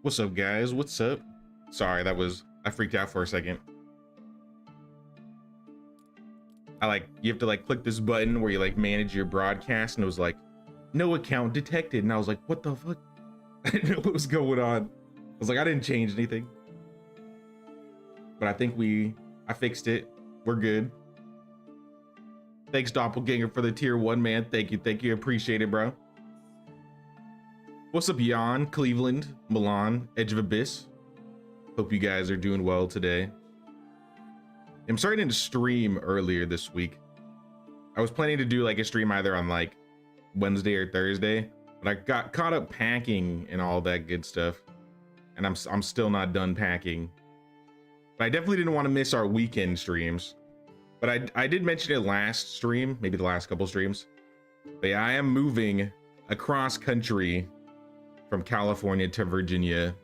What's up, guys? What's up? Sorry, I freaked out for a second. You have to click this button where you manage your broadcast, and it was like, no account detected. And I was like, what the fuck? I didn't know what was going on. I was like, I didn't change anything. But I think I fixed it. We're good. Thanks, Doppelganger, for the tier 1, man. Thank you. Appreciate it, bro. What's up, Jan, Cleveland, Milan, Edge of Abyss? Hope you guys are doing well today. I'm starting to stream earlier this week. I was planning to do a stream either on Wednesday or Thursday, but I got caught up packing and all that good stuff, and I'm still not done packing. But I definitely didn't want to miss our weekend streams. But I did mention it last stream, maybe the last couple streams. But yeah, I am moving across country from California to Virginia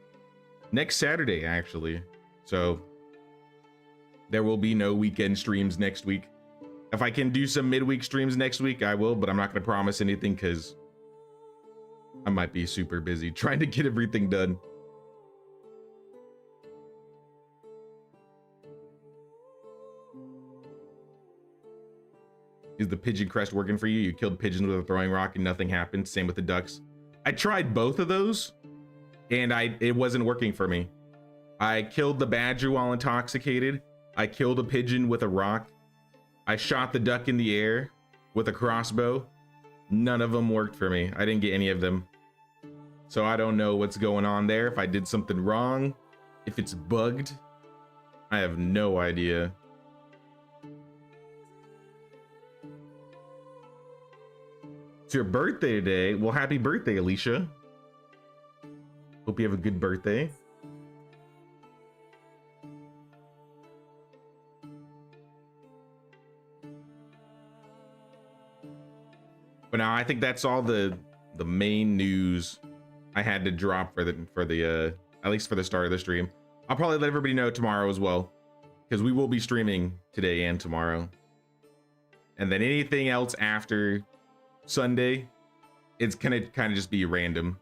next Saturday, actually. So there will be no weekend streams next week. If I can do some midweek streams next week, I will, but I'm not going to promise anything because I might be super busy trying to get everything done. Is the pigeon crest working for you? You killed pigeons with a throwing rock and nothing happened. Same with the ducks. I tried both of those and it wasn't working for me. I killed the badger while intoxicated. I killed a pigeon with a rock. I shot the duck in the air with a crossbow. None of them worked for me. I didn't get any of them. So I don't know what's going on there. If I did something wrong, if it's bugged, I have no idea. It's your birthday today. Well, happy birthday, Alicia. Hope you have a good birthday. But now I think that's all the main news I had to drop for the at least for the start of the stream. I'll probably let everybody know tomorrow as well, because we will be streaming today and tomorrow. And then anything else after Sunday, it's gonna kind of just be random.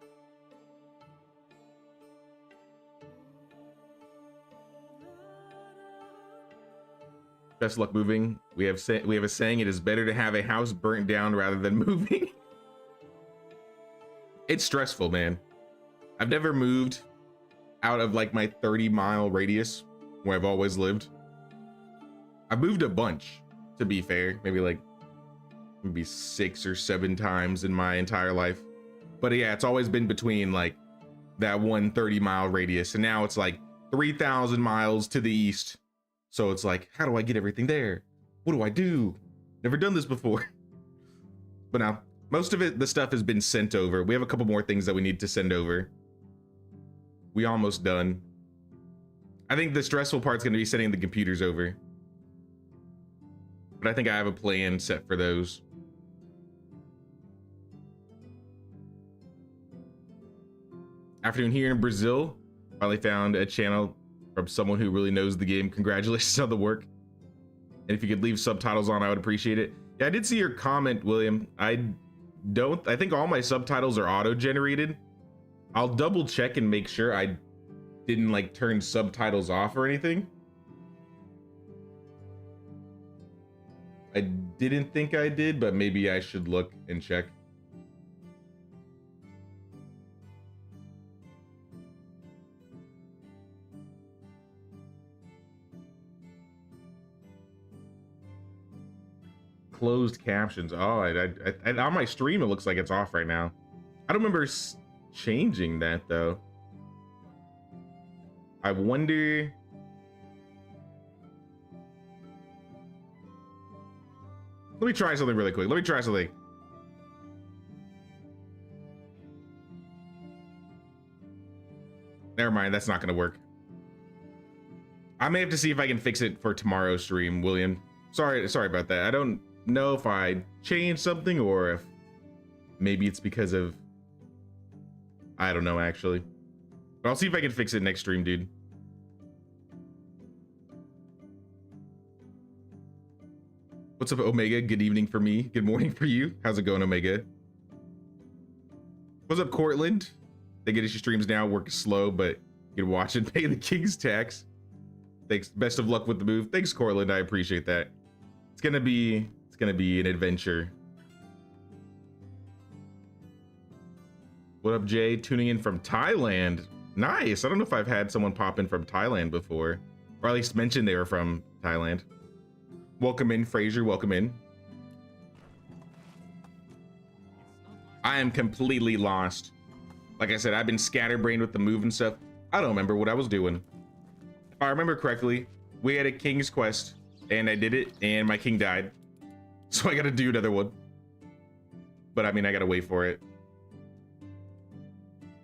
Best luck moving. We have a saying: it is better to have a house burnt down rather than moving. It's stressful, man. I've never moved out of my 30-mile radius where I've always lived. I've moved a bunch, to be fair, maybe 6 or 7 times in my entire life. But yeah, it's always been between that 130-mile radius, and now it's 3,000 miles to the east. So it's how do I get everything there? What do I do? Never done this before. But now most of the stuff has been sent over. We have a couple more things that we need to send over. We almost done. I think the stressful part's going to be sending the computers over, but I think I have a plan set for those. Afternoon here in Brazil. Finally found a channel from someone who really knows the game. Congratulations on the work. And if you could leave subtitles on, I would appreciate it. Yeah, I did see your comment, William. I think all my subtitles are auto-generated. I'll double check and make sure I didn't turn subtitles off or anything. I didn't think I did, but maybe I should look and check. Closed captions. Oh, I on my stream it looks like it's off right now. I don't remember changing that though. I wonder. Let me try something really quick. Let me try something. Never mind, that's not gonna work. I may have to see if I can fix it for tomorrow's stream, William. Sorry about that. I don't know if I changed something or if maybe it's because of, I don't know actually. But I'll see if I can fix it next stream, dude. What's up, Omega? Good evening for me. Good morning for you. How's it going, Omega? What's up, Cortland? They get issue streams now, work slow, but you can watch and pay the king's tax. Thanks. Best of luck with the move. Thanks, Cortland. I appreciate that. It's gonna be an adventure. What up, Jay? Tuning in from Thailand. Nice. I don't know if I've had someone pop in from Thailand before, or at least mention they were from Thailand. Welcome in, Fraser. Welcome in. I am completely lost. Like I said, I've been scatterbrained with the move and stuff. I don't remember what I was doing. If I remember correctly, we had a king's quest, and I did it, and my king died. So I gotta do another one. But I mean, I gotta wait for it.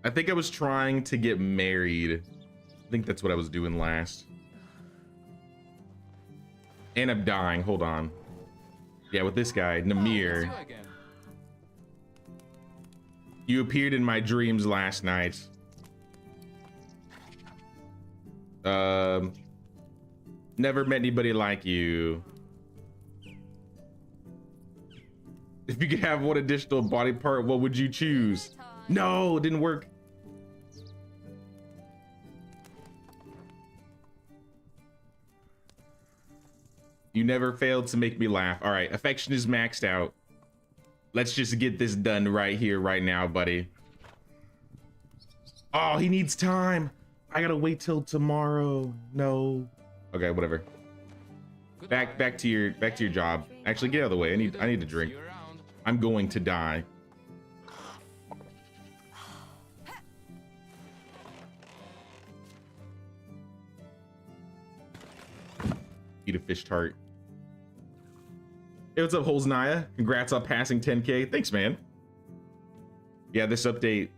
I think I was trying to get married. I think that's what I was doing last. And I'm dying. Hold on. Yeah, with this guy, Namir. You appeared in my dreams last night. Never met anybody like you. If you could have one additional body part, what would you choose? No, it didn't work. You never failed to make me laugh. All right, affection is maxed out. Let's just get this done right here, right now, buddy. Oh, he needs time. I gotta wait till tomorrow. No. Okay, whatever. Back to your job. Actually, get out of the way. I need a drink. I'm going to die. Eat a fish tart. Hey, what's up, Holes Naya? Congrats on passing 10K. Thanks, man. Yeah, this update,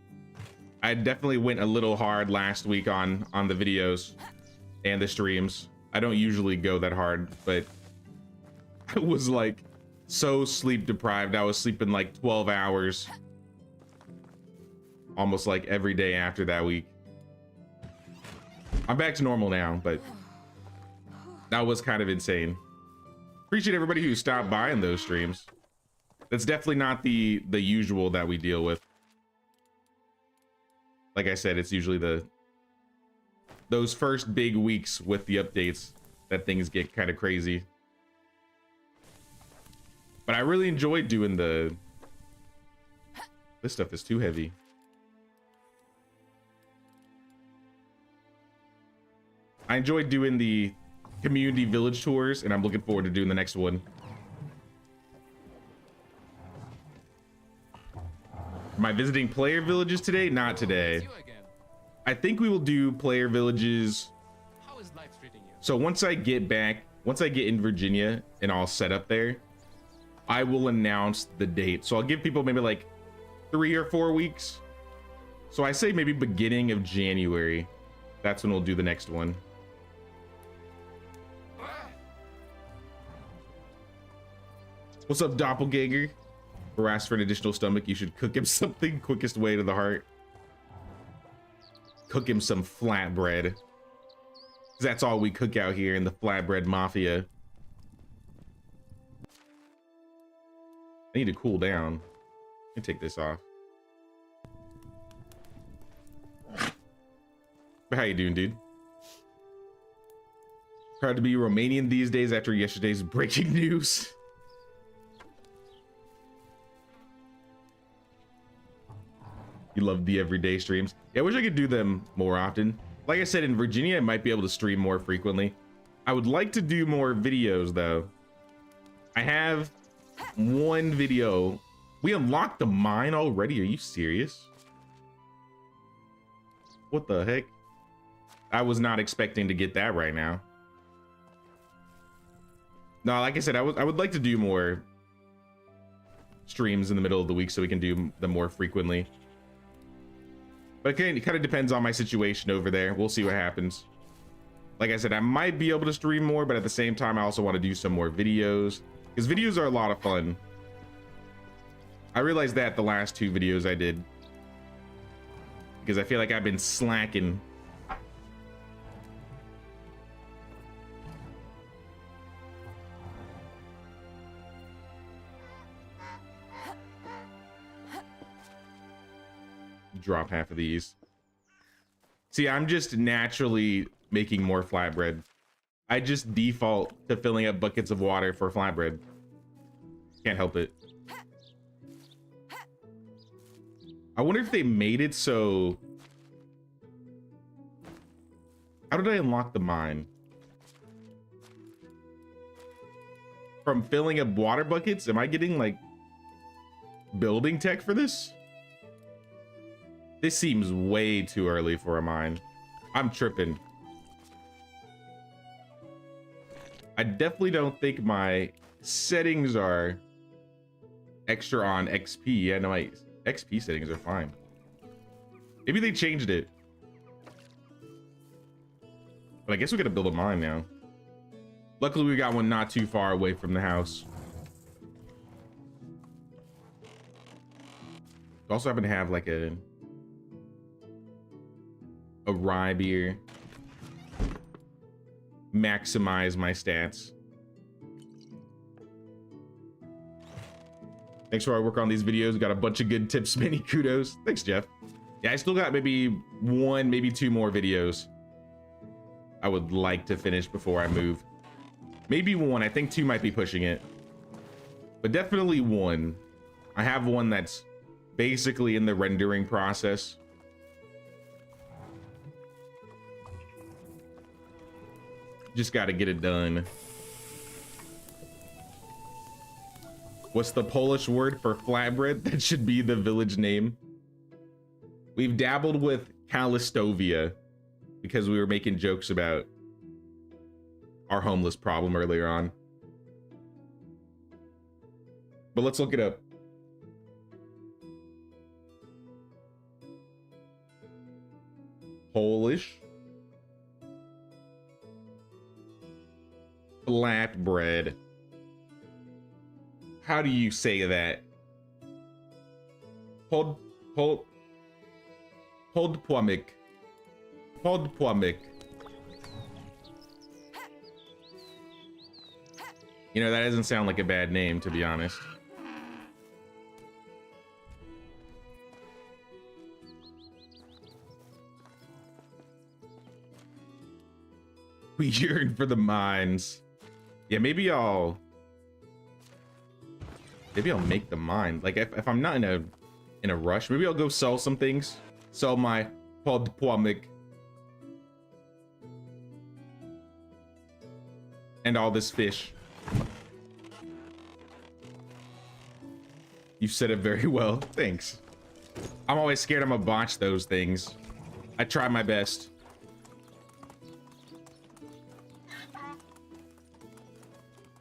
I definitely went a little hard last week on the videos and the streams. I don't usually go that hard, but I was like so sleep deprived. I was sleeping like 12 hours almost like every day after that week. I'm back to normal now, but that was kind of insane. Appreciate everybody who stopped by in those streams. That's definitely not the usual that we deal with. Like I said, it's usually those first big weeks with the updates that things get kind of crazy. But I really enjoyed doing this stuff is too heavy. I enjoyed doing the community village tours, and I'm looking forward to doing the next one. Am I visiting player villages today? Not today. I think we will do player villages. So once I get in Virginia and all set up there, I will announce the date. So I'll give people maybe like 3 or 4 weeks. So I say maybe beginning of January. That's when we'll do the next one. What's up, Doppelganger? Harassed for an additional stomach, you should cook him something. Quickest way to the heart. Cook him some flatbread. 'Cause that's all we cook out here in the flatbread mafia. I need to cool down. Let me take this off. How you doing, dude? Proud to be Romanian these days after yesterday's breaking news. You love the everyday streams. Yeah, I wish I could do them more often. Like I said, in Virginia, I might be able to stream more frequently. I would like to do more videos, though. I have one video. We unlocked the mine already? Are you serious? What the heck? I was not expecting to get that right now. No, like I said, I would like to do more streams in the middle of the week so we can do them more frequently. But it kind of depends on my situation over there. We'll see what happens. Like I said, I might be able to stream more, but at the same time, I also want to do some more videos. Because videos are a lot of fun. I realized that the last 2 videos I did. Because I feel like I've been slacking. drop half of these. See, I'm just naturally making more flatbread. I just default to filling up buckets of water for flatbread. Can't help it. I wonder if they made it so... How did I unlock the mine? From filling up water buckets? Am I getting like building tech for this? This seems way too early for a mine. I'm tripping. I definitely don't think my settings are extra on XP. Yeah, no, my XP settings are fine. Maybe they changed it. But I guess we gotta build a mine now. Luckily, we got one not too far away from the house. We also happen to have like a rye beer. Maximize my stats. Thanks for our work on these videos. Got a bunch of good tips. Many kudos. Thanks, Jeff. Yeah, I still got maybe one, maybe two more videos I would like to finish before I move. Maybe one. I think two might be pushing it. But definitely one. I have one that's basically in the rendering process. Just got to get it done. What's the Polish word for flatbread? That should be the village name. We've dabbled with Kalistovia because we were making jokes about our homeless problem earlier on. But let's look it up. Polish flatbread. How do you say that? Podpłomyk. You know, that doesn't sound like a bad name, to be honest. We yearn for the mines. Yeah, maybe I'll make the mine. Like if I'm not in a rush, maybe I'll go sell some things. Sell my podpłomyk and all this fish. You said it very well. Thanks. I'm always scared I'm gonna botch those things. I try my best.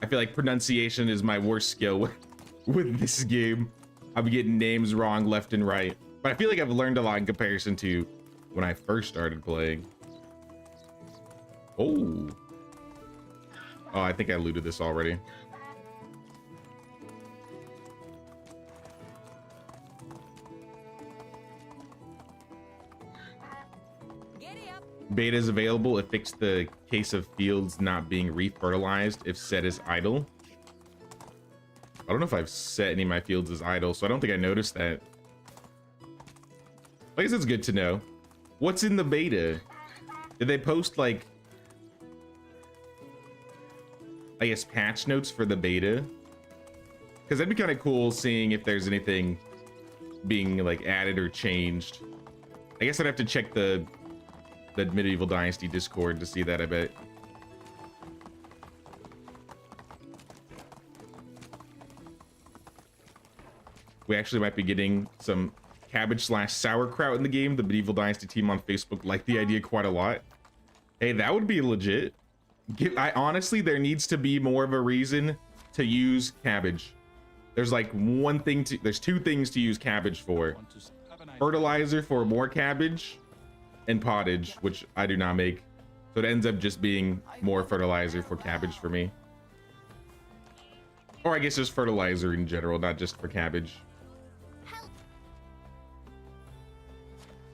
I feel like pronunciation is my worst skill with this game. I'm getting names wrong left and right. But I feel like I've learned a lot in comparison to when I first started playing. Oh. Oh, I think I looted this already. Beta is available. It fixed the case of fields not being refertilized if set as idle. I don't know if I've set any of my fields as idle, so I don't think I noticed that. I guess it's good to know. What's in the beta? Did they post like, I guess, patch notes for the beta? Because that'd be kind of cool seeing if there's anything being like added or changed. I guess I'd have to check the Medieval Dynasty Discord to see that, I bet. We actually might be getting some cabbage / sauerkraut in the game. The Medieval Dynasty team on Facebook liked the idea quite a lot. Hey, that would be legit. I honestly, there needs to be more of a reason to use cabbage. There's like there's two things to use cabbage for. Fertilizer for more cabbage, and pottage, which I do not make. So it ends up just being more fertilizer for cabbage for me. Or I guess just fertilizer in general, not just for cabbage.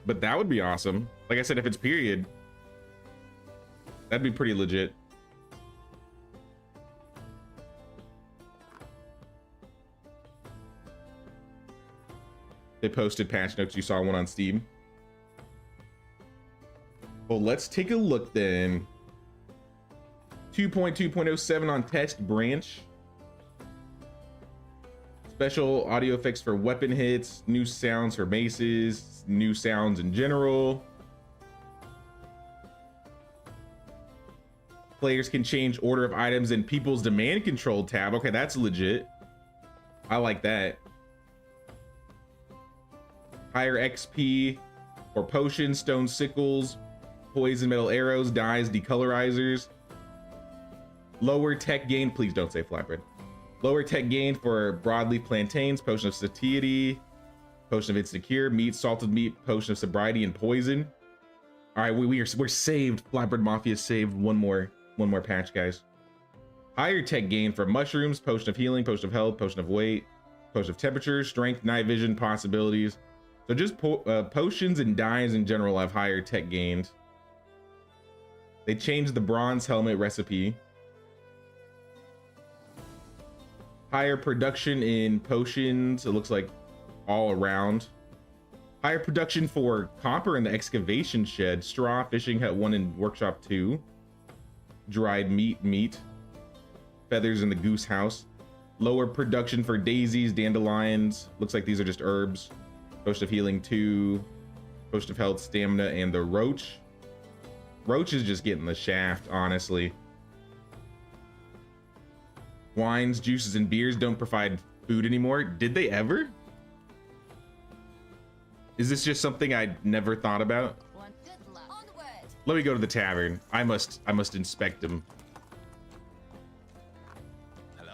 But that would be awesome. Like I said, if it's period, that'd be pretty legit. They posted patch notes. You saw one on Steam. Well, let's take a look then. 2.2.07 on test branch. Special audio effects for weapon hits, new sounds for maces, new sounds in general. Players can change order of items in people's demand control tab. Okay, that's legit. I like that. Higher XP for potions, stone sickles, poison metal arrows, dyes, decolorizers. Lower tech gain. Please don't say flatbread. Lower tech gain for broadleaf plantains, potion of satiety, potion of insecure, meat, salted meat, potion of sobriety, and poison. All right, we're saved. Flatbread Mafia saved. One more patch, guys. Higher tech gain for mushrooms, potion of healing, potion of health, potion of weight, potion of temperature, strength, night vision, possibilities. So just potions and dyes in general have higher tech gained. They changed the bronze helmet recipe. Higher production in potions, it looks like all around. Higher production for copper in the excavation shed, straw, fishing hut 1 and workshop 2. Dried meat. Feathers in the goose house. Lower production for daisies, dandelions. Looks like these are just herbs. Potion of healing 2. Potion of health, stamina, and the roach. Roach is just getting the shaft, honestly. Wines, juices, and beers don't provide food anymore. Did they ever? Is this just something I never thought about? Let me go to the tavern. I must inspect them. Hello.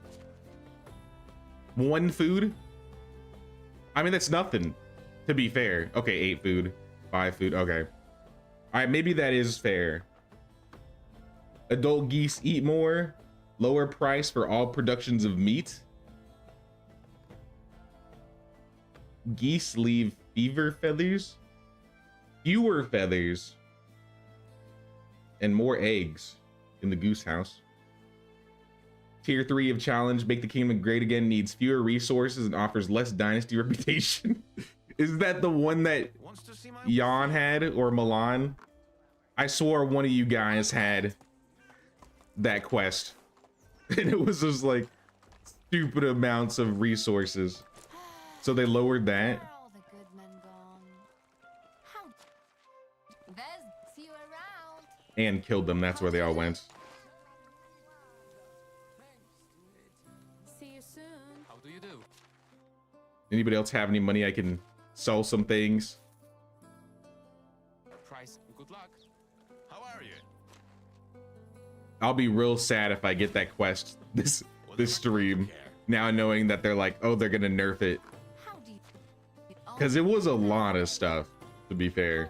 1 food? I mean, that's nothing, to be fair. Okay, 8 food, 5 food, okay. All right, maybe that is fair. Adult geese eat more. Lower price for all productions of meat. Geese leave fewer feathers. And more eggs in the goose house. Tier 3 of challenge, make the kingdom great again, needs fewer resources and offers less dynasty reputation. Is that the one that Jan had, or Milan? I swore one of you guys had that quest. And it was just like stupid amounts of resources. So they lowered that. And killed them. That's where they all went. See you soon. How do you do? Anybody else have any money? I can sell some things. Price, good luck. How are you? I'll be real sad if I get that quest this stream. Now knowing that they're like, oh, they're gonna nerf it. Because it was a lot of stuff, to be fair.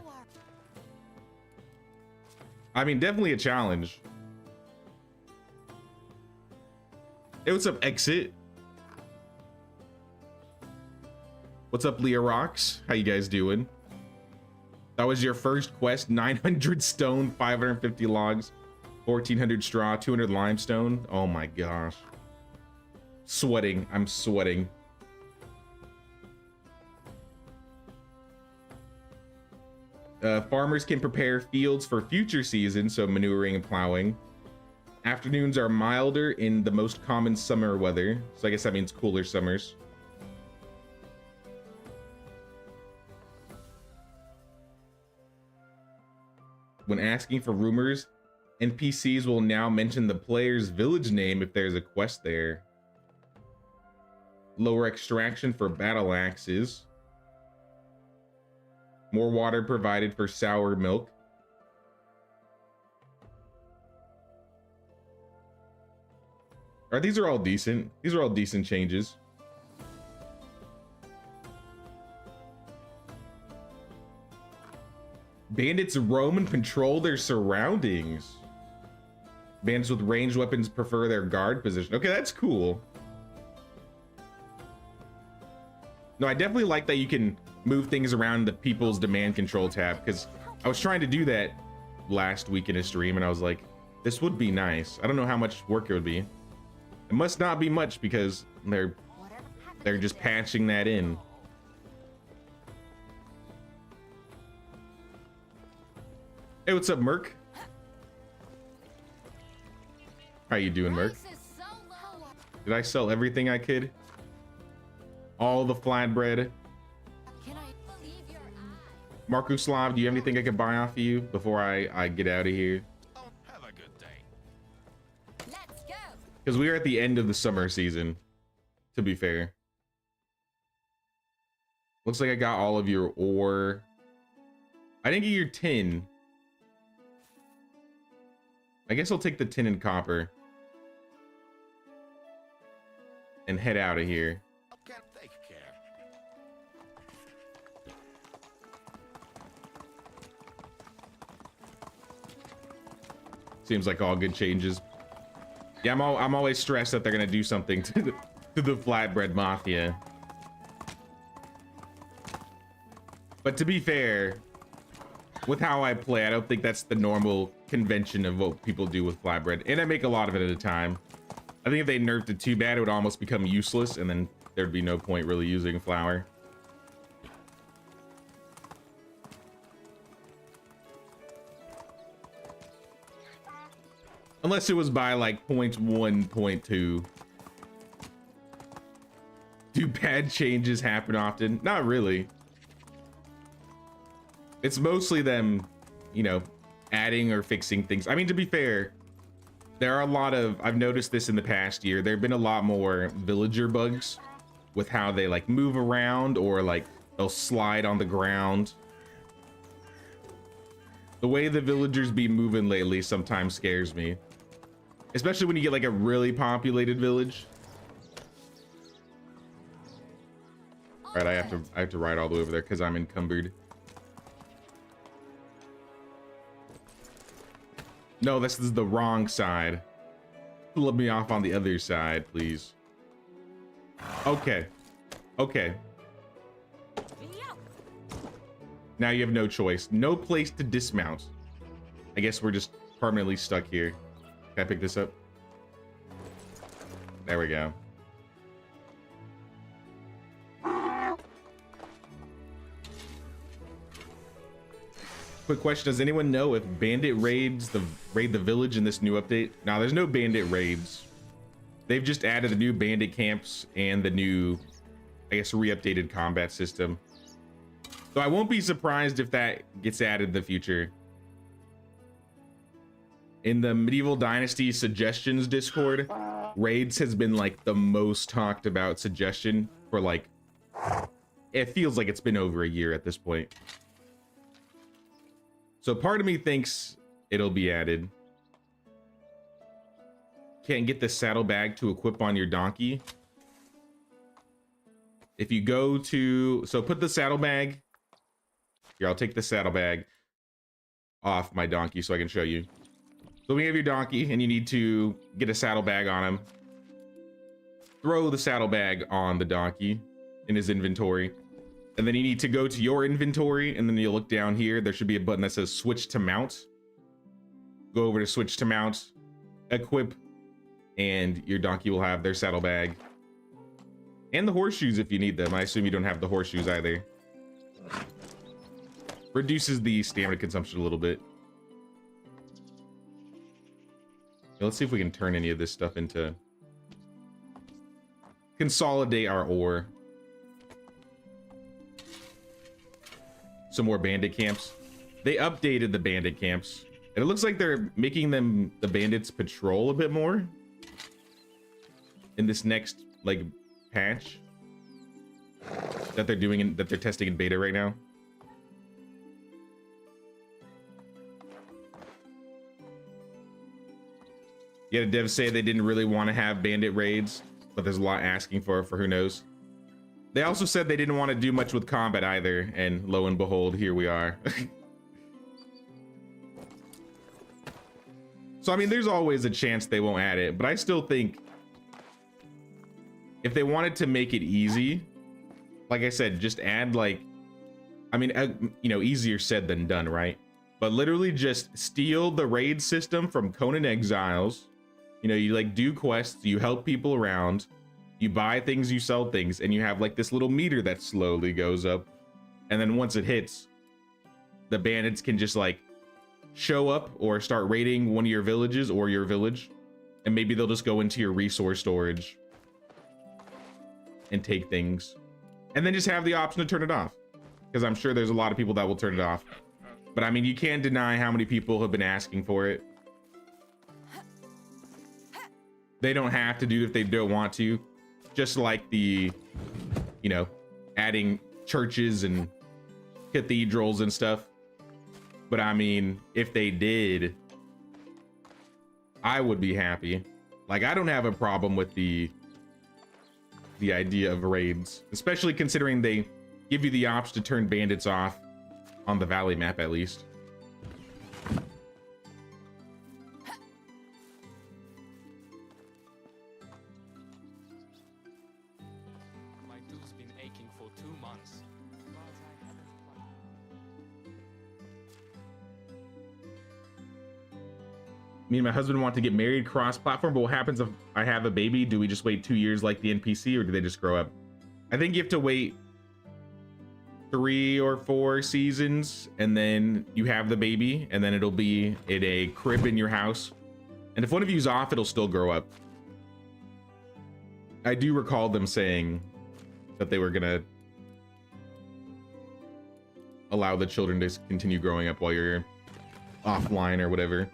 I mean, definitely a challenge. Hey, what's up, Exit? What's up, Leah Rocks? How you guys doing? That was your first quest. 900 stone, 550 logs, 1400 straw, 200 limestone. Oh my gosh. Sweating. I'm sweating. Farmers can prepare fields for future seasons, so manuring and plowing. Afternoons are milder in the most common summer weather, so I guess that means cooler summers. When asking for rumors, NPCs will now mention the player's village name if there's a quest there. Lower extraction for battle axes. More water provided for sour milk. These are all decent. These are all decent changes. Bandits roam and control their surroundings. Bandits with ranged weapons prefer their guard position. Okay, that's cool. No, I definitely like that you can move things around the people's demand control tab, because I was trying to do that last week in a stream and I was like, this would be nice. I don't know how much work it would be. It must not be much because they're just patching that in. Hey, what's up, Merc? How you doing, Merc? Did I sell everything I could? All the flatbread. Markuslav, do you have anything I could buy off of you before I get out of here? Oh, have a good day. Let's go. Because we are at the end of the summer season, to be fair. Looks like I got all of your ore. I didn't get your tin. I guess I'll take the tin and copper. And head out of here. Okay, take care. Seems like all good changes. Yeah, I'm always stressed that they're gonna do something to the flatbread mafia. But to be fair, with how I play, I don't think that's the normal convention of what people do with flatbread. And I make a lot of it at a time. I think if they nerfed it too bad, it would almost become useless, and then there'd be no point really using flour. Unless it was by like 0.1, 0.2. Do bad changes happen often? Not really. It's mostly them, you know, adding or fixing things. I mean, to be fair, there are a lot of, I've noticed this in the past year, there have been a lot more villager bugs with how they like move around or like they'll slide on the ground. The way the villagers be moving lately sometimes scares me. Especially when you get like a really populated village. All right, I have to ride all the way over there because I'm encumbered. No, this is the wrong side. Let me off on the other side, please. Okay. Okay. Now you have no choice. No place to dismount. I guess we're just permanently stuck here. Can I pick this up? There we go. Quick question, does anyone know if bandit raids raid the village in this new update? No, there's no bandit raids. They've just added the new bandit camps and the new, I guess, re-updated combat system. So I won't be surprised if that gets added in the future. In the Medieval Dynasty suggestions Discord, raids has been like the most talked about suggestion for like, it feels like it's been over a year at this point. So part of me thinks it'll be added. Can't get the saddlebag to equip on your donkey. If you go to, so put the saddlebag. Here, I'll take the saddlebag off my donkey so I can show you. So we have your donkey and you need to get a saddlebag on him. Throw the saddlebag on the donkey in his inventory. And then you need to go to your inventory and then you look down here. There should be a button that says switch to mount. Go over to switch to mount, equip, and your donkey will have their saddlebag. And the horseshoes if you need them. I assume you don't have the horseshoes either. Reduces the stamina consumption a little bit. Yeah, let's see if we can turn any of this stuff into... Consolidate our ore. Some more bandit camps. They updated the bandit camps. And it looks like they're making them, the bandits, patrol a bit more. In this next, like, patch. That they're doing, that they're testing in beta right now. You had a dev say they didn't really want to have bandit raids, but there's a lot asking for who knows. They also said they didn't want to do much with combat either, and lo and behold, here we are. So, I mean, there's always a chance they won't add it, but I still think if they wanted to make it easy, like I said, just add like, I mean, you know, easier said than done, right? But literally just steal the raid system from Conan Exiles. You know, you like do quests, you help people around, you buy things, you sell things, and you have like this little meter that slowly goes up. And then once it hits, the bandits can just like show up or start raiding one of your villages or your village, and maybe they'll just go into your resource storage and take things, and then just have the option to turn it off, because I'm sure there's a lot of people that will turn it off. But I mean, you can't deny how many people have been asking for it. They don't have to do it if they don't want to, just like the, you know, adding churches and cathedrals and stuff. But I mean, if they did, I would be happy. Like, I don't have a problem with the idea of raids, especially considering they give you the option to turn bandits off on the valley map, at least. My tooth's been aching for 2 months. Me and my husband want to get married cross-platform, but what happens if I have a baby? Do we just wait 2 years like the NPC, or do they just grow up? I think you have to wait 3 or 4 seasons, and then you have the baby, and then it'll be in a crib in your house. And if one of you's off, it'll still grow up. I do recall them saying that they were gonna allow the children to continue growing up while you're offline or whatever.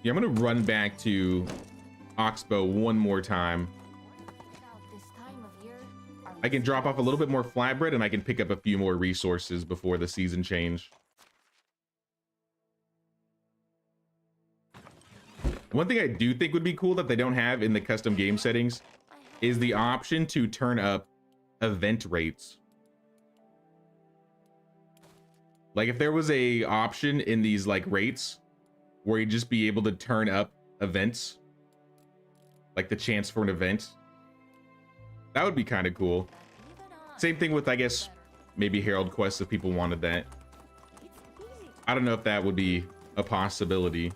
Yeah, I'm gonna run back to Oxbow one more time. I can drop off a little bit more flatbread, and I can pick up a few more resources before the season change. One thing I do think would be cool that they don't have in the custom game settings is the option to turn up event rates. Like, if there was a option in these like rates where you'd just be able to turn up events, like the chance for an event, that would be kind of cool. Same thing with, I guess, maybe Herald Quest if people wanted that. I don't know if that would be a possibility.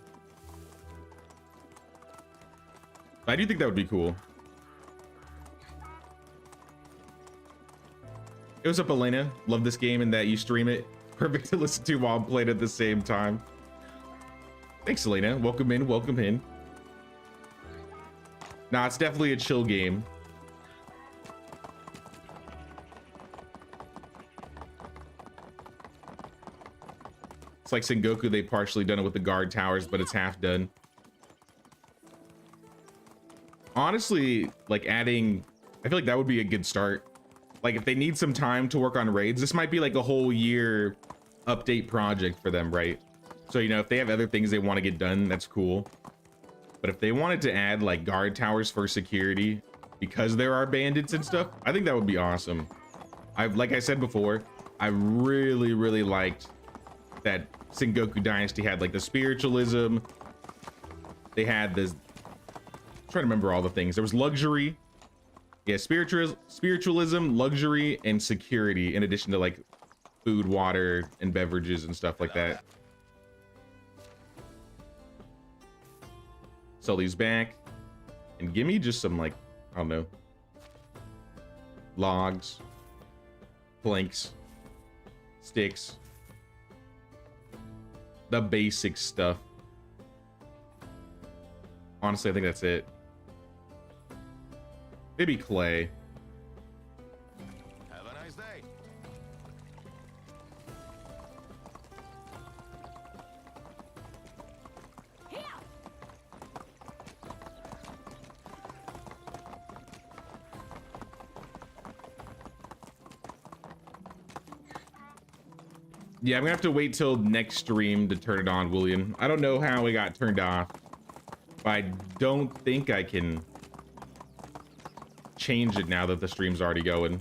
I do think that would be cool. Hey, what's up, Elena? Love this game and that you stream it. Perfect to listen to while playing at the same time. Thanks, Elena. Welcome in, welcome in. Nah, it's definitely a chill game. It's like Sengoku, they partially done it with the guard towers, but it's half done. Honestly, like adding, I feel like that would be a good start. Like if they need some time to work on raids, this might be like a whole year update project for them, right? So, you know, if they have other things they want to get done, that's cool. But if they wanted to add like guard towers for security because there are bandits and stuff, I think that would be awesome. Like I said before, I really, really liked that Sengoku Dynasty had like the spiritualism. They had this, I'm trying to remember all the things. There was luxury. Yeah, spiritualism, luxury, and security, in addition to like food, water, and beverages and stuff like that. Sell these back and give me just some, like, I don't know, logs, planks, sticks, the basic stuff. Honestly, I think that's it. Maybe clay. Have a nice day. Yeah, I'm gonna have to wait till next stream to turn it on, William. I don't know how it got turned off, but I don't think I can change it now that the stream's already going.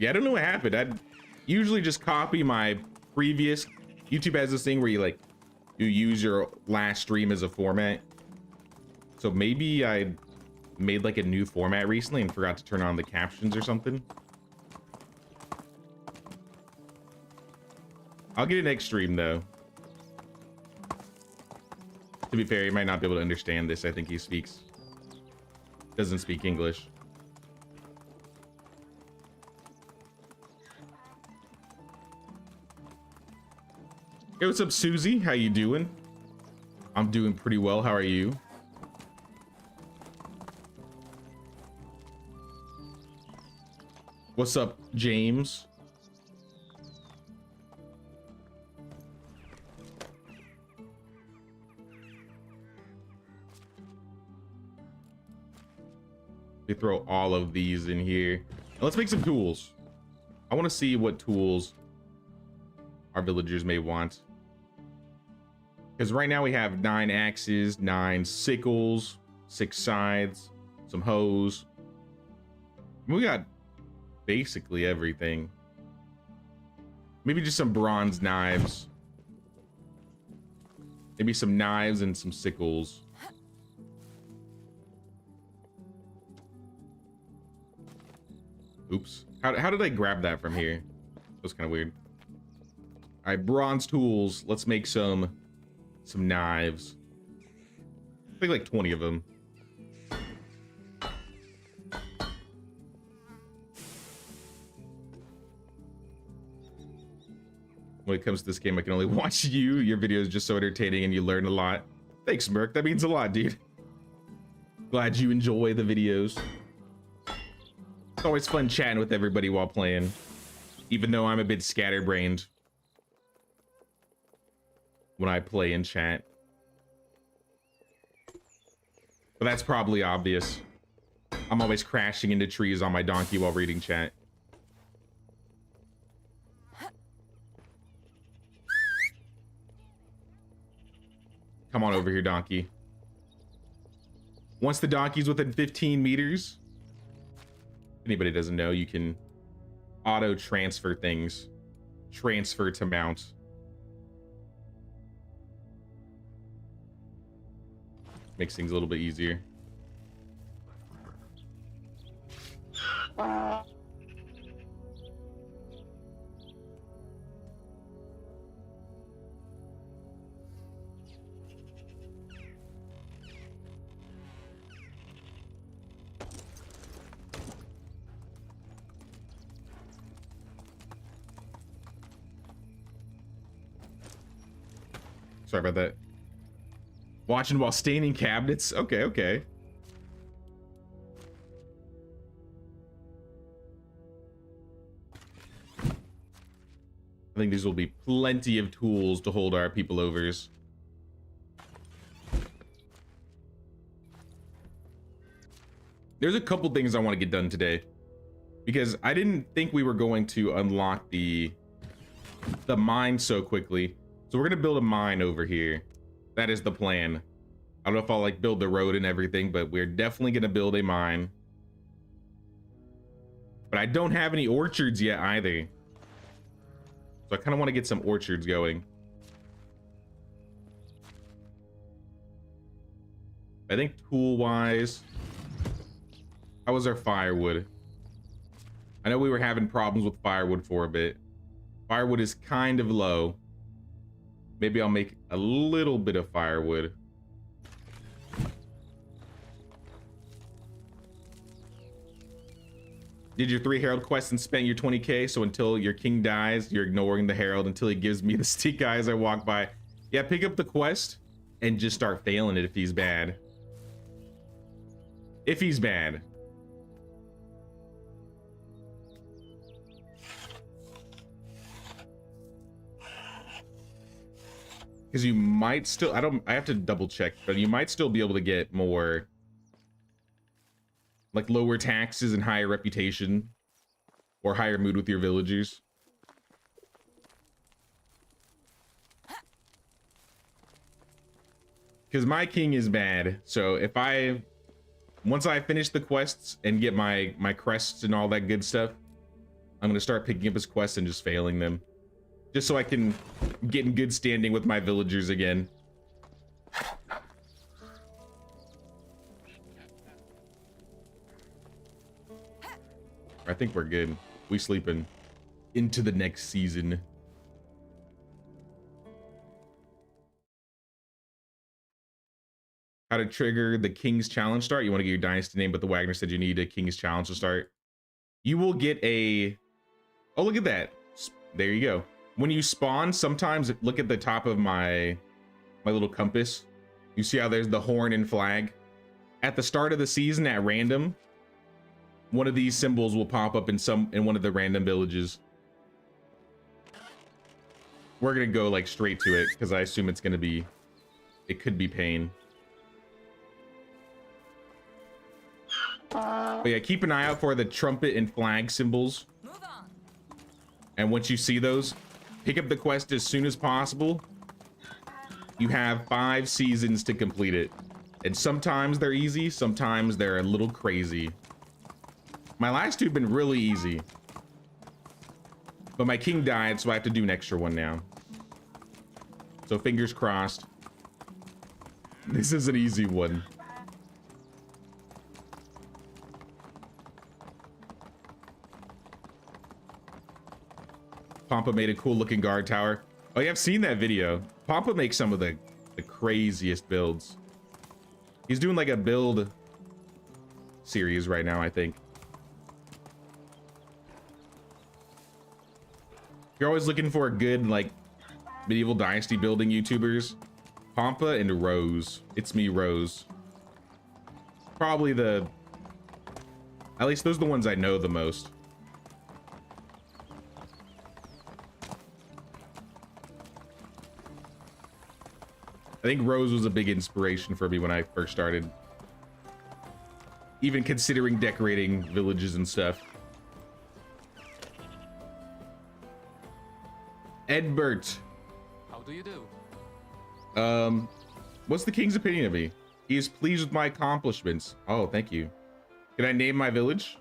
Yeah, I don't know what happened. I'd usually just copy my previous. YouTube has this thing where you use your last stream as a format. So maybe I made like a new format recently and forgot to turn on the captions or something. I'll get it next stream though. To be fair, he might not be able to understand this. I think he doesn't speak English. Hey, what's up, Susie? How you doing? I'm doing pretty well. How are you? What's up, James? We throw all of these in here. And let's make some tools. I want to see what tools our villagers may want. Because right now we have 9 axes, 9 sickles, 6 scythes, some hoes. We got basically everything. Maybe just some bronze knives. Maybe some knives and some sickles. Oops. How did I grab that from here? That was kind of weird. All right, bronze tools. Let's make some knives. I think like 20 of them. When it comes to this game, I can only watch you. Your video is just so entertaining and you learn a lot. Thanks, Merc. That means a lot, dude. Glad you enjoy the videos. It's always fun chatting with everybody while playing, even though I'm a bit scatterbrained when I play in chat. But that's probably obvious. I'm always crashing into trees on my donkey while reading chat. Come on over here, donkey. Once the donkey's within 15 meters, if anybody doesn't know, you can auto transfer things. Transfer to mount. Makes things a little bit easier. Sorry about that. Watching while staining cabinets. Okay, okay. I think these will be plenty of tools to hold our people overs. There's a couple things I want to get done today, because I didn't think we were going to unlock the mine so quickly. So we're gonna build a mine over here. That is the plan. I don't know if I'll like build the road and everything, but we're definitely gonna build a mine. But I don't have any orchards yet either. So I kind of want to get some orchards going. I think tool-wise, how was our firewood? I know we were having problems with firewood for a bit. Firewood is kind of low. Maybe I'll make a little bit of firewood. Did your 3 Herald quests and spent your 20k, so until your king dies, you're ignoring the Herald until he gives me the stick eye as I walk by. Yeah, pick up the quest and just start failing it if he's bad. If he's bad. Because you might still, I have to double check, but you might still be able to get more, like lower taxes and higher reputation, or higher mood with your villagers. Because my king is bad, so if once I finish the quests and get my crests and all that good stuff, I'm gonna start picking up his quests and just failing them. Just so I can get in good standing with my villagers again. I think we're good. We sleeping into the next season. How to trigger the King's Challenge start? You want to get your dynasty name, but the Wagner said you need a King's Challenge to start. You will get a... Oh, look at that. There you go. When you spawn, sometimes look at the top of my little compass. You see how there's the horn and flag? At the start of the season at random, one of these symbols will pop up in one of the random villages. We're gonna go like straight to it because I assume it could be pain. But yeah, keep an eye out for the trumpet and flag symbols. And once you see those, pick up the quest as soon as possible. You have 5 seasons to complete it. And sometimes they're easy, sometimes they're a little crazy. My last 2 have been really easy. But my king died, so I have to do an extra one now. So fingers crossed. This is an easy one. Pampa made a cool looking guard tower. Oh yeah, I've seen that video. Pampa makes some of the craziest builds. He's doing like a build series right now, I think. You're always looking for a good like medieval dynasty building YouTubers. Pampa and Rose. It's me, Rose. Probably at least those are the ones I know the most. I think Rose was a big inspiration for me when I first started. Even considering decorating villages and stuff. Edbert. How do you do? What's the king's opinion of me? He is pleased with my accomplishments. Oh, thank you. Can I name my village?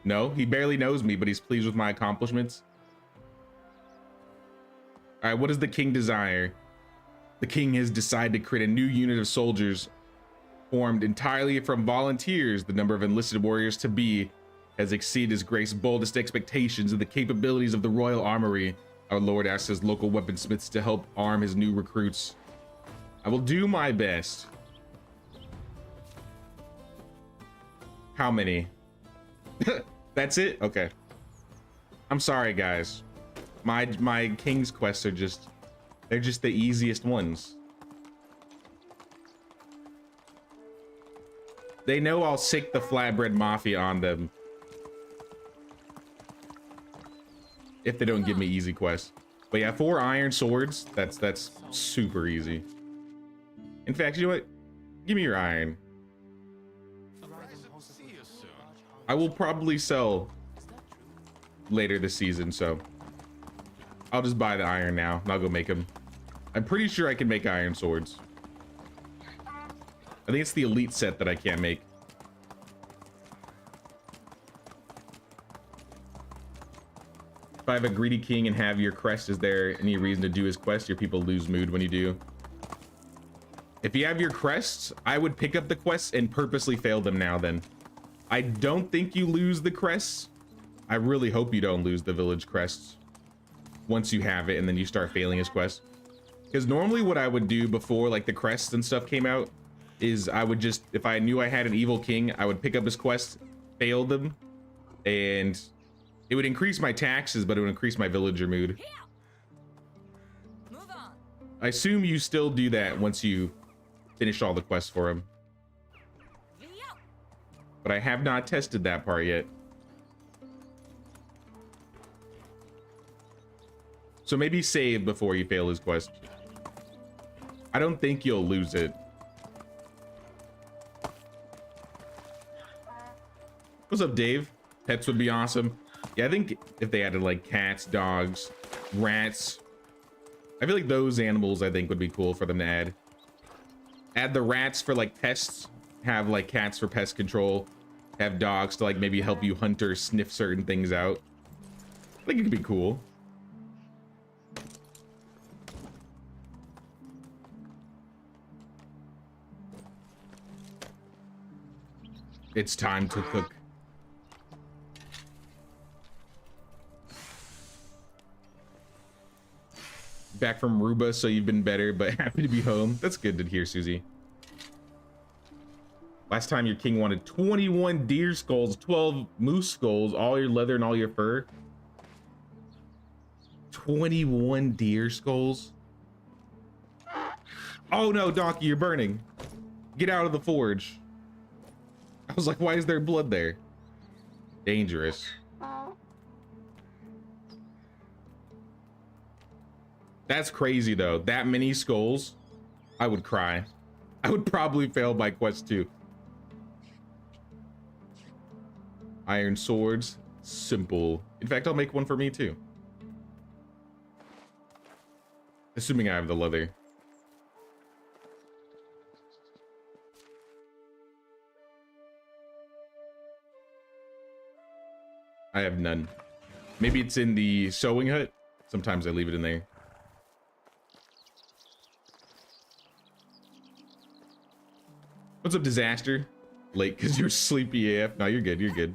No, he barely knows me, but he's pleased with my accomplishments. All right, what does the king desire? The king has decided to create a new unit of soldiers formed entirely from volunteers. The number of enlisted warriors to be has exceeded his grace's boldest expectations, and the capabilities of the royal armory. Our lord asks his local weaponsmiths to help arm his new recruits. I will do my best. How many? That's it? Okay. I'm sorry, guys. My king's quests are they're just the easiest ones. They know I'll sick the flatbread mafia on them if they don't give me easy quests. But yeah, 4 iron swords, that's super easy. In fact, you know what? Give me your iron. See you soon. I will probably sell later this season, so I'll just buy the iron now and I'll go make them. I'm pretty sure I can make iron swords. I think it's the elite set that I can't make. If I have a greedy king and have your crest, is there any reason to do his quest? Your people lose mood when you do. If you have your crests, I would pick up the quests and purposely fail them now then. I don't think you lose the crests. I really hope you don't lose the village crests once you have it and then you start failing his quest. Because normally what I would do before like the crests and stuff came out is I would just, if I knew I had an evil king, I would pick up his quest, fail them, and it would increase my taxes, but it would increase my villager mood. Move on. I assume you still do that once you finish all the quests for him. But I have not tested that part yet. So maybe save before you fail his quest. I don't think you'll lose it. What's up, Dave? Pets would be awesome. Yeah, I think if they added like cats, dogs, rats, I feel like those animals I think would be cool for them to add. Add the rats for like pests, have like cats for pest control, have dogs to like maybe help you hunt or sniff certain things out. I think it could be cool. It's time to cook. Back from Aruba, so you've been better, but happy to be home. That's good to hear, Susie. Last time your king wanted 21 deer skulls, 12 moose skulls, all your leather and all your fur. 21 deer skulls. Oh no, Donkey, you're burning. Get out of the forge. I was like, why is there blood there? Dangerous. That's crazy though. That many skulls, I would cry. I would probably fail my quest too. Iron swords, simple. In fact, I'll make one for me too. Assuming I have the leather. I have none. Maybe it's in the sewing hut. Sometimes I leave it in there. What's up, Disaster? Late because you're sleepy AF. No, you're good. You're good.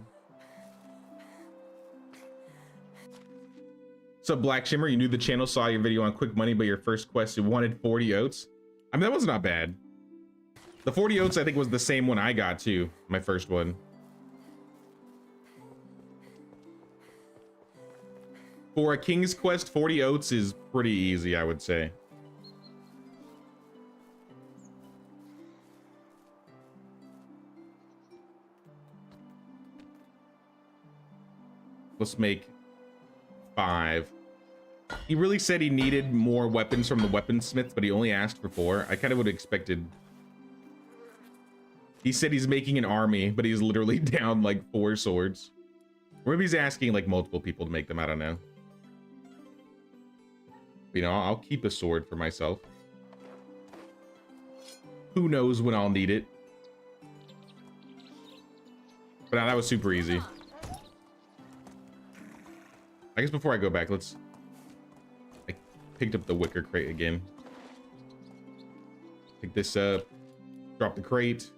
What's up, Black Shimmer? You knew the channel, saw your video on Quick Money, but your first quest, you wanted 40 oats. I mean, that was not bad. The 40 oats, I think, was the same one I got too. My first one. For a King's Quest, 40 oats is pretty easy, I would say. Let's make 5. He really said he needed more weapons from the weaponsmith, but he only asked for 4. I kind of would have expected. He said he's making an army, but he's literally down like 4 swords. Or maybe he's asking like multiple people to make them. I don't know. You know, I'll keep a sword for myself. Who knows when I'll need it. But now that was super easy. I guess before I go back, let's... I picked up the wicker crate again. Pick this up. Drop the crate.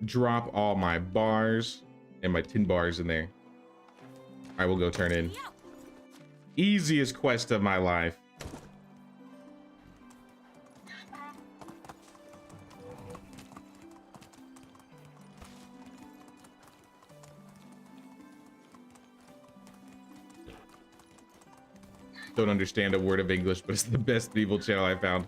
Drop all my bars and my tin bars in there. I will go turn in. Easiest quest of my life. Don't understand a word of English, but it's the best medieval channel I found.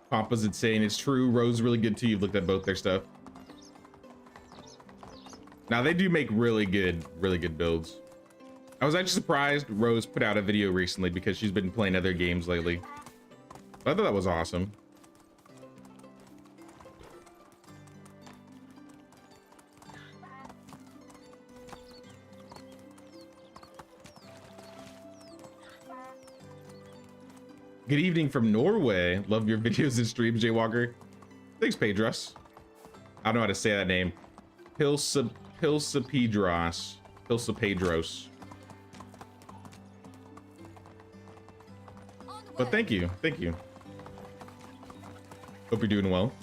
Papa's insane. It's true. Rose is really good too. You've looked at both their stuff. Now they do make really good builds. I was actually surprised Rose put out a video recently because she's been playing other games lately. But I thought that was awesome. Good evening from Norway. Love your videos and streams, Jaywalker. Thanks, Pedros. I don't know how to say that name. Pilsapedros. Pilsapedros. But thank you. Thank you. Hope you're doing well.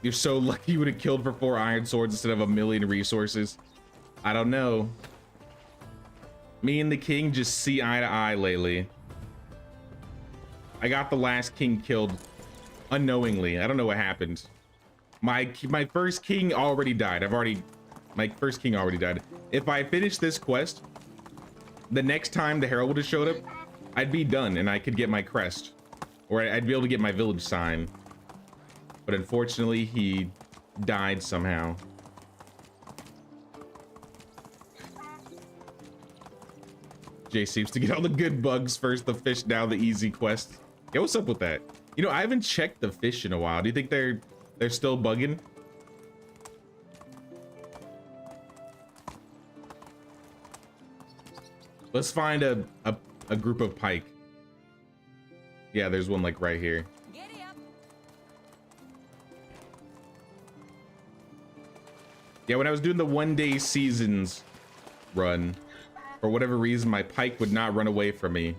You're so lucky you would have killed for 4 iron swords instead of 1,000,000 resources. I don't know. Me and the king just see eye to eye lately. I got the last king killed unknowingly. I don't know what happened. My first king already died. My first king already died. If I finish this quest, the next time the herald would have showed up, I'd be done and I could get my crest. Or I'd be able to get my village sign. But unfortunately, he died somehow. Jay seems to get all the good bugs first, the fish now the easy quest. Yeah, what's up with that? You know, I haven't checked the fish in a while. Do you think they're still bugging? Let's find a group of pike. Yeah, there's one like right here. Yeah, when I was doing the 1-day seasons run, for whatever reason, my pike would not run away from me.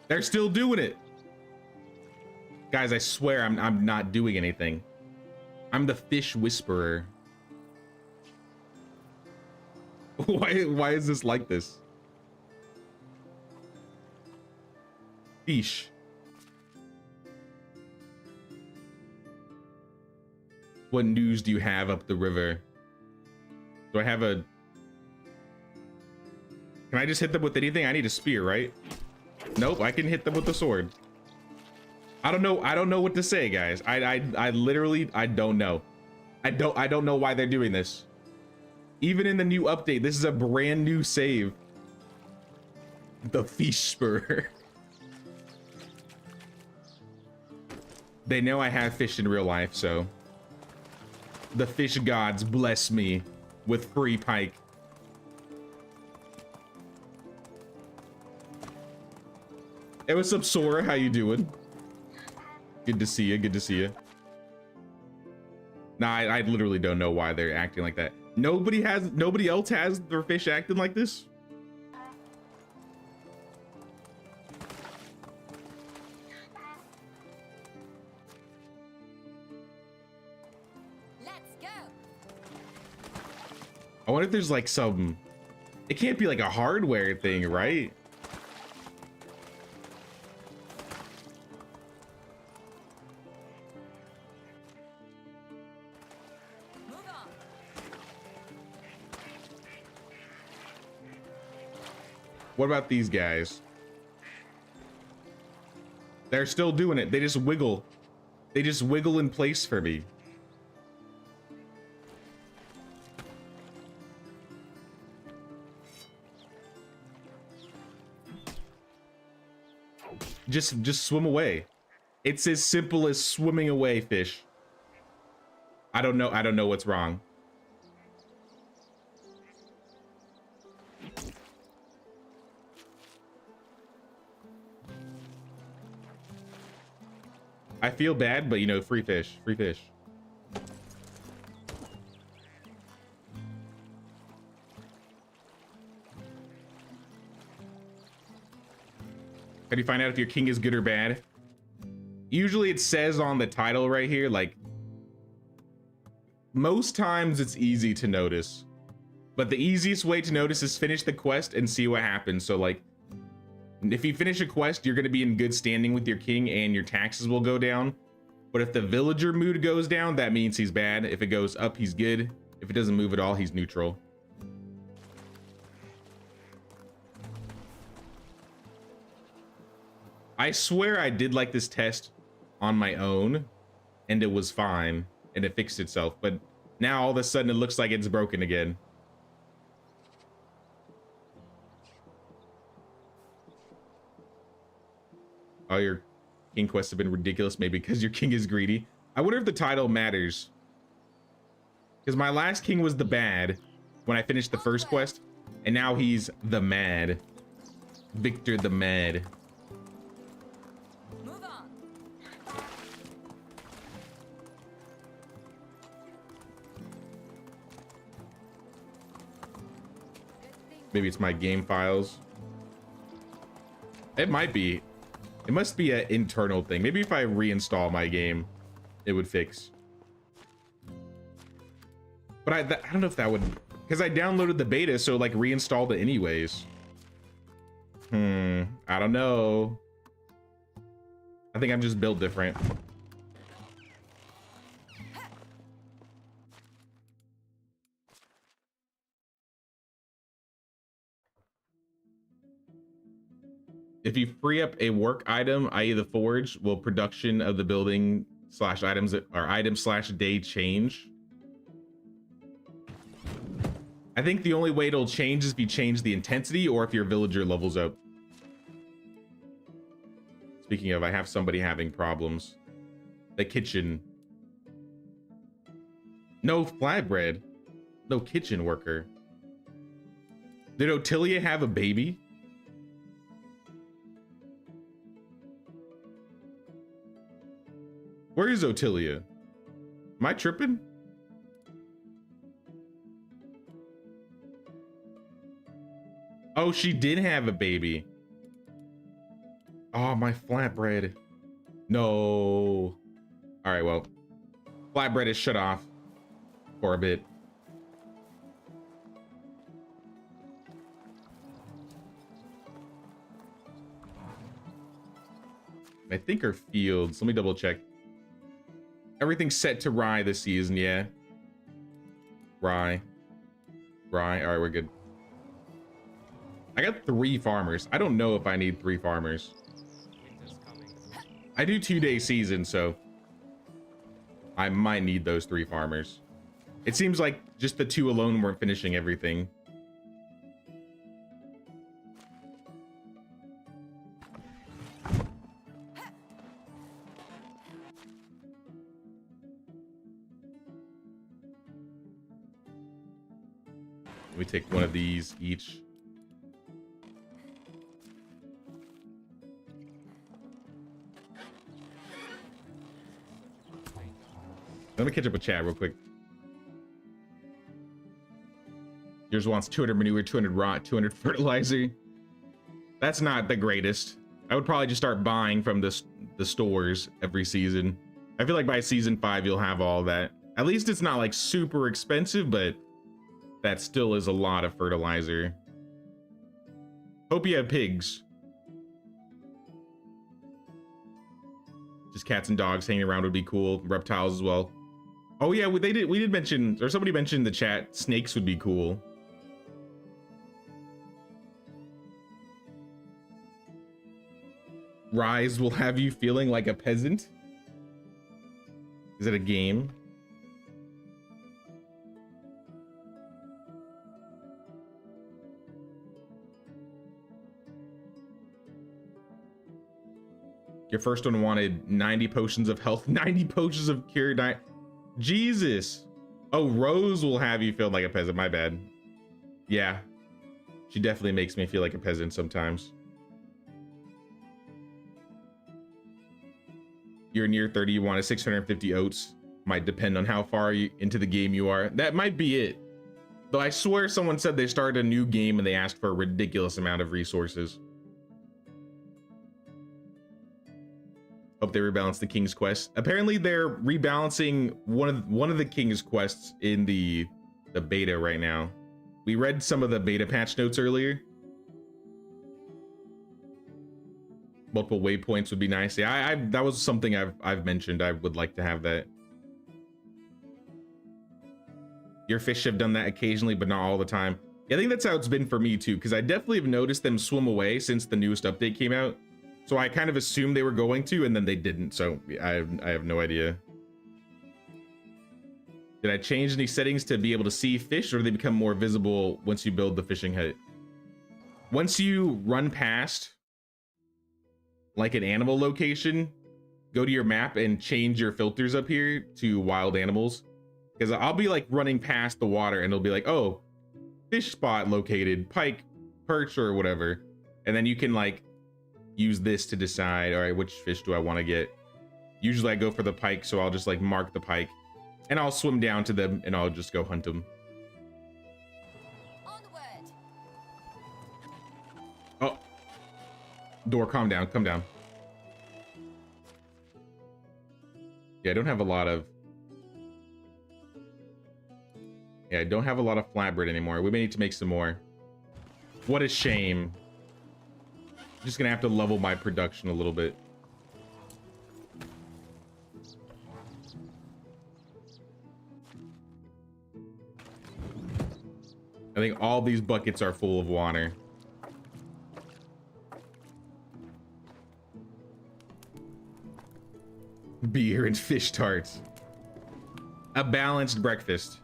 They're still doing it. Guys, I swear I'm not doing anything. I'm the fish whisperer. Why is this like this? Fish. What news do you have up the river? Do I have a... Can I just hit them with anything? I need a spear, right? Nope, I can hit them with the sword. I don't know what to say, guys. I literally don't know. I don't know why they're doing this. Even in the new update, this is a brand new save. The fish spur. They know I have fish in real life, so the fish gods bless me with free pike. Hey, what's up, Sora? How you doing? Good to see you. Good to see you. Nah, I literally don't know why they're acting like that. Nobody else has their fish acting like this. Let's go. I wonder if there's like some... It can't be like a hardware thing, right? Move on. What about these guys? They're still doing it. They just wiggle. They just wiggle in place for me. Just swim away. It's as simple as swimming away, fish. I don't know what's wrong. I feel bad, but you know, free fish, free fish. How do you find out if your king is good or bad? Usually it says on the title right here, like, most times it's easy to notice, but the easiest way to notice is finish the quest and see what happens. So like, if you finish a quest, you're going to be in good standing with your king and your taxes will go down. But if the villager mood goes down, that means he's bad. If it goes up, he's good. If it doesn't move at all, he's neutral. I swear I did like this test on my own and it was fine and it fixed itself. But now all of a sudden it looks like it's broken again. Oh, your king quests have been ridiculous, maybe because your king is greedy. I wonder if the title matters. Because my last king was the bad when I finished the first quest, and now he's the mad. Victor the Mad. Move on. Maybe it's my game files. It might be. It must be an internal thing. Maybe if I reinstall my game, it would fix. But I don't know if that would, because I downloaded the beta, so like reinstalled it anyways. I don't know. I think I'm just built different. If you free up a work item, i.e. the forge, will production of the building slash items or item slash day change? I think the only way it'll change is if you change the intensity or if your villager levels up. Speaking of, I have somebody having problems. The kitchen. No flatbread. No kitchen worker. Did Otilia have a baby? Where is Otilia? Am I tripping? Oh, she did have a baby. Oh, my flatbread. No. All right, well, flatbread is shut off for a bit. I think our fields, let me double check. Everything's set to rye this season, yeah. Rye. All right, we're good. I got 3 farmers. I don't know if I need 3 farmers. Winter's coming. I do 2-day season, so I might need those 3 farmers. It seems like just the 2 alone weren't finishing everything. We take one of these each. Let me catch up with Chad real quick. Yours wants 200 manure, 200 rot, 200 fertilizer. That's not the greatest. I would probably just start buying from the stores every season. I feel like by season 5 you'll have all that. At least it's not like super expensive, but that still is a lot of fertilizer. Hope you have pigs. Just cats and dogs hanging around would be cool. Reptiles as well. Oh yeah, we did mention, or somebody mentioned in the chat, snakes would be cool. Rise will have you feeling like a peasant. Is it a game? Your first one wanted 90 potions of health, 90 potions of cure. Jesus. Oh, Rose will have you feel like a peasant. My bad. Yeah. She definitely makes me feel like a peasant sometimes. You're near 30, you want a 650 oats. Might depend on how far into the game you are. That might be it. Though I swear someone said they started a new game and they asked for a ridiculous amount of resources. Hope they rebalance the King's Quest. Apparently they're rebalancing one of the King's Quests in the beta right now. We read some of the beta patch notes earlier. Multiple waypoints would be nice. Yeah, that was something I've mentioned. I would like to have that. Your fish have done that occasionally, but not all the time. Yeah, I think that's how it's been for me too, because I definitely have noticed them swim away since the newest update came out. So I kind of assumed they were going to, and then they didn't. So I have no idea. Did I change any settings to be able to see fish, or do they become more visible once you build the fishing hut? Once you run past like an animal location, go to your map and change your filters up here to wild animals. Because I'll be like running past the water and it'll be like, oh, fish spot located, pike, perch, or whatever. And then you can like use this to decide, all right, which fish do I want to get? Usually I go for the pike, so I'll just like mark the pike and I'll swim down to them and I'll just go hunt them. Onward. Oh, door, calm down, come down. Yeah, I don't have a lot of flatbread anymore. We may need to make some more. What a shame. Just gonna have to level my production a little bit. I think all these buckets are full of water. Beer and fish tarts. A balanced breakfast.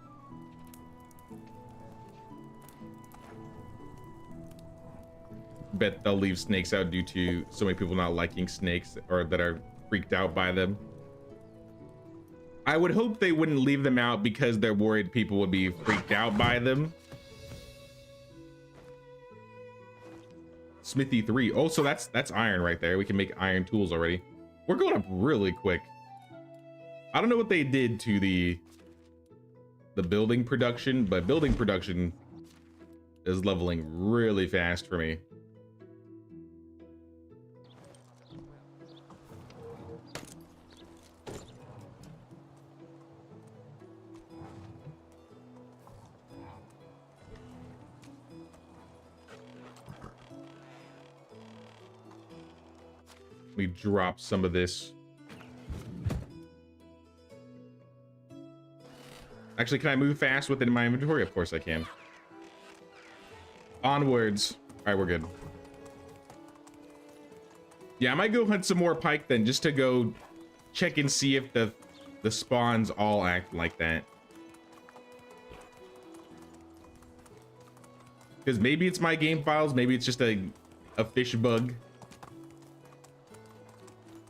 Bet they'll leave snakes out due to so many people not liking snakes, or that are freaked out by them. I would hope they wouldn't leave them out because they're worried people would be freaked out by them. Smithy 3. Oh, so that's iron right there. We can make iron tools already. We're going up really quick. I don't know what they did to the building production, but building production is leveling really fast for me. Let me drop some of this. Actually, can I move fast within my inventory? Of course I can. Onwards. All right, we're good. Yeah, I might go hunt some more pike then, just to go check and see if the spawns all act like that. Because maybe it's my game files, maybe it's just a fish bug.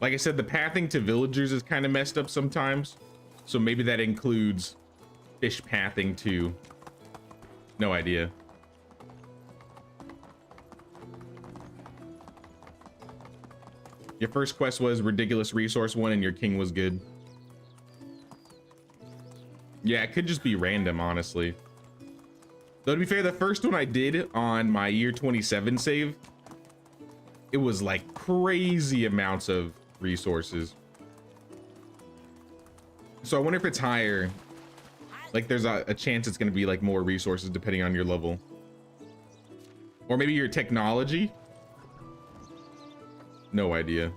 Like I said, the pathing to villagers is kind of messed up sometimes. So maybe that includes fish pathing too. No idea. Your first quest was ridiculous resource one and your king was good. Yeah, it could just be random, honestly. Though to be fair, the first one I did on my year 27 save, it was like crazy amounts of resources. So I wonder if it's higher. Like there's a chance it's gonna be like more resources depending on your level. Or maybe your technology. No idea.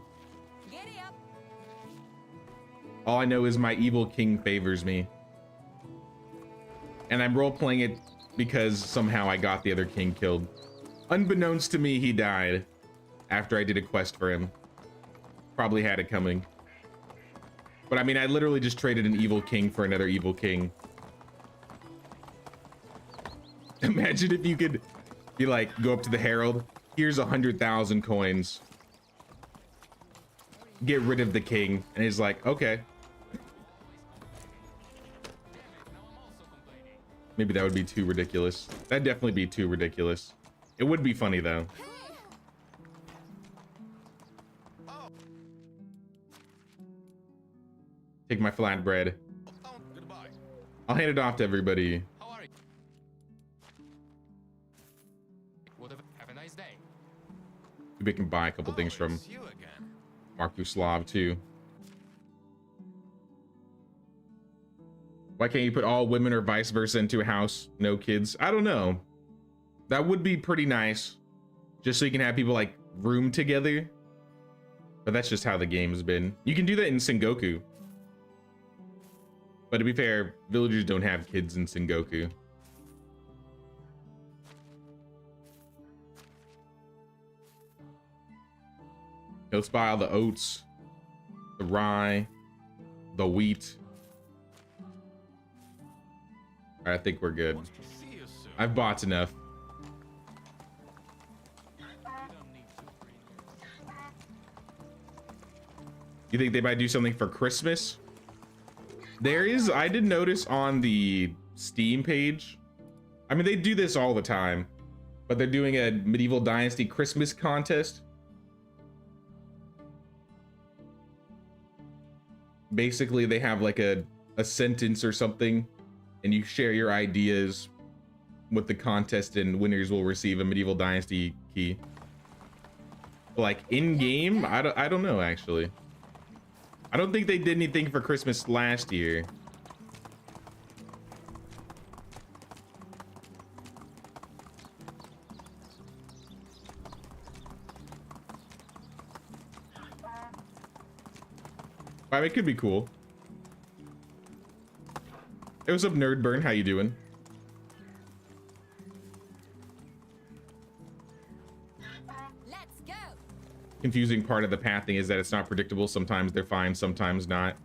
All I know is my evil king favors me. And I'm role-playing it because somehow I got the other king killed. Unbeknownst to me, he died after I did a quest for him. Probably had it coming. But I mean, I literally just traded an evil king for another evil king. Imagine if you could be like, go up to the herald. Here's 100,000 coins. Get rid of the king. And he's like, okay. Maybe that would be too ridiculous. That'd definitely be too ridiculous. It would be funny though. Take my flatbread. Goodbye. I'll hand it off to everybody. How are you? Have a nice day. Maybe I can buy a couple things from It's you again. Markuslav too. Why can't you put all women or vice versa into a house? No kids? I don't know. That would be pretty nice. Just so you can have people like room together. But that's just how the game's been. You can do that in Sengoku. But to be fair, villagers don't have kids in Sengoku. Let's buy all the oats, the rye, the wheat. All right, I think we're good. See you soon. I've bought enough. You think they might do something for Christmas? There is, I did notice on the Steam page. I mean, they do this all the time, but they're doing a Medieval Dynasty Christmas contest. Basically, they have like a sentence or something, and you share your ideas with the contest, and winners will receive a Medieval Dynasty key. Like in game, I don't know actually. I don't think they did anything for Christmas last year. I mean, it could be cool. Hey, what's up, Nerdburn? How you doing? Let's go. Confusing part of the pathing is that it's not predictable. Sometimes they're fine, sometimes not.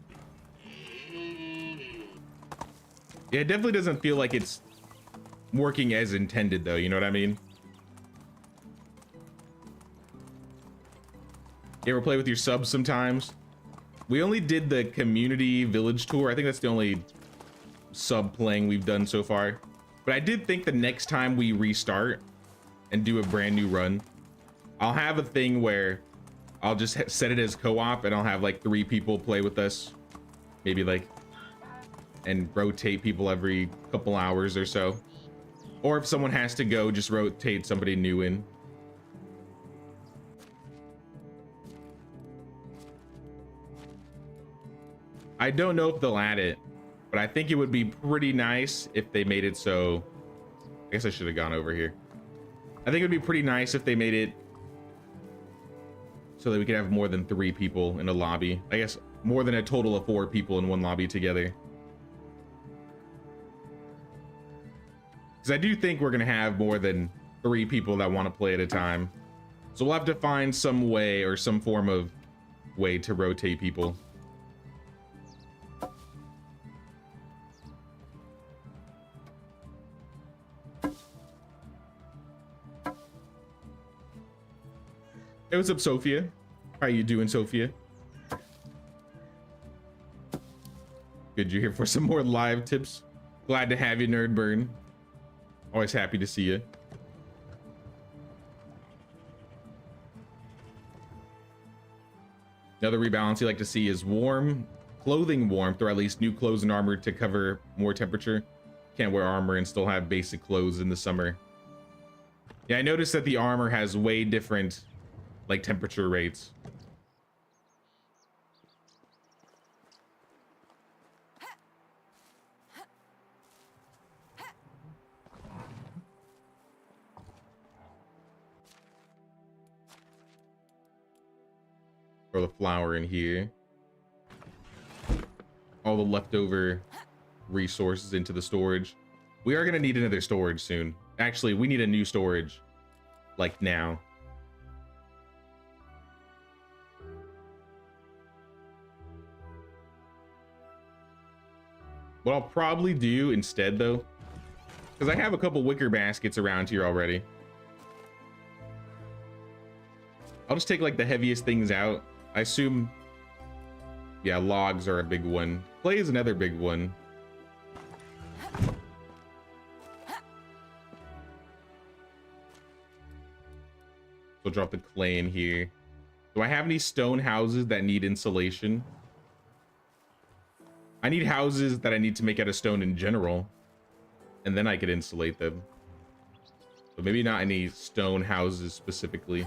Yeah, it definitely doesn't feel like it's working as intended, though. You know what I mean? You ever play with your subs sometimes? We only did the community village tour. I think that's the only sub playing we've done so far. But I did think the next time we restart and do a brand new run, I'll have a thing where I'll just set it as co-op and I'll have like 3 people play with us. Maybe like, and rotate people every couple hours or so. Or if someone has to go, just rotate somebody new in. I don't know if they'll add it, but I think it would be pretty nice if they made it so, I guess I should have gone over here. I think it would be pretty nice if they made it so that we can have more than 3 people in a lobby. I guess more than a total of 4 people in one lobby together. Because I do think we're gonna have more than 3 people that want to play at a time. So we'll have to find some way or some form of way to rotate people. Hey, what's up, Sophia? How you doing, Sophia? Good, you're here for some more live tips. Glad to have you, Nerdburn. Always happy to see you. Another rebalance you like to see is clothing warmth, or at least new clothes and armor to cover more temperature. Can't wear armor and still have basic clothes in the summer. Yeah, I noticed that the armor has way different like temperature rates. Throw the flour in here. All the leftover resources into the storage. We are gonna need another storage soon. Actually, we need a new storage like now. What I'll probably do instead, though, because I have a couple wicker baskets around here already, I'll just take like the heaviest things out. I assume, yeah, logs are a big one. Clay is another big one. So drop the clay in here. Do I have any stone houses that need insulation? I need houses that I need to make out of stone in general, and then I could insulate them. But maybe not any stone houses specifically.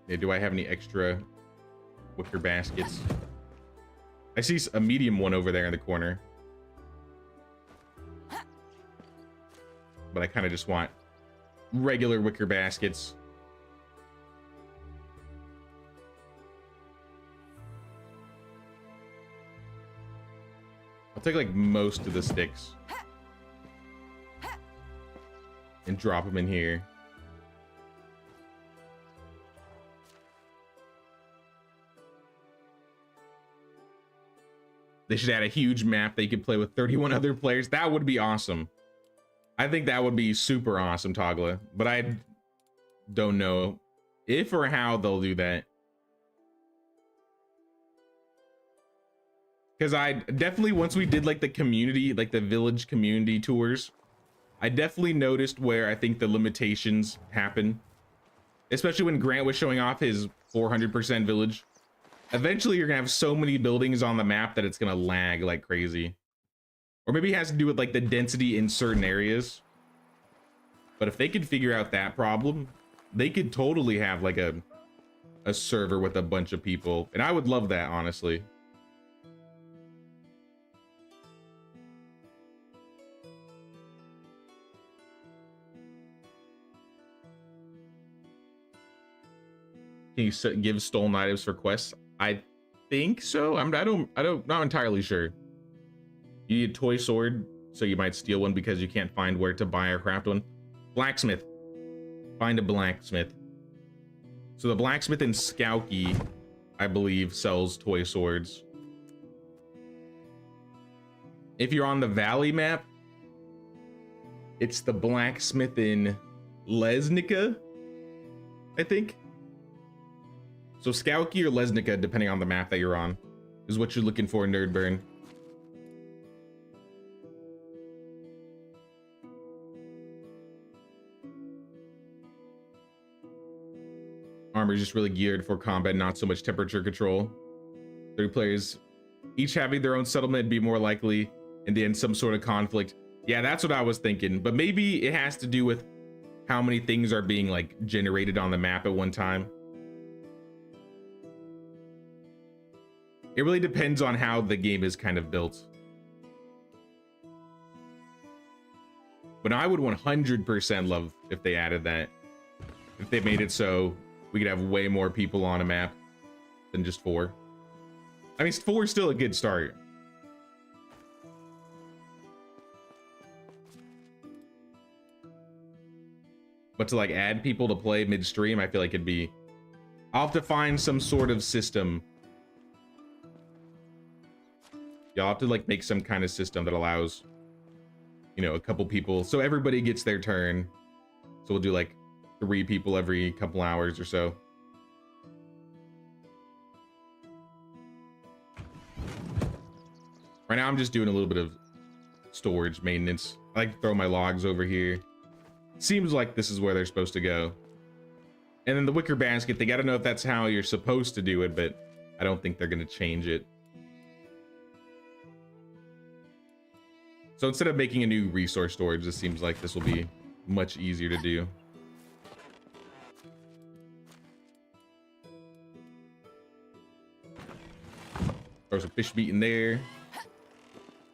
Yeah, do I have any extra wicker baskets? I see a medium one over there in the corner. But I kind of just want regular wicker baskets. I'll take like most of the sticks and drop them in here. They should add a huge map that you could play with 31 other players. That would be awesome. I think that would be super awesome, Togla, but I don't know if or how they'll do that. Because I definitely, once we did like the community, like the village community tours, I definitely noticed where I think the limitations happen. Especially when Grant was showing off his 400% village. Eventually you're gonna have so many buildings on the map that it's gonna lag like crazy. Or maybe it has to do with like the density in certain areas. But if they could figure out that problem, they could totally have like a server with a bunch of people. And I would love that, honestly. Can you give stolen items for quests? I think so. I'm not entirely sure. You need a toy sword, so you might steal one because you can't find where to buy or craft one. Blacksmith. Find a blacksmith. So the blacksmith in Skowkie, I believe, sells toy swords. If you're on the valley map, it's the blacksmith in Lesnica, I think. So Skowkie or Lesnica, depending on the map that you're on, is what you're looking for, Nerdburn. Armor is just really geared for combat, not so much temperature control. 3 players each having their own settlement be more likely in the end some sort of conflict. Yeah, that's what I was thinking, but maybe it has to do with how many things are being like generated on the map at one time. It really depends on how the game is kind of built. But I would 100% love if they added that. If they made it so we could have way more people on a map than just 4. I mean, 4 is still a good start. But to like add people to play midstream, I feel like it'd be... I'll have to find some sort of system. Y'all have to like make some kind of system that allows, you know, a couple people. So everybody gets their turn. So we'll do like 3 people every couple hours or so. Right now I'm just doing a little bit of storage maintenance. I like to throw my logs over here. Seems like this is where they're supposed to go. And then the wicker basket, they got to know if that's how you're supposed to do it, but I don't think they're going to change it. So instead of making a new resource storage, this seems like this will be much easier to do. Throw some fish meat in there.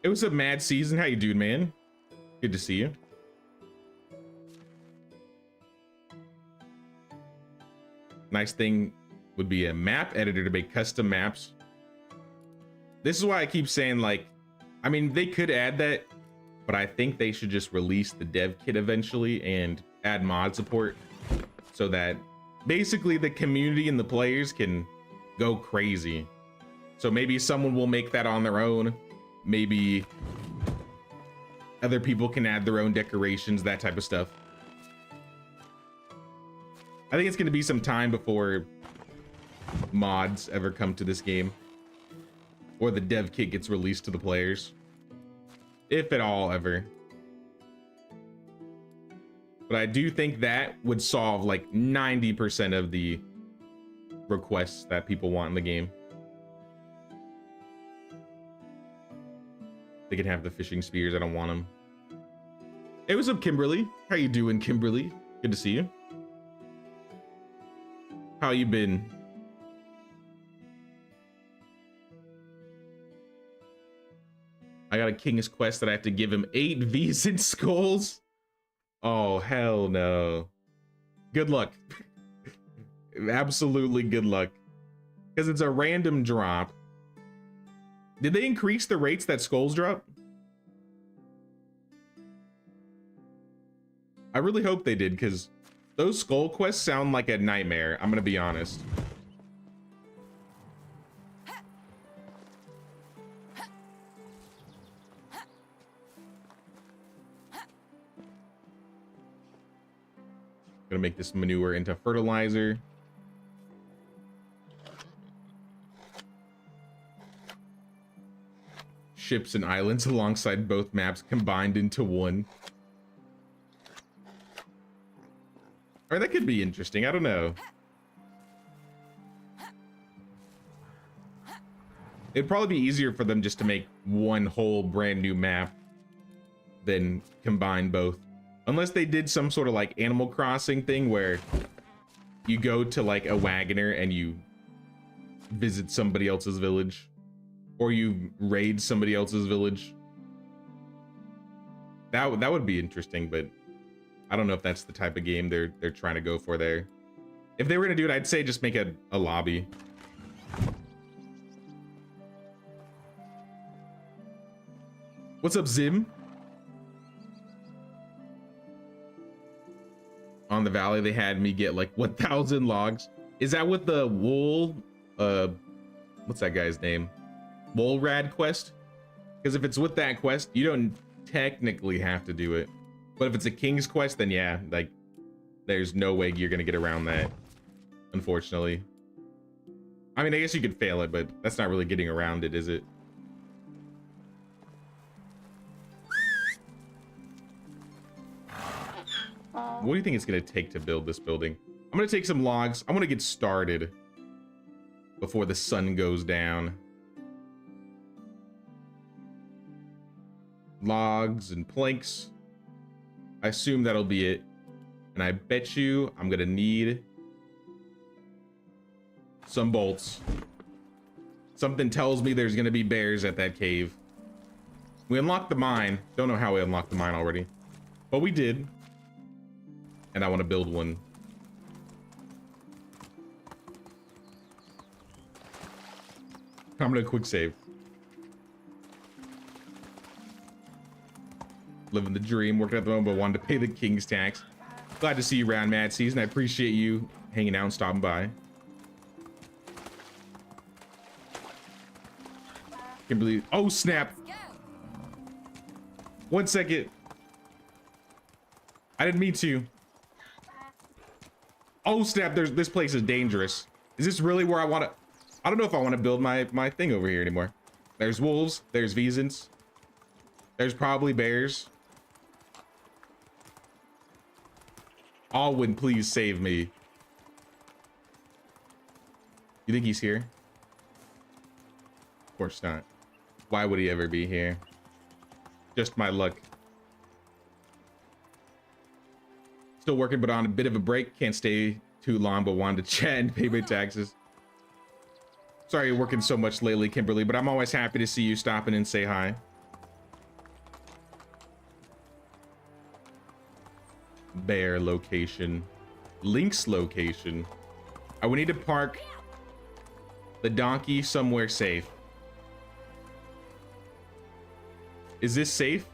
It was a mad season. How you doing, man? Good to see you. Nice thing would be a map editor to make custom maps. This is why I keep saying, like, I mean, they could add that, but I think they should just release the dev kit eventually and add mod support so that basically the community and the players can go crazy. So maybe someone will make that on their own. Maybe other people can add their own decorations, that type of stuff. I think it's going to be some time before mods ever come to this game, or the dev kit gets released to the players, if at all ever. But I do think that would solve like 90% of the requests that people want in the game. They can have the fishing spears. I don't want them. Hey, what's up, Kimberly? How you doing, Kimberly? Good to see you. How you been? I got a king's quest that I have to give him 8 V's skulls. Oh, hell no. Good luck. Absolutely good luck. Because it's a random drop. Did they increase the rates that skulls drop? I really hope they did, because those skull quests sound like a nightmare. I'm gonna be honest. Gonna make this manure into fertilizer. Ships and islands alongside both maps combined into one. Or that could be interesting. I don't know. It'd probably be easier for them just to make one whole brand new map than combine both. Unless they did some sort of like Animal Crossing thing where you go to like a wagoner and you visit somebody else's village, or you raid somebody else's village. That would be interesting, but I don't know if that's the type of game they're trying to go for there. If they were gonna do it, I'd say just make a lobby. What's up, Zim? On the valley, they had me get like 1,000 logs. Is that with the wool? What's that guy's name? Wool Rad quest? Because if it's with that quest, you don't technically have to do it. But if it's a king's quest, then yeah, like there's no way you're gonna get around that, unfortunately. I mean, I guess you could fail it, but that's not really getting around it, is it? What do you think it's gonna take to build this building? I'm gonna take some logs. I want to get started before the sun goes down. Logs and planks. I assume that'll be it. And I bet you I'm gonna need some bolts. Something tells me there's gonna be bears at that cave. We unlocked the mine. Don't know how we unlocked the mine already, but we did. And I want to build one. I'm gonna quick save. Living the dream, working at the moment, but wanted to pay the king's tax. Glad to see you around, Mad Season. I appreciate you hanging out and stopping by. Can't believe. Oh snap! Go. 1 second. I didn't mean to. Oh snap! This place is dangerous. Is this really where I want to? I don't know if I want to build my thing over here anymore. There's wolves. There's Vezans. There's probably bears. Alwyn, please save me. You think he's here? Of course not. Why would he ever be here? Just my luck. Still working, but on a bit of a break. Can't stay too long, but wanted to chat and pay my taxes. Sorry you're working so much lately, Kimberly, but I'm always happy to see you stop in and say hi. Bear location. Link's location. I would need to park the donkey somewhere safe. Is this safe?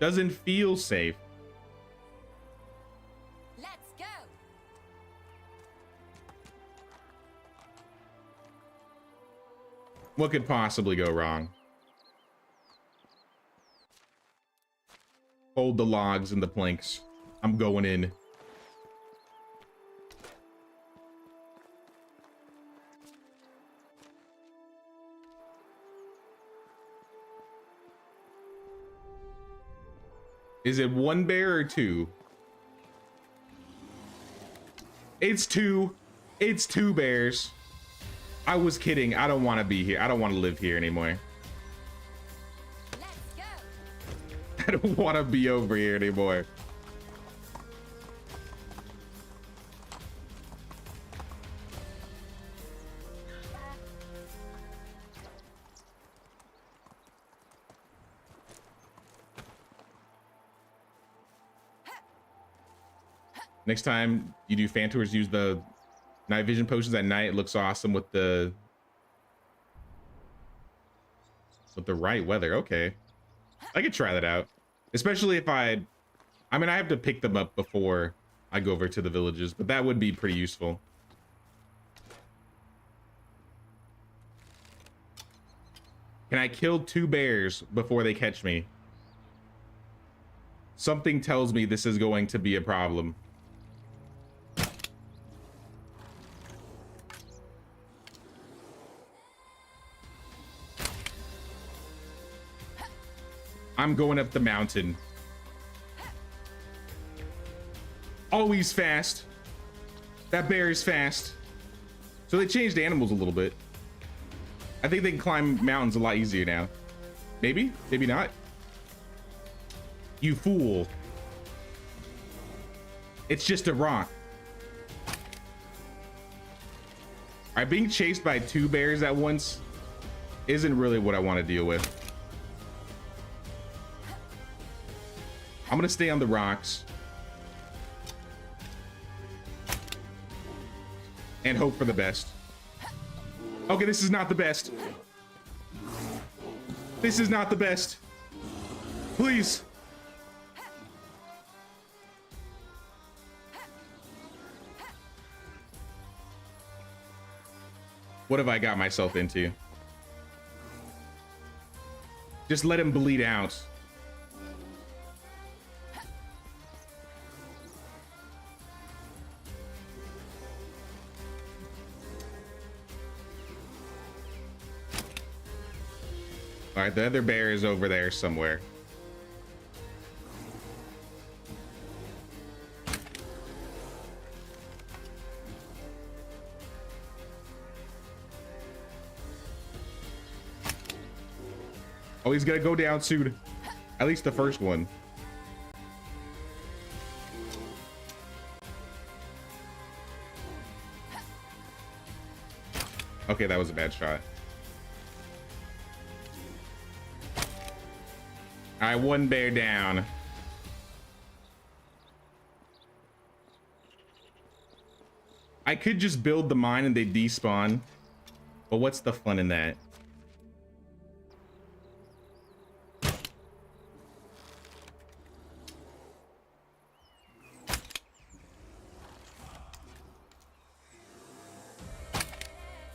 Doesn't feel safe. Let's go. What could possibly go wrong? Hold the logs and the planks. I'm going in. Is it one bear or two? It's two. It's two bears. I was kidding. I don't want to be here. I don't want to live here anymore. Let's go. I don't want to be over here anymore. Next time you do fan tours, use the night vision potions at night. It looks awesome with the right weather. Okay, I could try that out, especially if I mean, I have to pick them up before I go over to the villages, but that would be pretty useful. Can I kill two bears before they catch me? Something tells me this is going to be a problem. I'm going up the mountain. Oh, he's fast. That bear is fast. So they changed animals a little bit. I think they can climb mountains a lot easier now. Maybe, maybe not. You fool. It's just a rock. All right, being chased by two bears at once isn't really what I want to deal with. I'm gonna stay on the rocks and hope for the best. Okay, this is not the best. This is not the best. Please. What have I got myself into? Just let him bleed out. All right, the other bear is over there somewhere. Oh, he's gonna go down soon. At least the first one. Okay, that was a bad shot. All right, one bear down. I could just build the mine and they despawn, but what's the fun in that?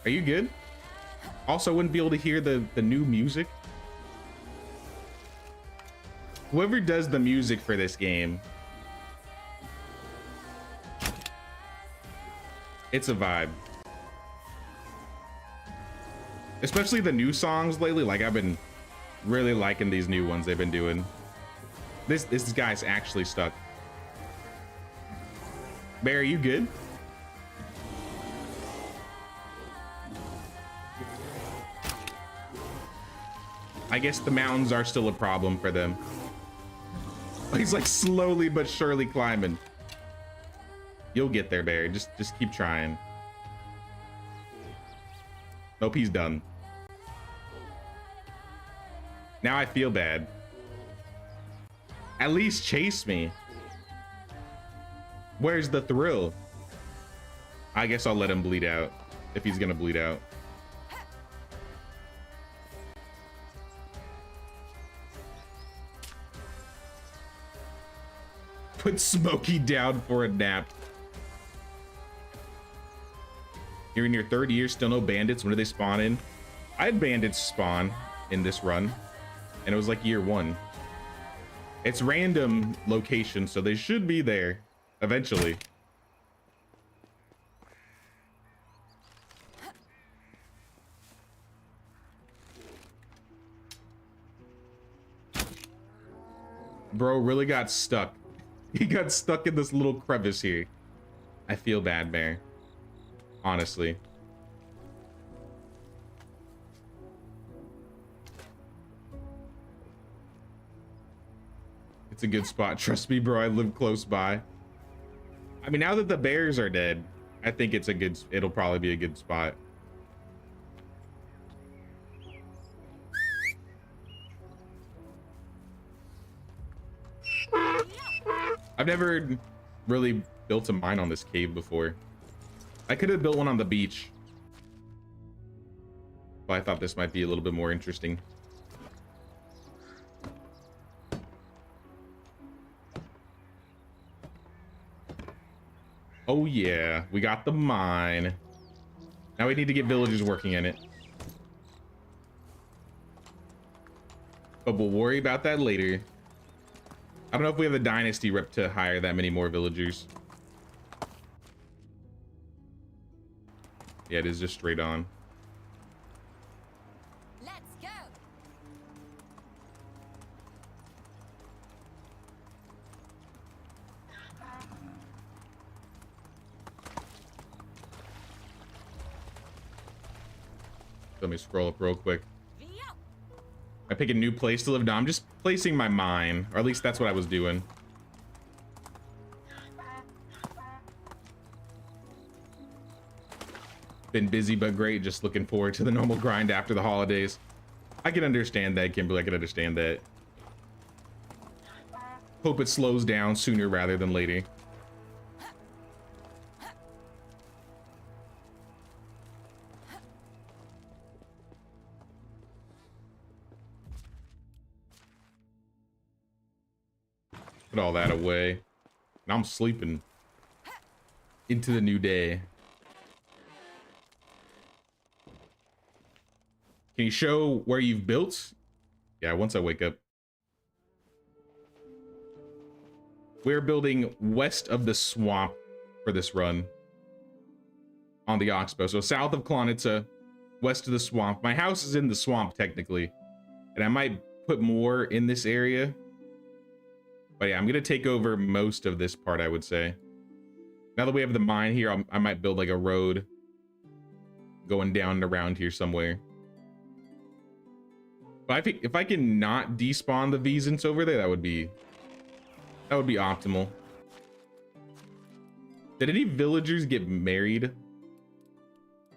Are you good? Also, wouldn't be able to hear the new music. Whoever does the music for this game, it's a vibe. Especially the new songs lately. Like, I've been really liking these new ones they've been doing. This guy's actually stuck. Bear, are you good? I guess the mountains are still a problem for them. He's like slowly but surely climbing. You'll get there, Bear. Just keep trying. Nope, he's done. Now I feel bad. At least chase me. Where's the thrill? I guess I'll let him bleed out if he's gonna bleed out. Put Smokey down for a nap. You're in your third year, still no bandits. When do they spawn in? I had bandits spawn in this run, and it was like year 1. It's random location, so they should be there eventually. Bro really got stuck. He got stuck in this little crevice here. I feel bad, Bear. Honestly. It's a good spot. Trust me, bro. I live close by. I mean, now that the bears are dead, I think it's a good... It'll probably be a good spot. I've never really built a mine on this cave before. I could have built one on the beach, but I thought this might be a little bit more interesting. Oh yeah, we got the mine. Now we need to get villagers working in it. But we'll worry about that later. I don't know if we have the Dynasty rep to hire that many more villagers. Yeah, it is just straight on. Let's go. Let me scroll up real quick. Yep. I pick a new place to live. No, I'm just placing my mine, or at least that's what I was doing. Been busy but great, just looking forward to the normal grind after the holidays. I can understand that, Kimberly. I can understand that. Hope it slows down sooner rather than later. Put all that away. Now I'm sleeping into the new day. Can you show where you've built? Yeah, once I wake up. We're building west of the swamp for this run on the Oxbow. So south of Klonitsa, west of the swamp. My house is in the swamp technically, and I might put more in this area. But yeah, I'm gonna take over most of this part, I would say. Now that we have the mine here, I might build like a road going down and around here somewhere. But I think if I can not despawn the Vezants over there, that would be optimal. Did any villagers get married?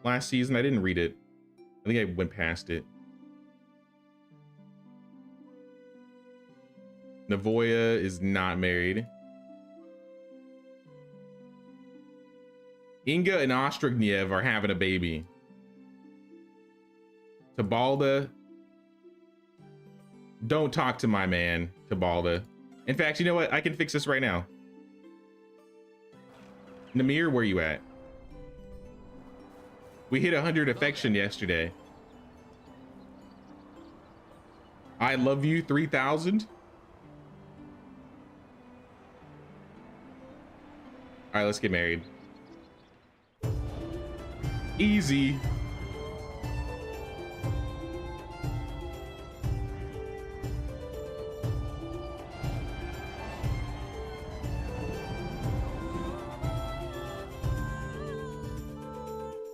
last season? I didn't read it. I think I went past it. Navoya is not married. Inga and Ostrogniev are having a baby. Tabalda. Don't talk to my man, Tabalda. In fact, you know what? I can fix this right now. Namir, where you at? We hit 100 affection yesterday. I love you 3,000. All right, let's get married. Easy.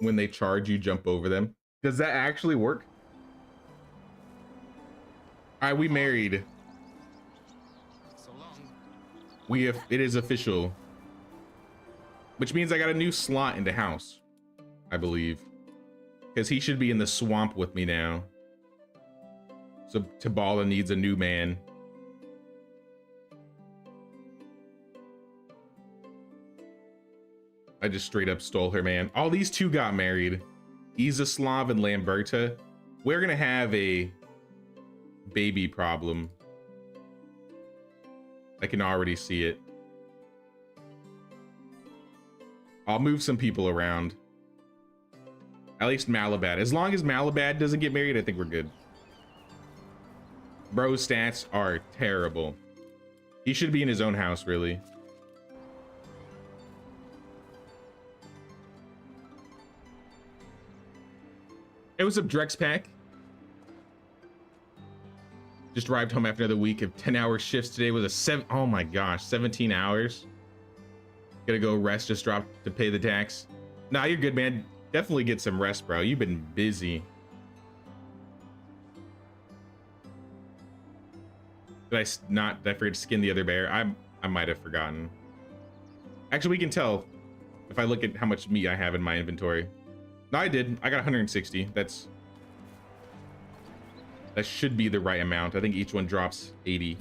When they charge you, jump over them. Does that actually work? All right, we married. So long. It is official. Which means I got a new slot in the house, I believe. Because he should be in the swamp with me now. So Tabala needs a new man. I just straight up stole her man. All these two got married. Izaslav and Lamberta. We're gonna have a baby problem. I can already see it. I'll move some people around. At least Malabad. As long as Malabad doesn't get married, I think we're good. Bro's stats are terrible. He should be in his own house, really. It was a Drex pack. Just arrived home after another week of 10-hour shifts. Today was oh my gosh, 17 hours. Gotta go rest, just drop to pay the tax. Nah, you're good, man. Definitely get some rest, bro. You've been busy. Did I forget to skin the other bear? I might have forgotten. Actually, we can tell if I look at how much meat I have in my inventory. No, I did. I got 160. That should be the right amount. I think each one drops 80.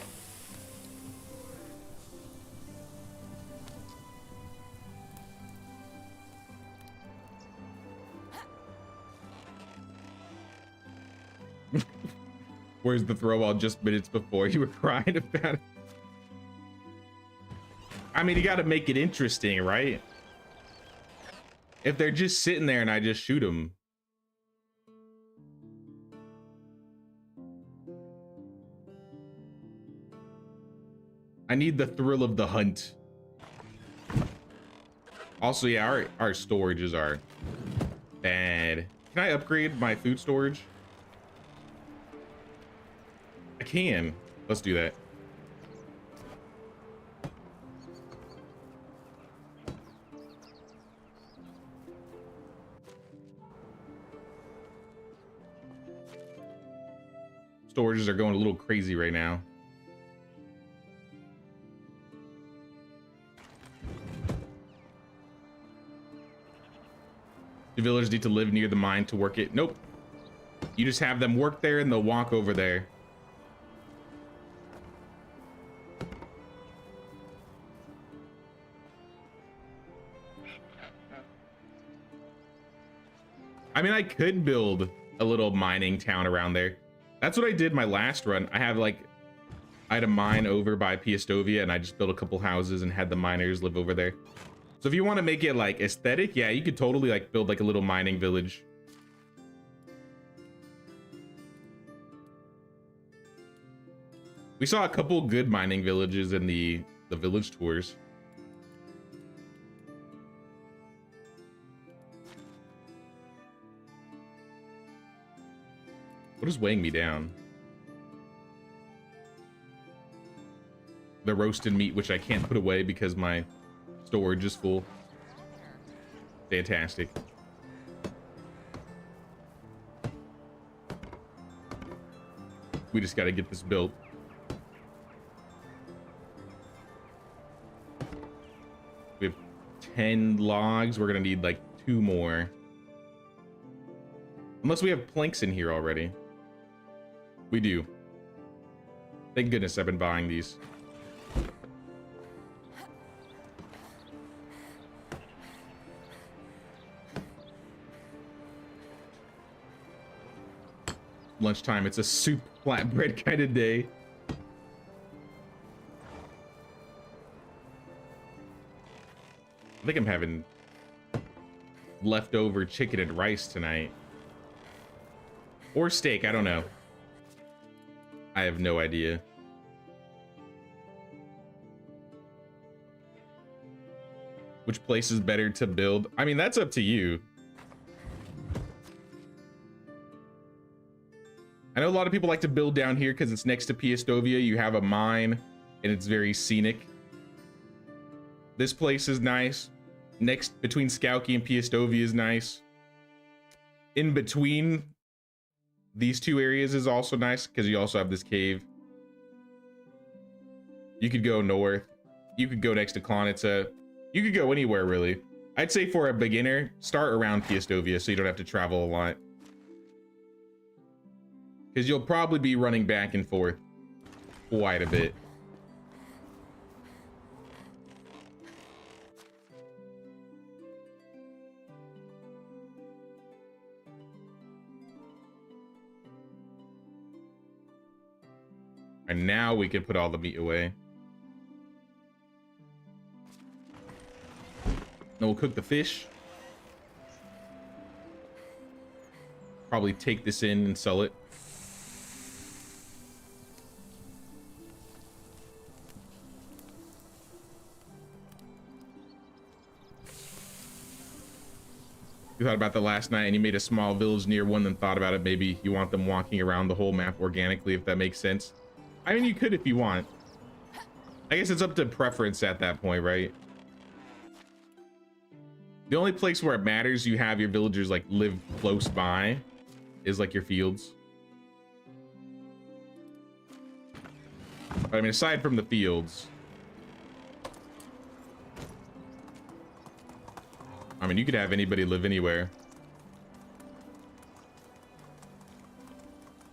Where's the throw all just minutes before you were crying about it? I mean, you got to make it interesting, right? If they're just sitting there and I just shoot them. I need the thrill of the hunt. Also, yeah, our storages are bad. Can I upgrade my food storage? I can. Let's do that. Storages are going a little crazy right now. Do villagers need to live near the mine to work it? Nope. You just have them work there and they'll walk over there. I mean, I could build a little mining town around there. That's what I did my last run. I had a mine over by Piastovia and I just built a couple houses and had the miners live over there. So if you want to make it like aesthetic, yeah, you could totally like build like a little mining village. We saw a couple good mining villages in the village tours. What is weighing me down? The roasted meat, which I can't put away because my storage is full. Fantastic. We just got to get this built. We have 10 logs. We're going to need like 2 more. Unless we have planks in here already. We do. Thank goodness I've been buying these. Lunchtime, it's a soup flatbread kind of day. I think I'm having leftover chicken and rice tonight. Or steak, I don't know. I have no idea. Which place is better to build? I mean, that's up to you. I know a lot of people like to build down here because it's next to Piastovia. You have a mine and it's very scenic. This place is nice. Next between Skauki and Piastovia is nice. In between these two areas is also nice because you also have this cave. You could go north. You could go next to Klonitsa. You could go anywhere really. I'd say for a beginner, start around Piastovia so you don't have to travel a lot. Because you'll probably be running back and forth quite a bit. And now we can put all the meat away. Then we'll cook the fish. Probably take this in and sell it. You thought about that last night and you made a small village near one, then thought about it. Maybe you want them walking around the whole map organically, if that makes sense. I mean, you could if you want. I guess it's up to preference at that point, right? The only place where it matters you have your villagers like live close by is like your fields. But I mean, aside from the fields, I mean, you could have anybody live anywhere.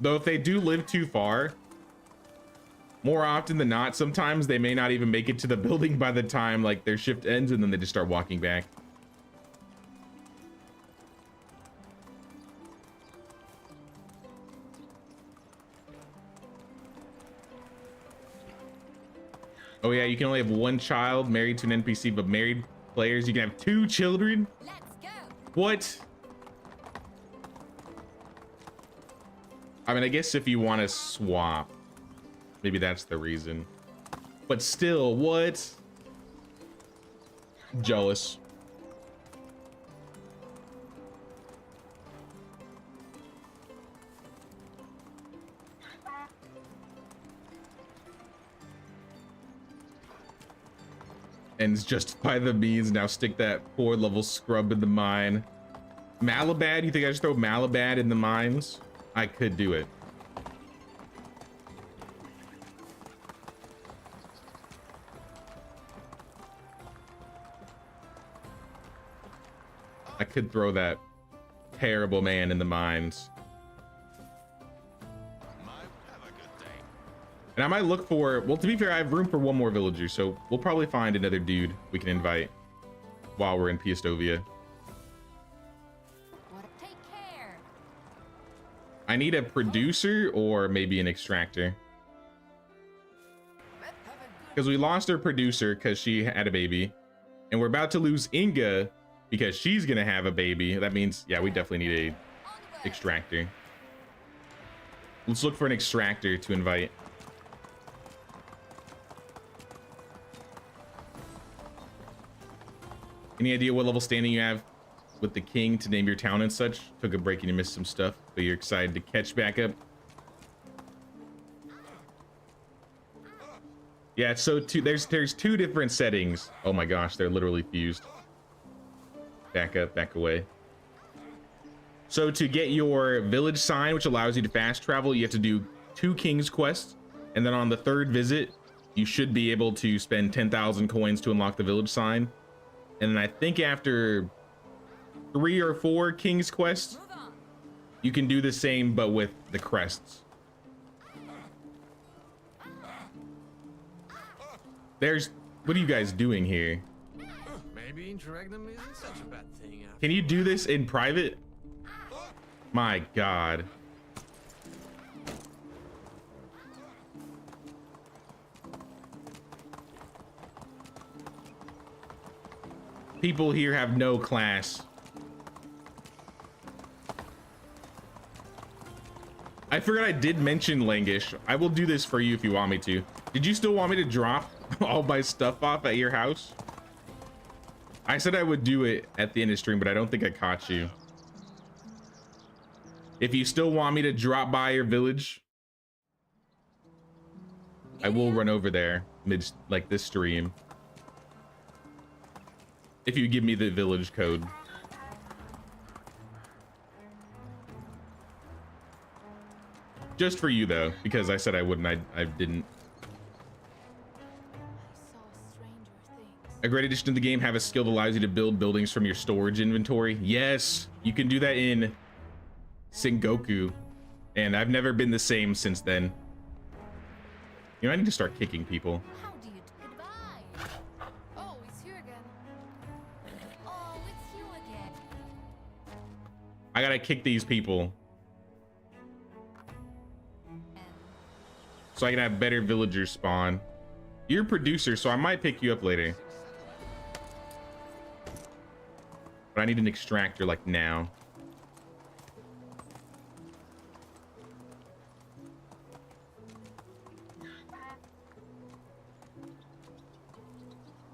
Though if they do live too far, more often than not, sometimes they may not even make it to the building by the time like their shift ends, and then they just start walking back. Oh yeah, you can only have one child married to an NPC, but married players, you can have 2 children. Let's go. What? I mean, I guess if you want to swap, maybe that's the reason. But still, what? Jealous. And justify the means. Now stick that poor level scrub in the mine. Malabad? You think I just throw Malabad in the mines? I could do it. I could throw that terrible man in the mines. Have a good day. And I might look for, well, to be fair, I have room for one more villager, so we'll probably find another dude we can invite while we're in Piastovia. Take care. I need a producer or maybe an extractor. Because we lost our producer because she had a baby. And we're about to lose Inga because she's going to have a baby. That means, yeah, we definitely need a On the way. extractor. Let's look for an extractor to invite. Any idea what level standing you have with the king to name your town and such? Took a break and you missed some stuff, but you're excited to catch back up. Yeah, so there's 2 different settings. Oh my gosh, they're literally fused. Back up, back away. So to get your village sign, which allows you to fast travel, you have to do 2 king's quests, and then on the 3rd visit, you should be able to spend 10,000 coins to unlock the village sign. And then I think after 3 or 4 king's quests, Move on. You can do the same, but with the crests. What are you guys doing here? Maybe interregnum isn't such a bad thing. Can you do this in private? My God. People here have no class. I forgot I did mention Langish. I will do this for you if you want me to. Did you still want me to drop all my stuff off at your house? I said I would do it at the end of the stream, but I don't think I caught you. If you still want me to drop by your village, I will run over there mid like this stream. If you give me the village code. Just for you though, because I said I wouldn't, I didn't. A great addition to the game, have a skill that allows you to build buildings from your storage inventory. Yes, you can do that in Sengoku, and I've never been the same since then. You know, I need to start kicking people. How do you goodbye? Oh, it's you again. Oh, it's you again. I gotta kick these people so I can have better villagers spawn. You're a producer, so I might pick you up later. But I need an extractor like now.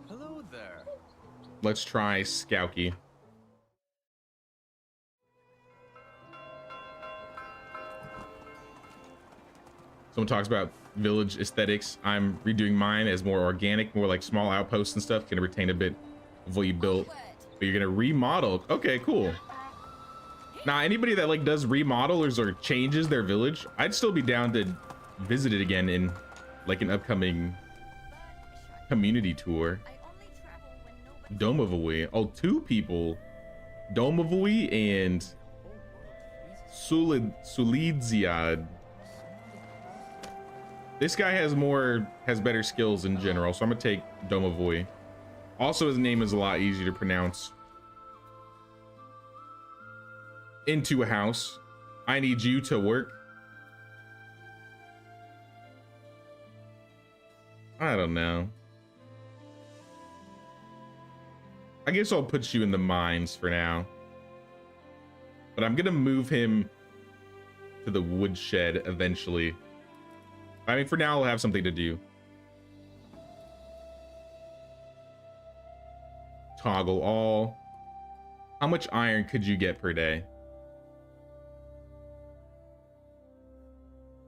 Hello there. Let's try Skouky. Someone talks about village aesthetics. I'm redoing mine as more organic, more like small outposts and stuff. Gonna retain a bit of what you built, but you're gonna remodel. Okay, cool. Now, anybody that like does remodels or changes their village, I'd still be down to visit it again in like an upcoming community tour. Domovui. Oh, two people. Domovui and Sulidziad. This guy has better skills in general, so I'm gonna take Domovui. Also, his name is a lot easier to pronounce. Into a house. I need you to work. I don't know. I guess I'll put you in the mines for now. But I'm gonna move him to the woodshed eventually. I mean, for now, I'll have something to do. Toggle all. How much iron could you get per day?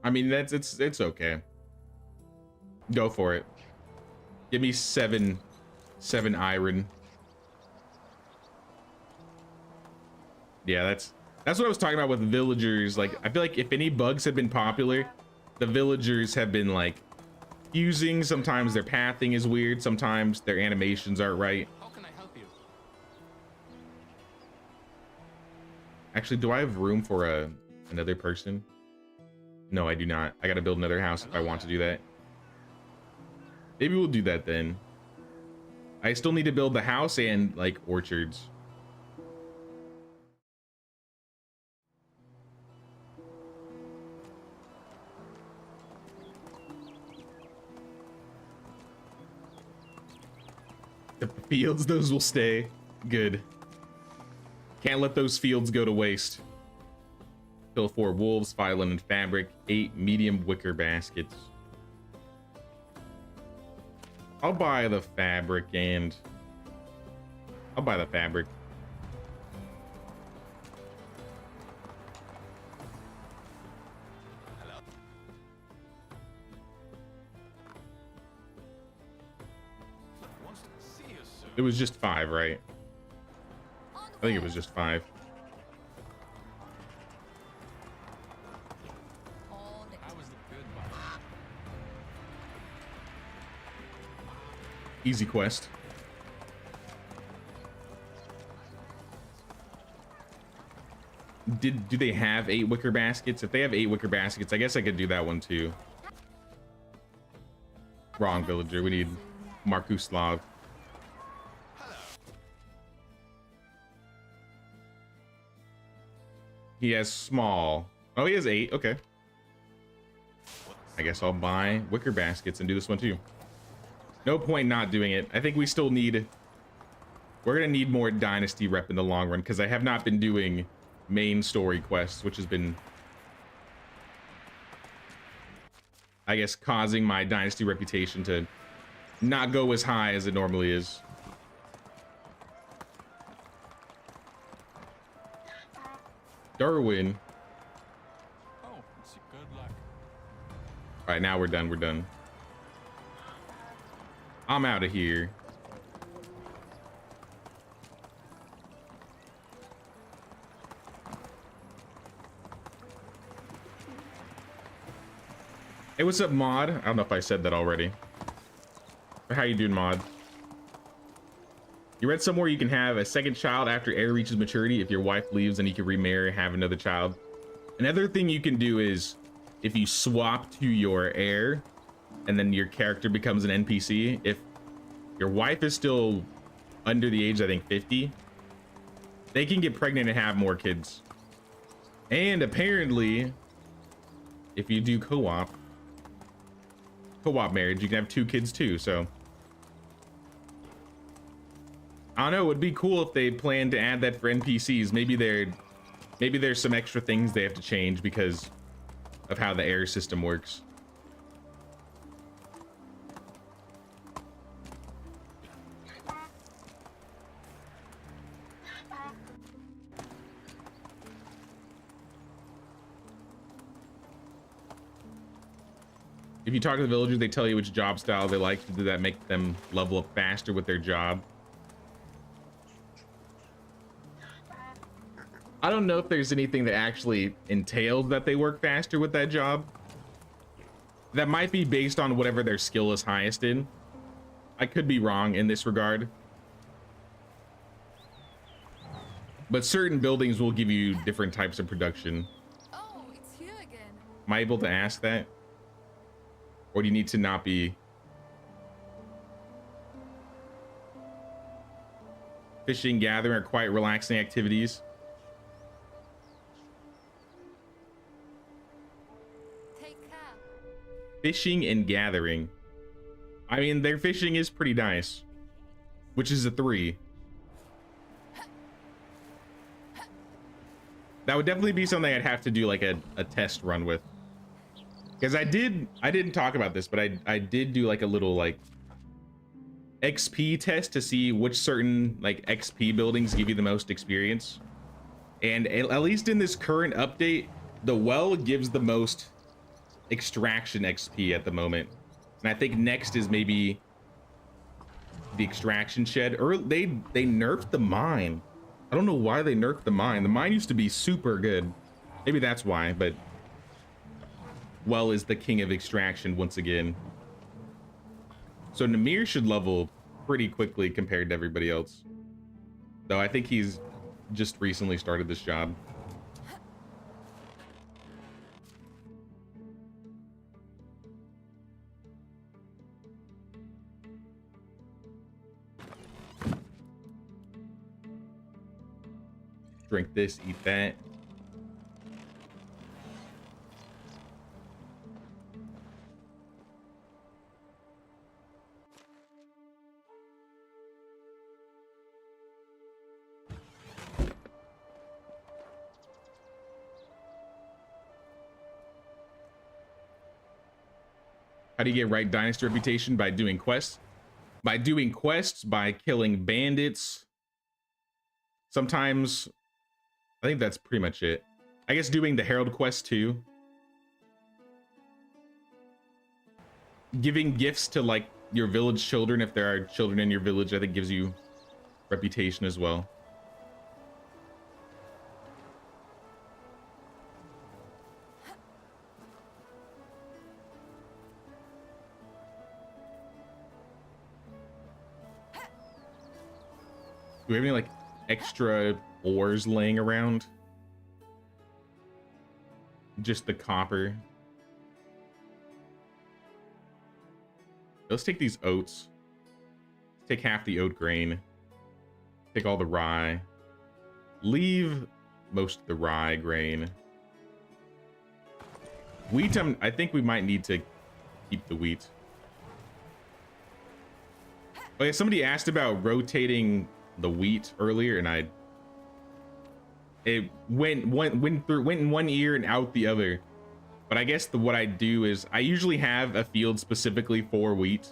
I mean, it's okay. Go for it. Give me seven iron. Yeah, that's what I was talking about with villagers. Like, I feel like if any bugs have been popular, the villagers have been like fusing. Sometimes their pathing is weird. Sometimes their animations aren't right. How can I help you? Actually, do I have room for another person? No, I do not. I gotta build another house if I want to do that. Maybe we'll do that then. I still need to build the house and like orchards. The fields, those will stay. Good. Can't let those fields go to waste. Fill 4 wolves, 5 linen fabric, 8 medium wicker baskets. I'll buy the fabric and... I'll buy the fabric. Hello. Wants to see you soon. It was just 5, right? I think it was just 5. How was the good one? Easy quest. do they have 8 wicker baskets? If they have 8 wicker baskets, I guess I could do that one too. Wrong villager. We need Markuslav. He has small. Oh, he has 8. Okay. I guess I'll buy wicker baskets and do this one too. No point not doing it. I think we still need... We're going to need more Dynasty rep in the long run because I have not been doing main story quests, which has been, I guess, causing my Dynasty reputation to not go as high as it normally is. Darwin. Oh, it's a good luck. All right, now we're done. We're done. I'm out of here. Hey, what's up, Mod? I don't know if I said that already. But how you doing, Mod? You read somewhere you can have a second child after heir reaches maturity. If your wife leaves, then you can remarry, have another child. Another thing you can do is if you swap to your heir and then your character becomes an NPC, if your wife is still under the age, I think 50, they can get pregnant and have more kids. And apparently, if you do co-op marriage, you can have 2 kids too. So I don't know, it would be cool if they plan to add that for NPCs. Maybe there's some extra things they have to change because of how the heir system works. If you talk to the villagers, they tell you which job style they like. Did that make them level up faster with their job? I don't know if there's anything that actually entails that they work faster with that job. That might be based on whatever their skill is highest in. I could be wrong in this regard. But certain buildings will give you different types of production. Oh, it's you again. Am I able to ask that? Or do you need to not be? Fishing, gathering are quite relaxing activities. Take care. Fishing and gathering. I mean, their fishing is pretty nice, which is a 3. That would definitely be something I'd have to do like a test run with. Because I didn't talk about this, but I did do like a little like XP test to see which certain like XP buildings give you the most experience. And at least in this current update, the well gives the most extraction XP at the moment. And I think next is maybe the extraction shed, or they nerfed the mine. I don't know why they nerfed the mine. The mine used to be super good. Maybe that's why, but well is the king of extraction once again. So Namir should level pretty quickly compared to everybody else. Though I think he's just recently started this job. Drink this, eat that. How do you get right Dynasty reputation? By doing quests. By doing quests, by killing bandits. Sometimes, I think that's pretty much it. I guess doing the Herald quest too. Giving gifts to like your village children, if there are children in your village, I think gives you reputation as well. Do we have any like extra ores laying around? just the copper. Let's take these oats. Take half the oat grain. Take all the rye. Leave most of the rye grain. Wheat, I think we might need to keep the wheat. Oh yeah, somebody asked about rotating the wheat earlier, and it went in one ear and out the other. But I guess what I do is I usually have a field specifically for wheat.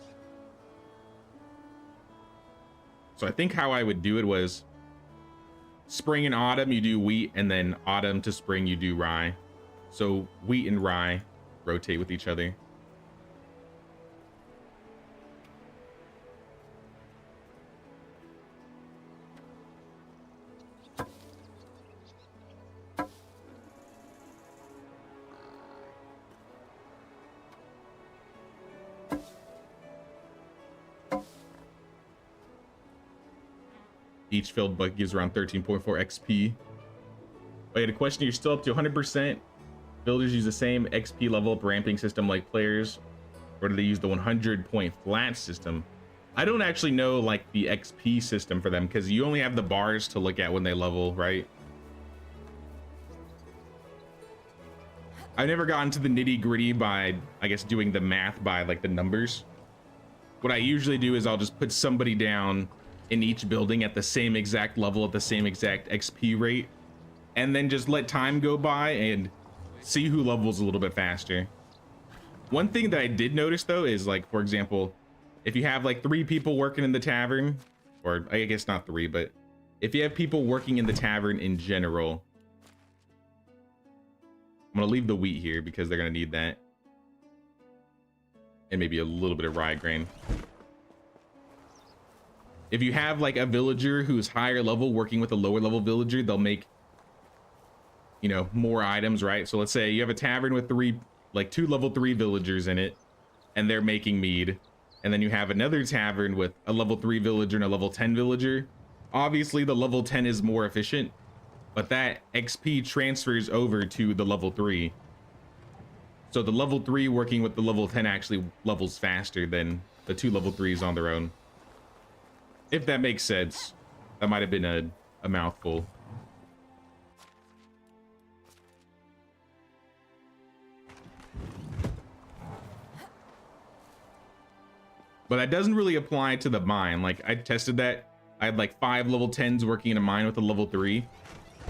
So I think how I would do it was spring and autumn you do wheat, and then autumn to spring you do rye. So wheat and rye rotate with each other. Each filled bucket gives around 13.4 XP. I had a question. You're still up to 100%. Builders use the same XP level up ramping system like players, or do they use the 100-point flat system? I don't actually know like the XP system for them, because you only have the bars to look at when they level, right? I've never gotten to the nitty-gritty by, I guess, doing the math by like the numbers. What I usually do is I'll just put somebody down in each building at the same exact level, at the same exact XP rate, and then just let time go by and see who levels a little bit faster. One thing that I did notice though is, like, for example, if you have like 3 people working in the tavern, or I guess not 3, but if you have people working in the tavern in general, I'm gonna leave the wheat here because they're gonna need that, and maybe a little bit of rye grain. If you have like a villager who's higher level working with a lower level villager, they'll make, you know, more items, right? So let's say you have a tavern with 2 level 3 villagers in it, and they're making mead. And then you have another tavern with a level 3 villager and a level 10 villager. Obviously the level 10 is more efficient, but that XP transfers over to the level 3. So the level 3 working with the level 10 actually levels faster than the 2 level 3s on their own. If that makes sense. That might have been a mouthful. But that doesn't really apply to the mine. Like, I tested that. I had like 5 level 10s working in a mine with a level 3,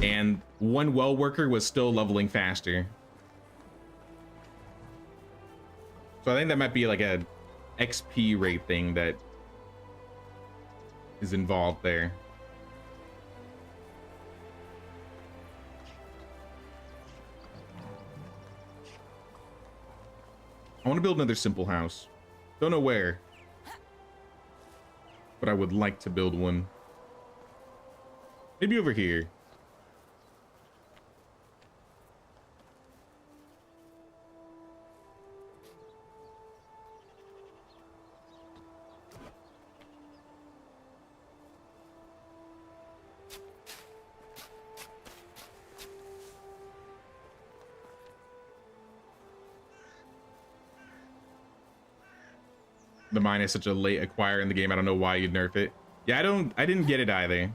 and 1 well worker was still leveling faster. So I think that might be like a XP rate thing that is involved there. I want to build another simple house. Don't know where, but I would like to build one. Maybe over here. The mine is such a late acquire in the game. I don't know why you'd nerf it. Yeah, I didn't get it either.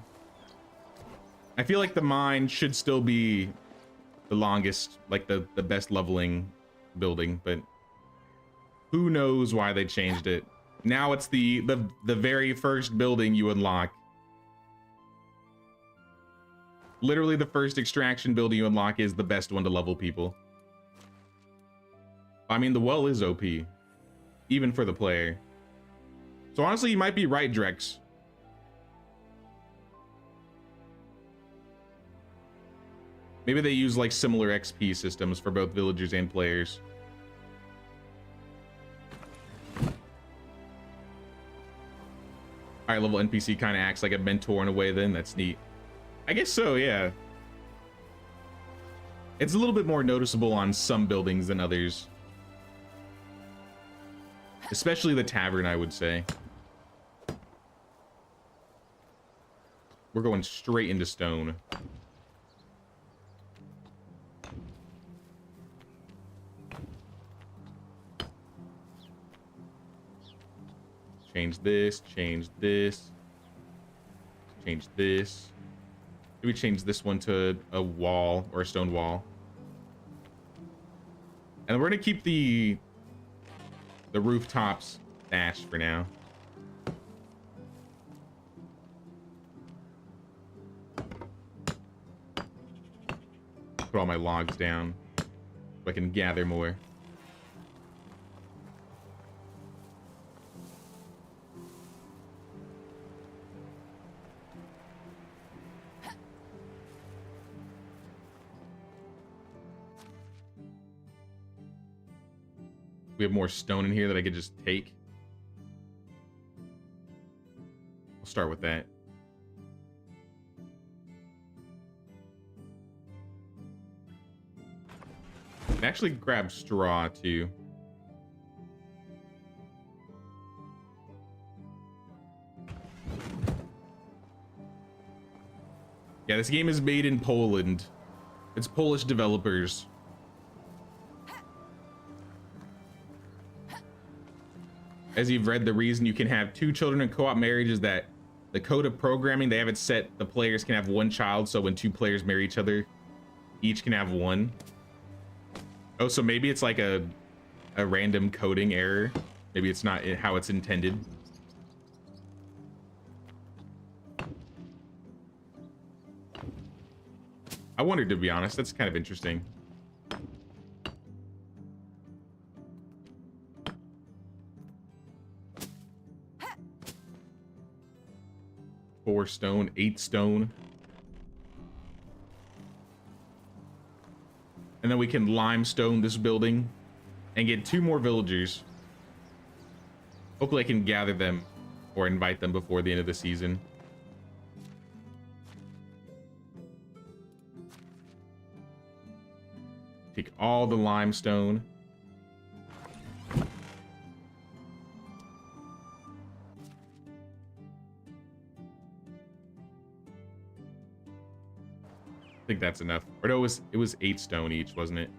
I feel like the mine should still be the longest, like the best leveling building, but who knows why they changed it. Now it's the very first building you unlock. Literally the first extraction building you unlock is the best one to level people. I mean, the well is OP, even for the player. So honestly, you might be right, Drex. Maybe they use like similar XP systems for both villagers and players. Higher level NPC kind of acts like a mentor in a way then. That's neat. I guess so, yeah. It's a little bit more noticeable on some buildings than others. Especially the tavern, I would say. We're going straight into stone. Change this, change this, change this. Maybe change this one to a wall or a stone wall. And we're gonna keep the rooftops thatched for now. Put all my logs down so I can gather more. We have more stone in here that I could just take. I'll start with that. And actually grab straw too. Yeah, this game is made in Poland. It's Polish developers. As you've read, the reason you can have 2 children in co-op marriage is that the code of programming, they have it set the players can have 1 child, so when 2 players marry each other, each can have 1. Oh, so maybe it's like a random coding error. Maybe it's not how it's intended. I wondered, to be honest. That's kind of interesting. Four stone, 8 stone. And then we can limestone this building and get 2 more villagers. Hopefully I can gather them or invite them before the end of the season. Take all the limestone. I think that's enough. Or no, it was 8 stone each, wasn't it?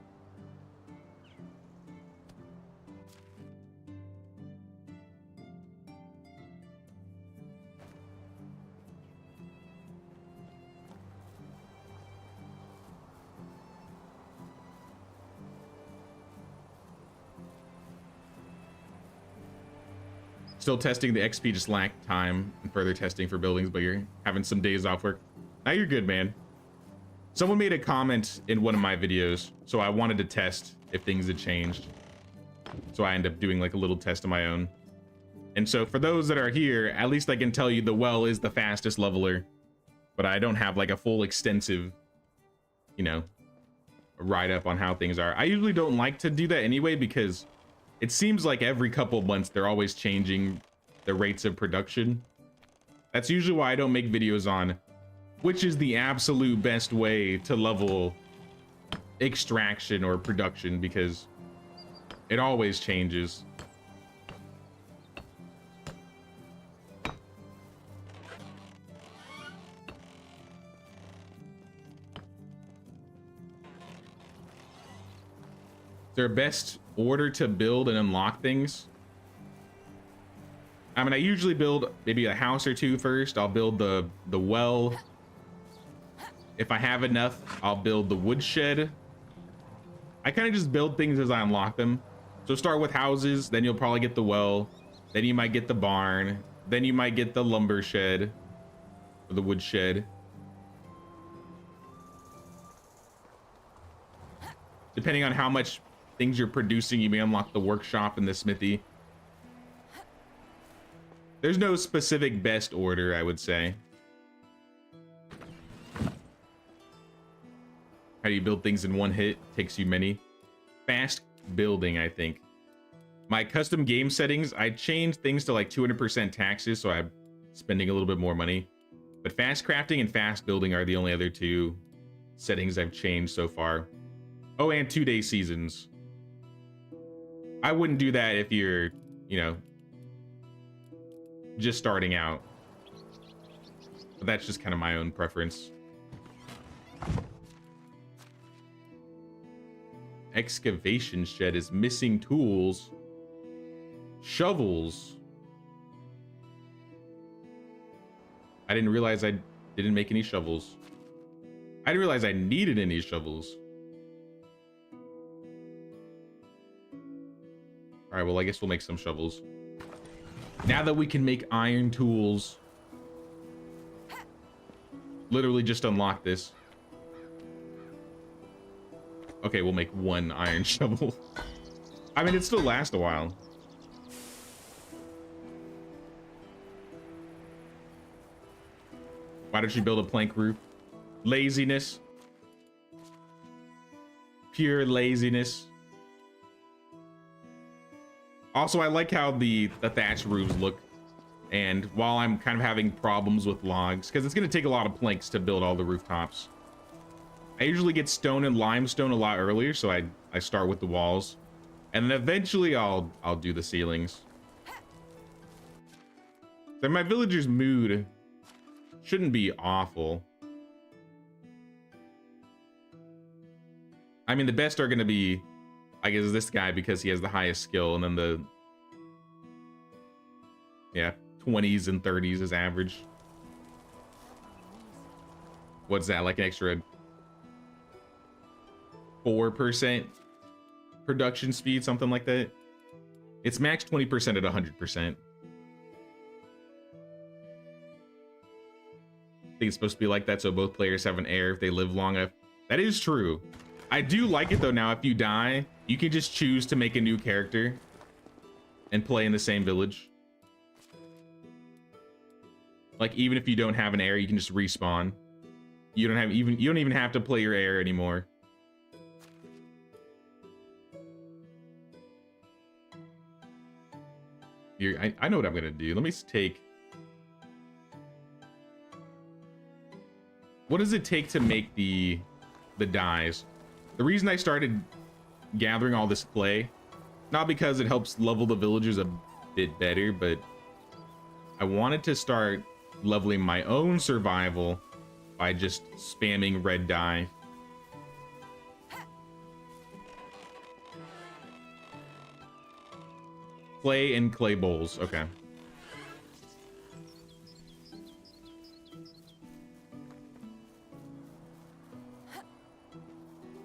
Still testing the XP, just lack time and further testing for buildings, but you're having some days off work. Now you're good, man. Someone made a comment in one of my videos, so I wanted to test if things had changed. So I ended up doing like a little test of my own. And so for those that are here, at least I can tell you the well is the fastest leveler, but I don't have like a full extensive, you know, write up on how things are. I usually don't like to do that anyway, because it seems like every couple of months they're always changing the rates of production. That's usually why I don't make videos on which is the absolute best way to level extraction or production, because it always changes. Is there a best order to build and unlock things? I mean, I usually build maybe a house or 2 first. I'll build the well. If I have enough, I'll build the woodshed. I kind of just build things as I unlock them. So start with houses, then you'll probably get the well, then you might get the barn, then you might get the lumber shed, or the woodshed. Depending on how much things you're producing, you may unlock the workshop and the smithy. There's no specific best order, I would say. How do you build things in 1 hit? Takes you many. Fast building, I think. My custom game settings, I changed things to like 200% taxes, so I'm spending a little bit more money. But fast crafting and fast building are the only other 2 settings I've changed so far. Oh, and 2-day seasons. I wouldn't do that if you're, you know, just starting out. But that's just kind of my own preference. Excavation shed is missing tools. Shovels. I didn't realize I didn't make any shovels. I didn't realize I needed any shovels. All right, well, I guess we'll make some shovels. Now that we can make iron tools. Literally just unlock this. Okay, we'll make one iron shovel. I mean, it still lasts a while. Why don't you build a plank roof? Laziness. Pure laziness. Also, I like how the thatch roofs look. And while I'm kind of having problems with logs, because it's going to take a lot of planks to build all the rooftops. I usually get stone and limestone a lot earlier, so I start with the walls. And then eventually I'll do the ceilings. Then my villager's mood shouldn't be awful. I mean, the best are going to be, I guess, this guy because he has the highest skill, and then the, yeah, 20s and 30s is average. What's that, like an extra 4% production speed, something like that? It's max 20% at 100%. I think it's supposed to be like that so both players have an heir if they live long enough. That is true. I do like it though now. If you die, you can just choose to make a new character and play in the same village. Like even if you don't have an heir, you can just respawn. You don't even have to play your heir anymore. Here, I know what I'm gonna do. Let me take. What does it take to make the dyes? The reason I started gathering all this clay, not because it helps level the villagers a bit better, but I wanted to start leveling my own survival by just spamming red dye. Clay and clay bowls, okay.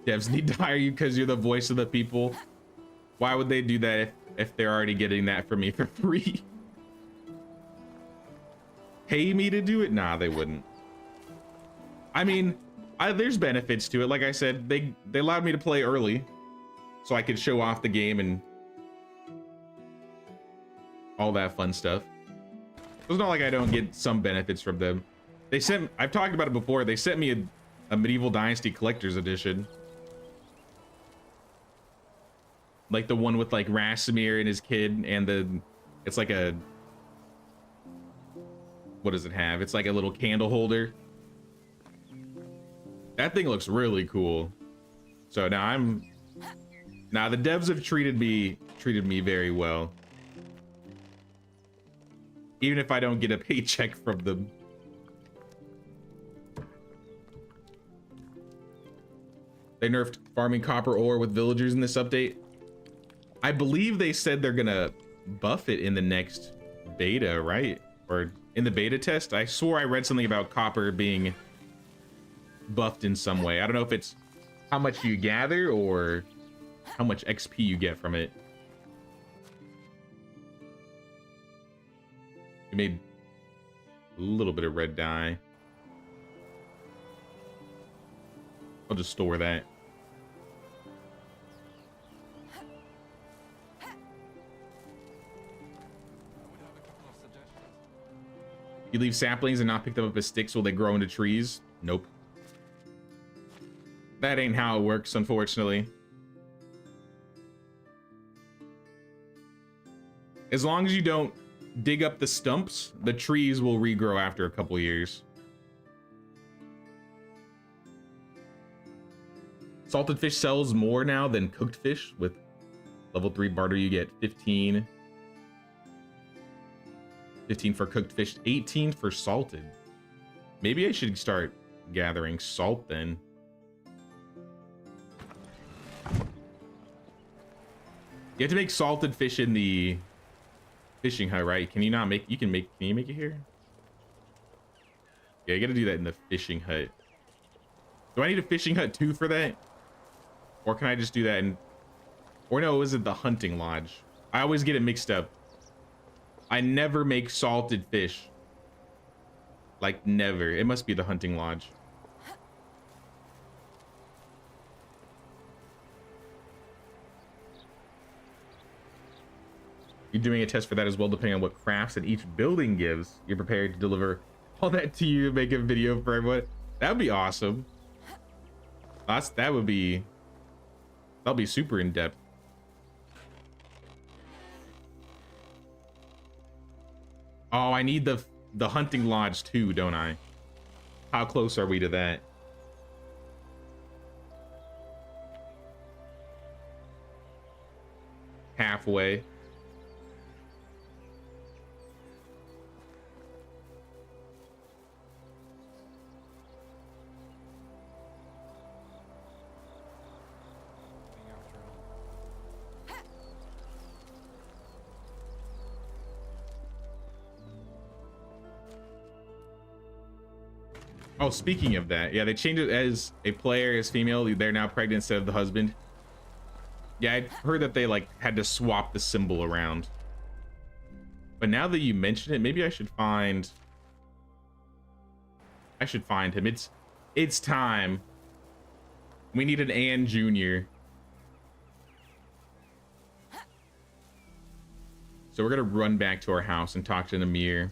Devs need to hire you because you're the voice of the people. Why would they do that if they're already getting that from me for free? Pay me to do it? Nah, they wouldn't. I mean, there's benefits to it. Like I said, they allowed me to play early so I could show off the game and all that fun stuff. It's not like I don't get some benefits from them. I've talked about it before, they sent me a Medieval Dynasty Collector's Edition. Like the one with like Rasimir and his kid, and it's like a, what does it have? It's like a little candle holder. That thing looks really cool. So now the devs have treated me very well. Even if I don't get a paycheck from them. They nerfed farming copper ore with villagers in this update. I believe they said they're gonna buff it in the next beta, right? Or in the beta test. I swore I read something about copper being buffed in some way. I don't know if it's how much you gather or how much XP you get from it. We made a little bit of red dye. I'll just store that. You leave saplings and not pick them up as sticks, will they grow into trees? Nope. That ain't how it works, unfortunately. As long as you don't dig up the stumps, the trees will regrow after a couple years. Salted fish sells more now than cooked fish. With level 3 barter, you get 15. 15 for cooked fish, 18 for salted. Maybe I should start gathering salt then. You have to make salted fish in the fishing hut, right? Can you not make, can you make it here? Yeah, I gotta do that in the fishing hut. Do I need a fishing hut too for that? Or can I just do that in... Or no, is it the hunting lodge? I always get it mixed up. I never make salted fish. Like, never. It must be the hunting lodge. You're doing a test for that as well, depending on what crafts and each building gives. You're prepared to deliver all that to you, make a video for everyone. That would be awesome. That'll be super in depth. Oh, I need the hunting lodge too, don't I? How close are we to that? Halfway. Oh, speaking of that, yeah, they changed it as a player is female. They're now pregnant instead of the husband. Yeah, I heard that they like had to swap the symbol around. But now that you mention it, maybe I should find him. It's time. We need an Ann Jr. So we're gonna run back to our house and talk to Namir.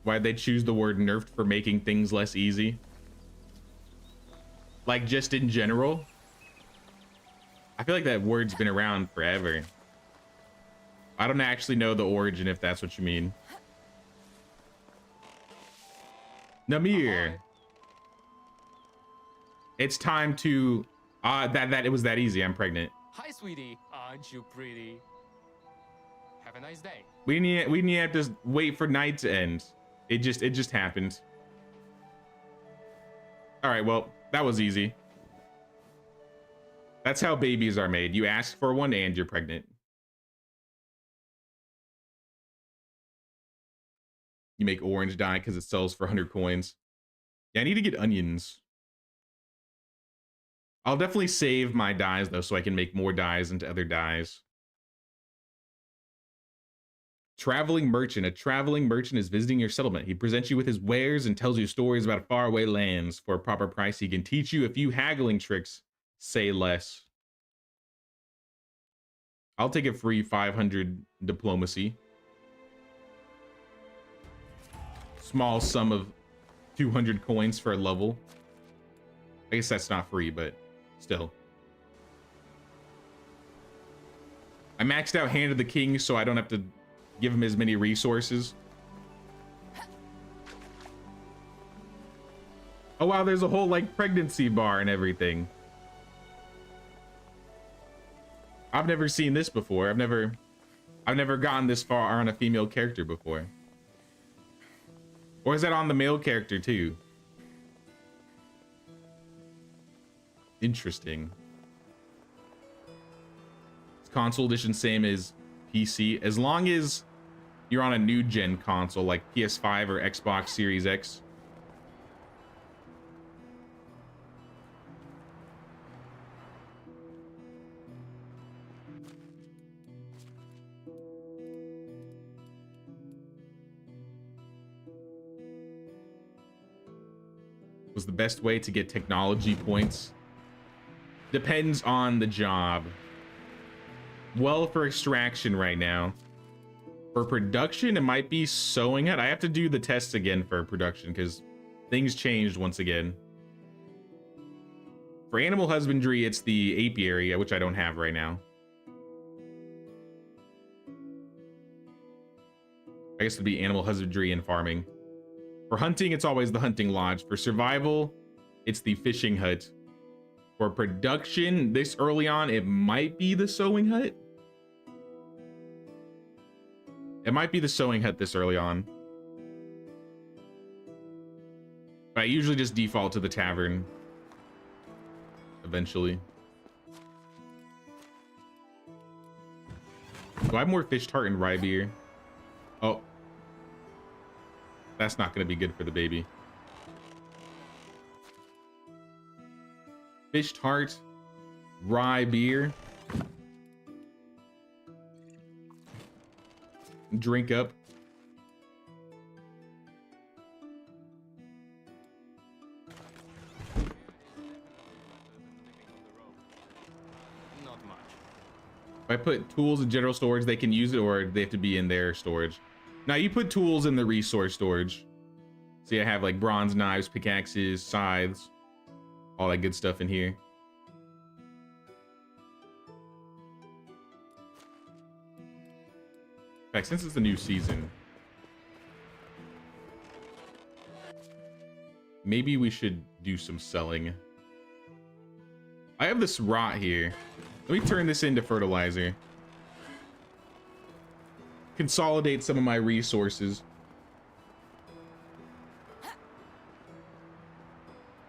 Why'd they choose the word nerfed for making things less easy? Like, just in general? I feel like that word's been around forever. I don't actually know the origin, if that's what you mean. Namir. It's time to... it was that easy. I'm pregnant. Hi, sweetie. Aren't you pretty? Have a nice day. We didn't have to wait for night to end. It just happened. All right, well, that was easy. That's how babies are made. You ask for one and you're pregnant. You make orange dye because it sells for 100 coins. Yeah, I need to get onions. I'll definitely save my dyes though, so I can make more dyes into other dyes. Traveling merchant. A traveling merchant is visiting your settlement. He presents you with his wares and tells you stories about faraway lands. For a proper price, he can teach you a few haggling tricks. Say less. I'll take a free 500 diplomacy. Small sum of 200 coins for a level. I guess that's not free, but still. I maxed out Hand of the King so I don't have to give him as many resources. Oh wow, there's a whole like pregnancy bar and everything. I've never seen this before. I've never gotten this far on a female character before. Or is that on the male character too? Interesting. It's console edition same as PC, as long as you're on a new gen console like PS5 or Xbox Series X. Was the best way to get technology points? Depends on the job. Well, for extraction right now. For production, it might be sewing it. I have to do the tests again for production because things changed once again. For animal husbandry, it's the apiary, which I don't have right now. I guess it'd be animal husbandry and farming. For hunting, it's always the hunting lodge. For survival, it's the fishing hut. For production, this early on, it might be the sewing hut. It might be the sewing hut this early on. But I usually just default to the tavern. Eventually. Do I have more fish tart and rye beer? Oh. That's not going to be good for the baby. Fish tart. Rye beer. Drink up. Not much. If I put tools in general storage, they can use it, or they have to be in their storage. Now you put tools in the resource storage. See, I have like bronze knives, pickaxes, scythes, all that good stuff in here. In fact, since it's the new season, maybe we should do some selling. I have this rot here. Let me turn this into fertilizer. Consolidate some of my resources.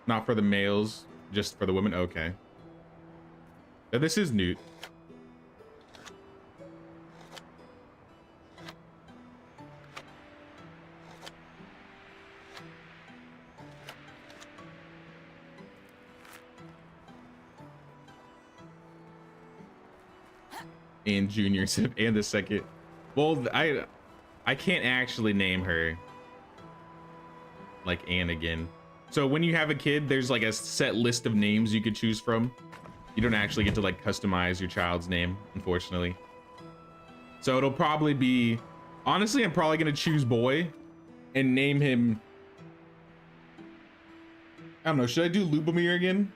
Not for the males, just for the women. Okay. Now, this is Newt. And Junior and the second. Well, I can't actually name her like Anne again. So when you have a kid, there's like a set list of names you could choose from. You don't actually get to like customize your child's name, unfortunately. So it'll probably be, honestly, I'm probably gonna choose boy and name him, I don't know, should I do Lubomir again?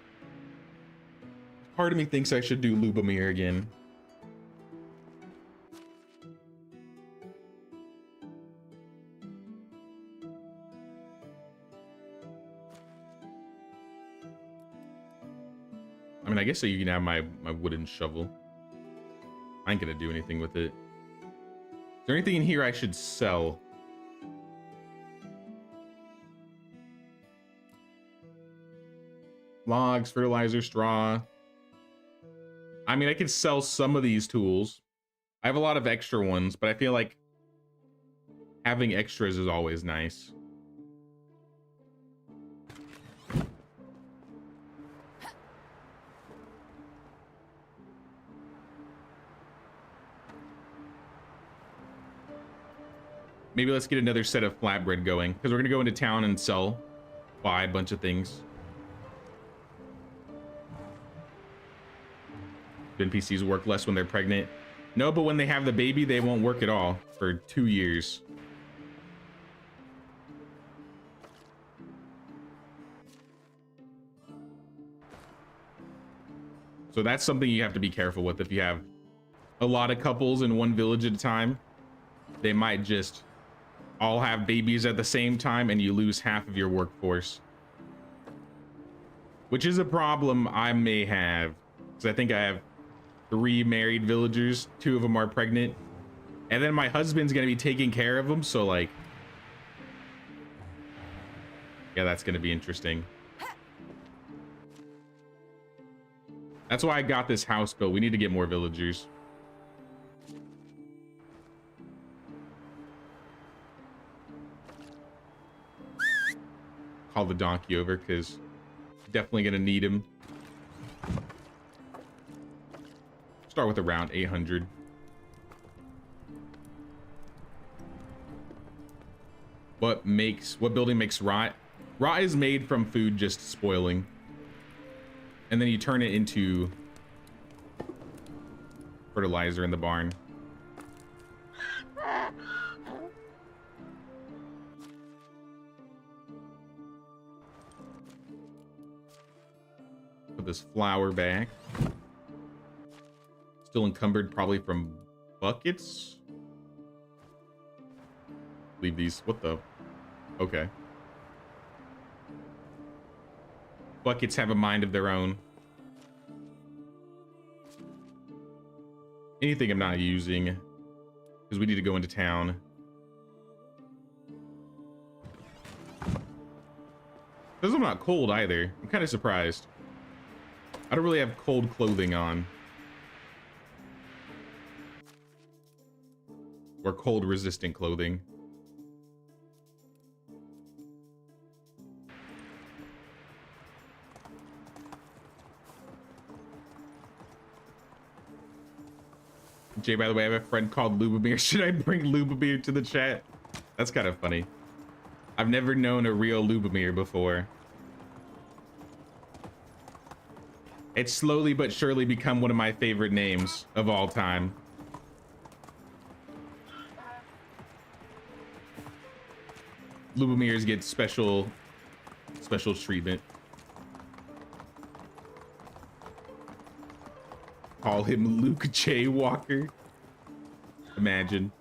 Part of me thinks I should do Lubomir again. I mean, I guess so you can have my wooden shovel. I ain't gonna do anything with it. Is there anything in here I should sell? Logs, fertilizer, straw. I mean, I could sell some of these tools. I have a lot of extra ones, but I feel like having extras is always nice. Maybe let's get another set of flatbread going, because we're gonna go into town and buy a bunch of things. NPCs work less when they're pregnant. No, but when they have the baby, they won't work at all for 2 years. So that's something you have to be careful with. If you have a lot of couples in one village at a time, they might just all have babies at the same time and you lose half of your workforce. Which is a problem I may have, because I think I have 3 married villagers, 2 of them are pregnant, and then my husband's gonna be taking care of them, so like, yeah, that's gonna be interesting. That's why I got this house built. We need to get more villagers. Call the donkey over, because definitely gonna need him. Start with around 800. What building makes rot? Rot is made from food just spoiling. And then you turn it into fertilizer in the barn. Put this flour back. Still encumbered probably from buckets. Leave these. What the? Okay. Buckets have a mind of their own. Anything I'm not using, because we need to go into town. Because I'm not cold either. I'm kind of surprised. I don't really have cold clothing on. or cold resistant clothing. Jay, by the way, I have a friend called Lubomir. Should I bring Lubomir to the chat? That's kind of funny. I've never known a real Lubomir before. It's slowly but surely become one of my favorite names of all time. Lubomirs get special treatment. Call him Luke J. Walker. Imagine.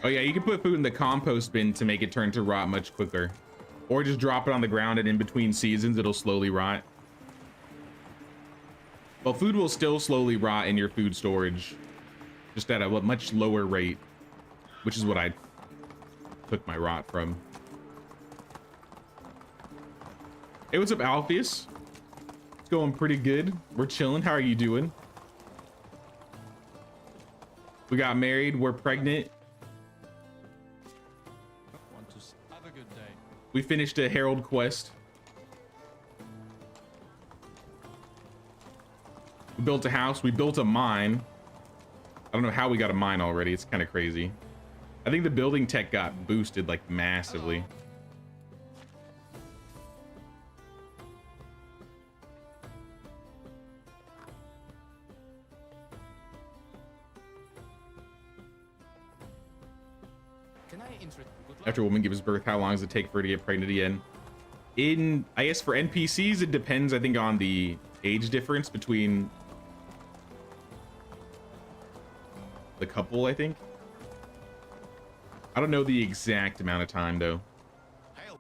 Oh yeah, you can put food in the compost bin to make it turn to rot much quicker. Or just drop it on the ground and in between seasons, it'll slowly rot. Well, food will still slowly rot in your food storage. Just at a much lower rate. Which is what I took my rot from. Hey, what's up, Alpheus? It's going pretty good. We're chilling. How are you doing? We got married. We're pregnant. Have a good day. We finished a Herald quest. We built a house. We built a mine. I don't know how we got a mine already. It's kind of crazy. I think the building tech got boosted like massively. Hello. Can I interest? Good luck. After a woman gives birth, how long does it take for her to get pregnant again? I guess for NPCs, it depends, I think, on the age difference between the couple, I think. I don't know the exact amount of time, though. Hail.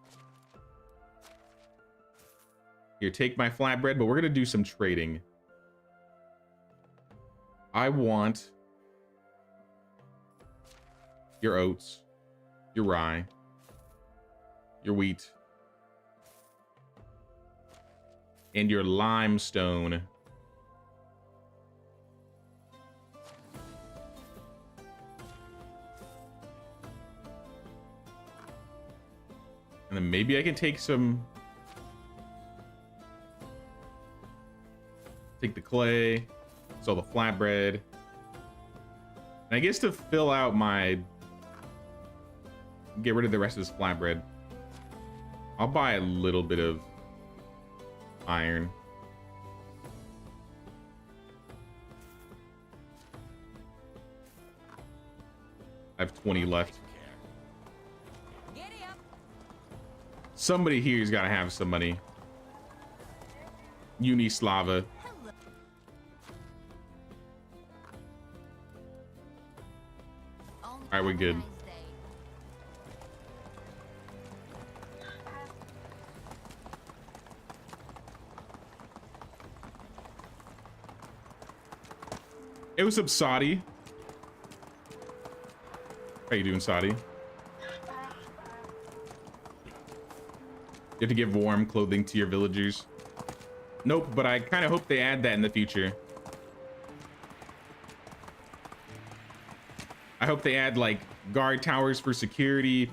Here, take my flatbread, but we're going to do some trading. I want your oats, your rye, your wheat, and your limestone. And then maybe I can take the clay, sell the flatbread. And I guess to fill out get rid of the rest of this flatbread, I'll buy a little bit of iron. I have 20 left. Giddy up. Somebody here's got to have some money. Unislava. Hello. All right, we're good. Nice day. Hey, what's up, Saudi? How you doing, Saudi? You have to give warm clothing to your villagers. Nope, but I kind of hope they add that in the future. I hope they add like guard towers for security,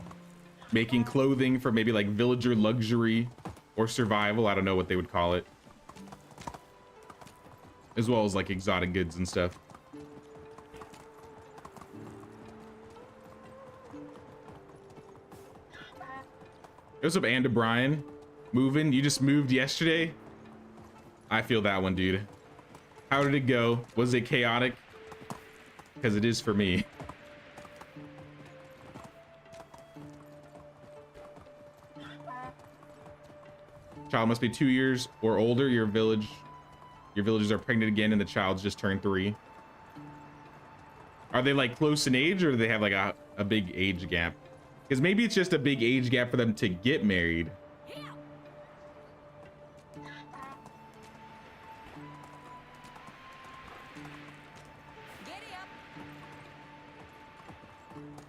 making clothing for maybe like villager luxury or survival. I don't know what they would call it. As well as like exotic goods and stuff. What's up, Andy Brian? Moving? You just moved yesterday? I feel that one, dude. How did it go? Was it chaotic? Because it is for me. Child must be 2 years or older. Your villagers are pregnant again and the child's just turned 3. Are they like close in age, or do they have like a big age gap? Because maybe it's just a big age gap for them to get married.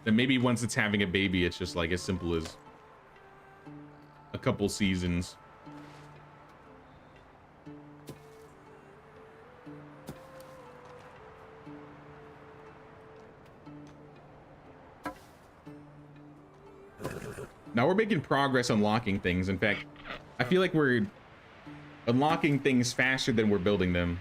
And maybe once it's having a baby, it's just like as simple as a couple seasons. Now we're making progress unlocking things. In fact, I feel like we're unlocking things faster than we're building them.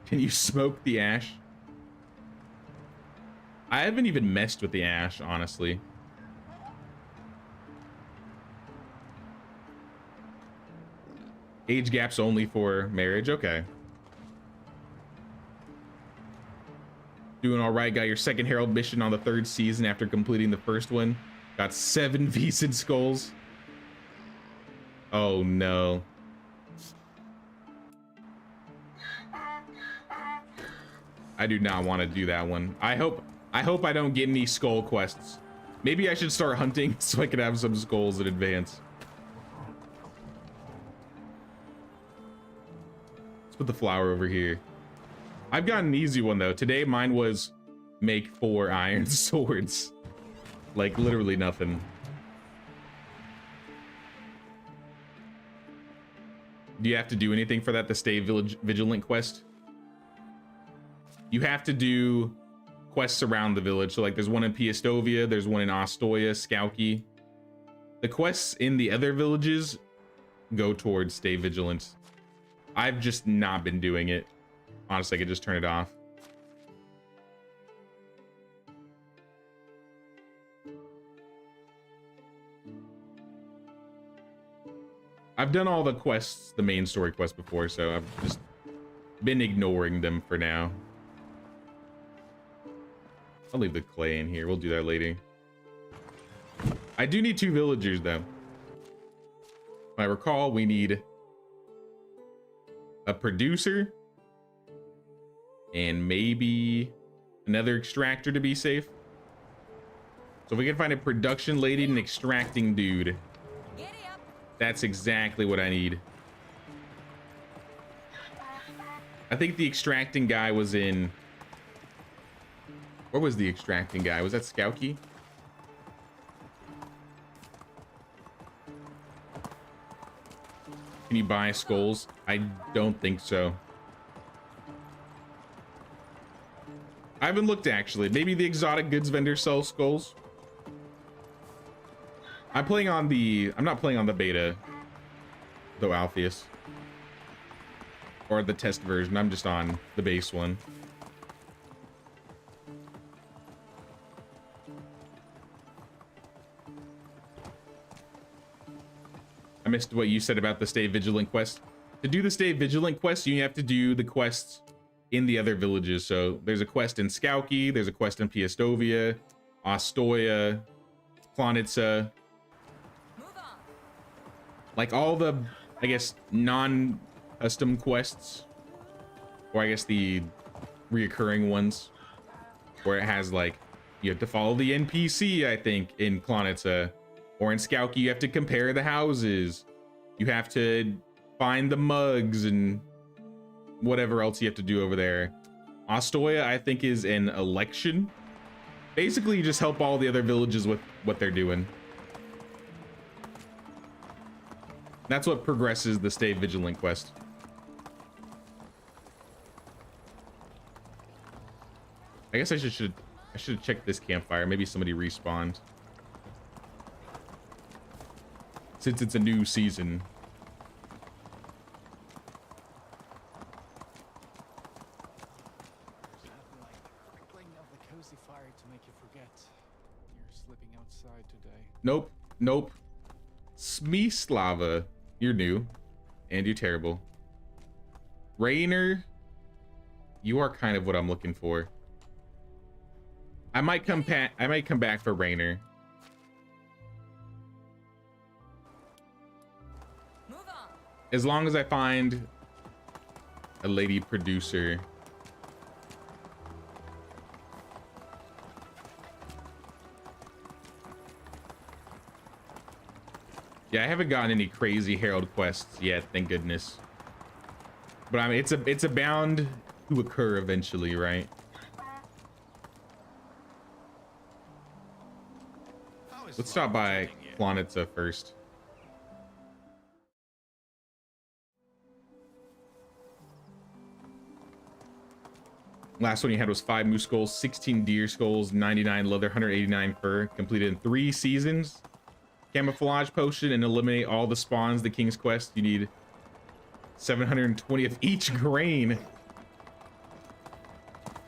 Can you smoke the ash? I haven't even messed with the ash, honestly. Age gaps only for marriage. Okay. Doing all right. Got your second Herald mission on the 3rd season after completing the first one. Got 7 Viscid skulls. Oh no. I do not want to do that one. I hope I don't get any skull quests. Maybe I should start hunting so I can have some skulls in advance. Let's put the flower over here. I've got an easy one though. Today mine was make 4 iron swords. Like literally nothing. Do you have to do anything for that, the Stay Vigilant quest? You have to do quests around the village. So like there's one in Piastovia, there's one in Ostoya, Skauki. The quests in the other villages go towards Stay Vigilant. I've just not been doing it. Honestly, I could just turn it off. I've done all the quests, the main story quests before, so I've just been ignoring them for now. I'll leave the clay in here. We'll do that later. I do need 2 villagers, though. If I recall, we need a producer and maybe another extractor to be safe. So if we can find a production lady and an extracting dude, that's exactly what I need. I think the extracting guy was in... Where was the extracting guy? Was that Skauki? Can you buy skulls? I don't think so. I haven't looked actually. Maybe the exotic goods vendor sells skulls. I'm playing on the... I'm not playing on the beta, though, Alpheus. Or the test version. I'm just on the base one. I missed what you said about the Stay Vigilant quest. To do the Stay Vigilant quest, you have to do the quests in the other villages. So there's a quest in Skauki, there's a quest in Piastovia, Ostoya, Klonitsa. Like all the, I guess, non-custom quests, or I guess the reoccurring ones, where it has like, you have to follow the NPC, I think, in Klonitsa. Or in Skauki, you have to compare the houses. You have to find the mugs and whatever else you have to do over there. Ostoya, I think, is an election. Basically, you just help all the other villages with what they're doing. That's what progresses the Stay Vigilant quest. I guess I should have checked this campfire. Maybe somebody respawned. Since it's a new season. Nope. Nope. Smislava. You're new. And you're terrible. Rainer. You are kind of what I'm looking for. I might come back for Rainer. As long as I find a lady producer. Yeah, I haven't gotten any crazy Herald quests yet, thank goodness. But I mean, it's a bound to occur eventually, right? Let's stop by Klonitsa first. Last one you had was 5 moose skulls, 16 deer skulls, 99 leather, 189 fur. Completed in 3 seasons. Camouflage potion and eliminate all the spawns. The King's Quest. You need 720 of each grain.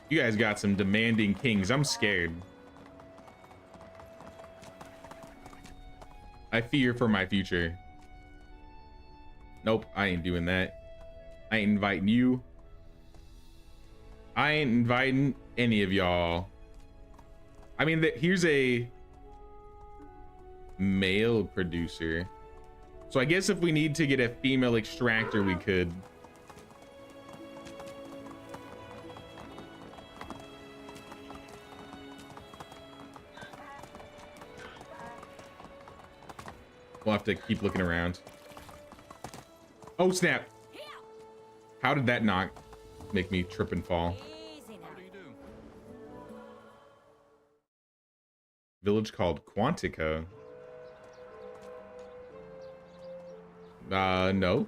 You guys got some demanding kings. I'm scared. I fear for my future. Nope, I ain't doing that. I ain't inviting you. I ain't inviting any of y'all. I mean, here's a male producer. So I guess if we need to get a female extractor, we could. We'll have to keep looking around. Oh, snap. How did that not make me trip and fall? Village called Quantica. No,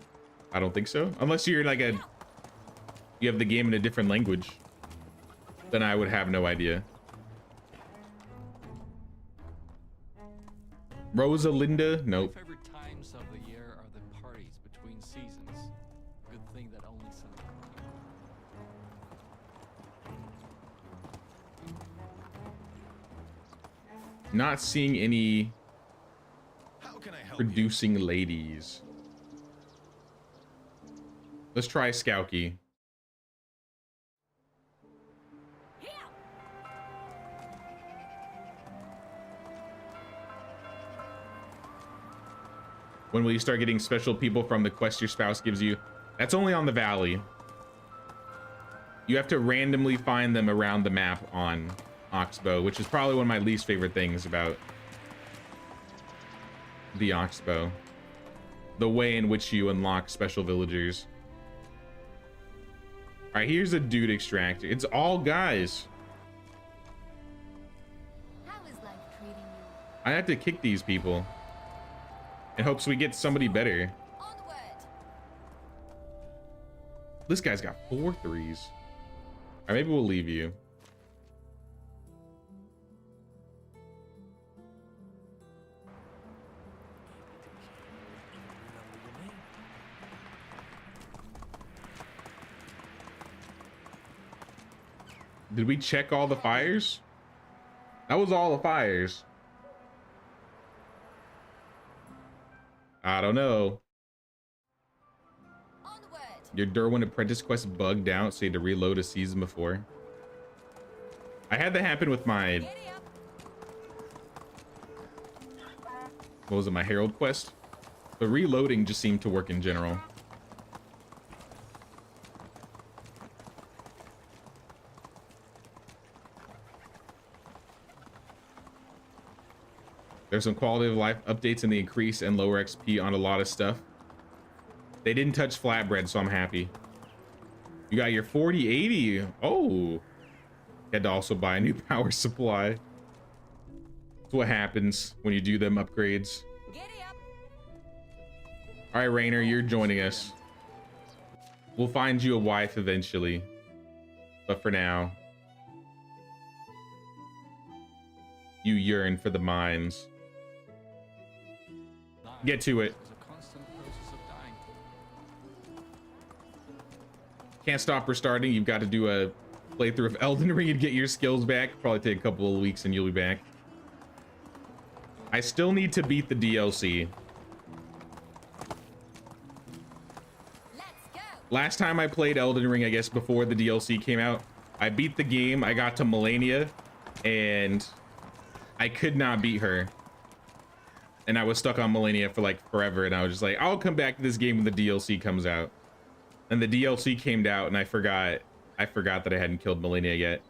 I don't think so. Unless you're like you have the game in a different language, then I would have no idea. Rosalinda? Nope. My favorite times of the year are the parties between seasons. Good thing that only some. Not seeing any How can I help producing ladies. Let's try Skouki. When will you start getting special people from the quest your spouse gives you? That's only on the valley. You have to randomly find them around the map on Oxbow, which is probably one of my least favorite things about the Oxbow. The way in which you unlock special villagers. All right, here's a dude extractor. It's all guys. How is life treating you? I have to kick these people in hopes we get somebody better. Onward. This guy's got 4 threes. All right, maybe we'll leave you. Did we check all the fires? That was all the fires. I don't know. Onward. Your Derwin Apprentice quest bugged out, so you had to reload a season before. I had that happen with my, Giddy up. what was it, my Herald quest? The reloading just seemed to work in general. There's some quality of life updates in the increase and lower XP on a lot of stuff. They didn't touch flatbread, so I'm happy. You got your 4080. Oh, you had to also buy a new power supply. That's what happens when you do them upgrades. Giddy up. All right, Rainer, you're joining us. We'll find you a wife eventually, but for now, you yearn for the mines. Get to it. It's a constant process of dying. Can't stop restarting. You've got to do a playthrough of Elden Ring and get your skills back. Probably take a couple of weeks and you'll be back. I still need to beat the DLC. Let's go. Last time I played Elden Ring, I guess before the DLC came out, I beat the game. I got to Melania and I could not beat her. And I was stuck on Melania for like forever. And I was just like, I'll come back to this game when the DLC comes out. And the DLC came out and I forgot that I hadn't killed Melania yet.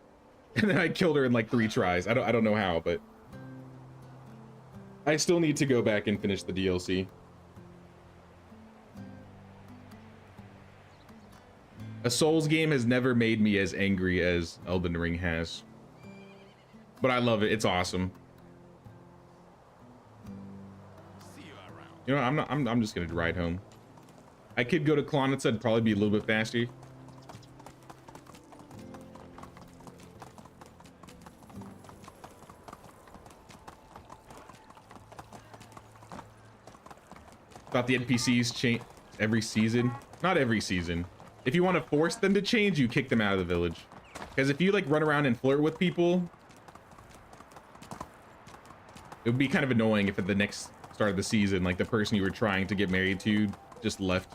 And then I killed her in like 3 tries. I don't know how, but I still need to go back and finish the DLC. A Souls game has never made me as angry as Elden Ring has. But I love it. It's awesome. See you around. You know, I'm just gonna ride home. I could go to Klonitz. I'd probably be a little bit faster. Thought the NPCs change every season. Not every season. If you want to force them to change, you kick them out of the village. Because if you like run around and flirt with people, it would be kind of annoying if at the next start of the season, like the person you were trying to get married to just left.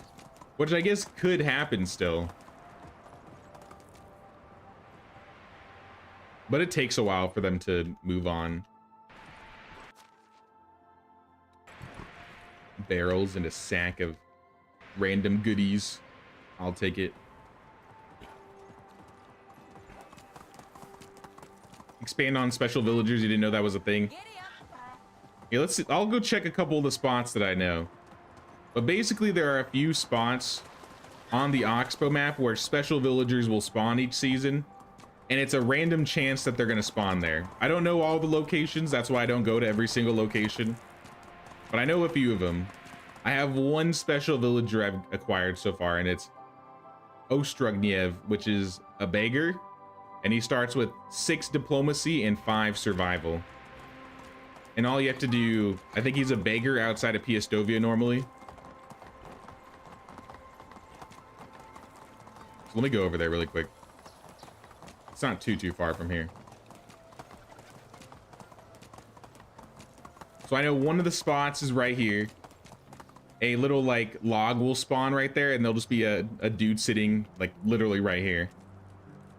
Which I guess could happen still. But it takes a while for them to move on. Barrels and a sack of random goodies. I'll take it. Expand on special villagers. You didn't know that was a thing. Yeah, let's see. I'll go check a couple of the spots that I know. But basically there are a few spots on the Oxbow map where special villagers will spawn each season. And it's a random chance that they're going to spawn there. I don't know all the locations. That's why I don't go to every single location. But I know a few of them. I have one special villager I've acquired so far, and it's Ostrugniev, which is a beggar. And he starts with 6 diplomacy and 5 survival. And all you have to do, I think he's a beggar outside of Piastovia normally. So let me go over there really quick. It's not too far from here. So I know one of the spots is right here. A little like log will spawn right there, and there'll just be a dude sitting like literally right here.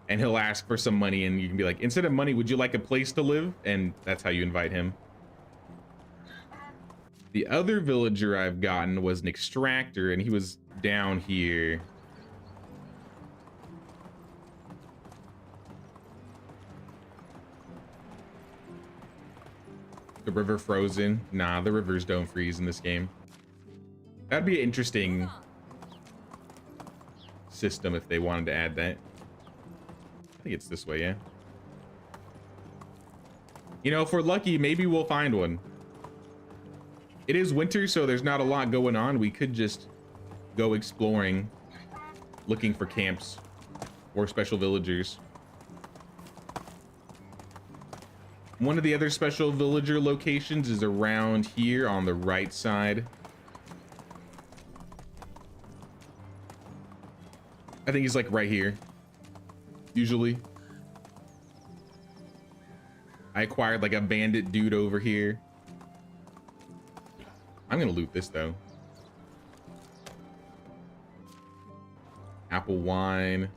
And he'll ask for some money, and you can be like, instead of money, would you like a place to live? And that's how you invite him. The other villager I've gotten was an extractor, and he was down here. The river frozen? Nah, the rivers don't freeze in this game. That'd be an interesting system if they wanted to add that. I think it's this way, yeah. You know, if we're lucky, maybe we'll find one. It is winter, so there's not a lot going on. We could just go exploring, looking for camps or special villagers. One of the other special villager locations is around here on the right side. I think he's like right here. Usually. I acquired like a bandit dude over here. I'm gonna loot this though. Apple wine.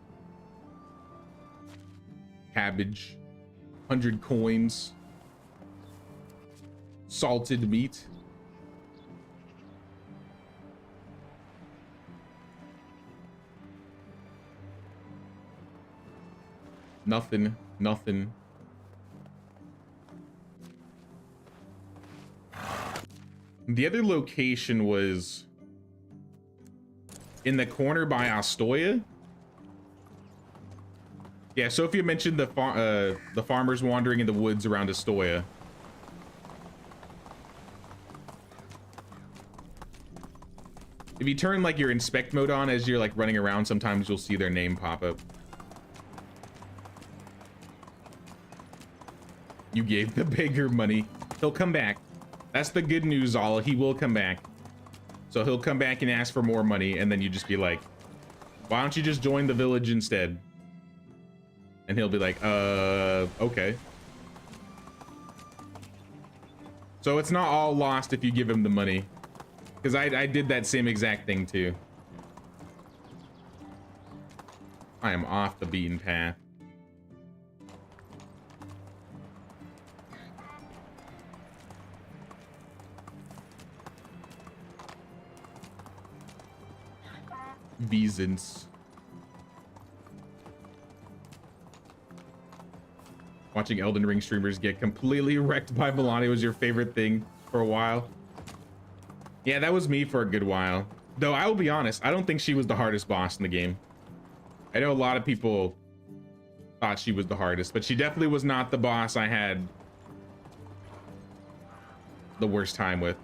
Cabbage. 100 coins. Salted meat. Nothing. The other location was in the corner by Ostoya. Yeah, Sophia mentioned the farmers wandering in the woods around Ostoya. If you turn like your inspect mode on as you're like running around, sometimes you'll see their name pop up. You gave the beggar money. He'll come back. That's the good news, Zala. He will come back. So he'll come back and ask for more money, and then you just be like, why don't you just join the village instead? And he'll be like, okay. So it's not all lost if you give him the money. Because I did that same exact thing too. I am off the beaten path. Visans. Watching Elden Ring streamers get completely wrecked by Milani was your favorite thing for a while. Yeah, that was me for a good while. Though I will be honest, I don't think she was the hardest boss in the game. I know a lot of people thought she was the hardest, but she definitely was not the boss I had the worst time with.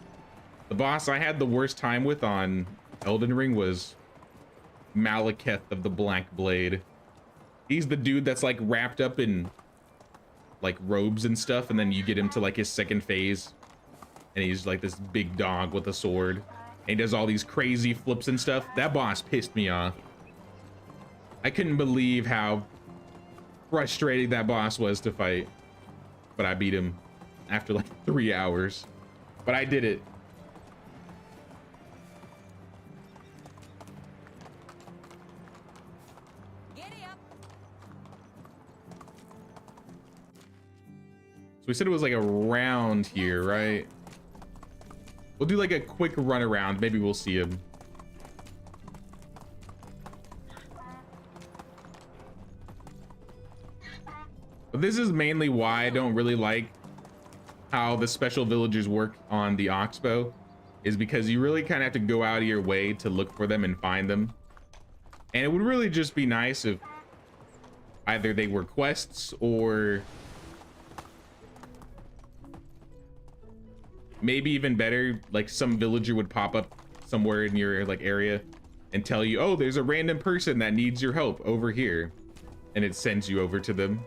The boss I had the worst time with on Elden Ring was Malekith of the Black Blade. He's the dude that's like wrapped up in like robes and stuff, and then you get him to like his second phase and he's like this big dog with a sword. he does all these crazy flips and stuff. That boss pissed me off. I couldn't believe how frustrating that boss was to fight, but I beat him after like 3 hours, but I did it. Giddy up. So we said it was like around here, right? We'll do like a quick run around. Maybe we'll see him. But this is mainly why I don't really like how the special villagers work on the Oxbow, is because you really kind of have to go out of your way to look for them and find them. And it would really just be nice if either they were quests, or maybe even better, like some villager would pop up somewhere in your like area and tell you, oh, there's a random person that needs your help over here, and it sends you over to them.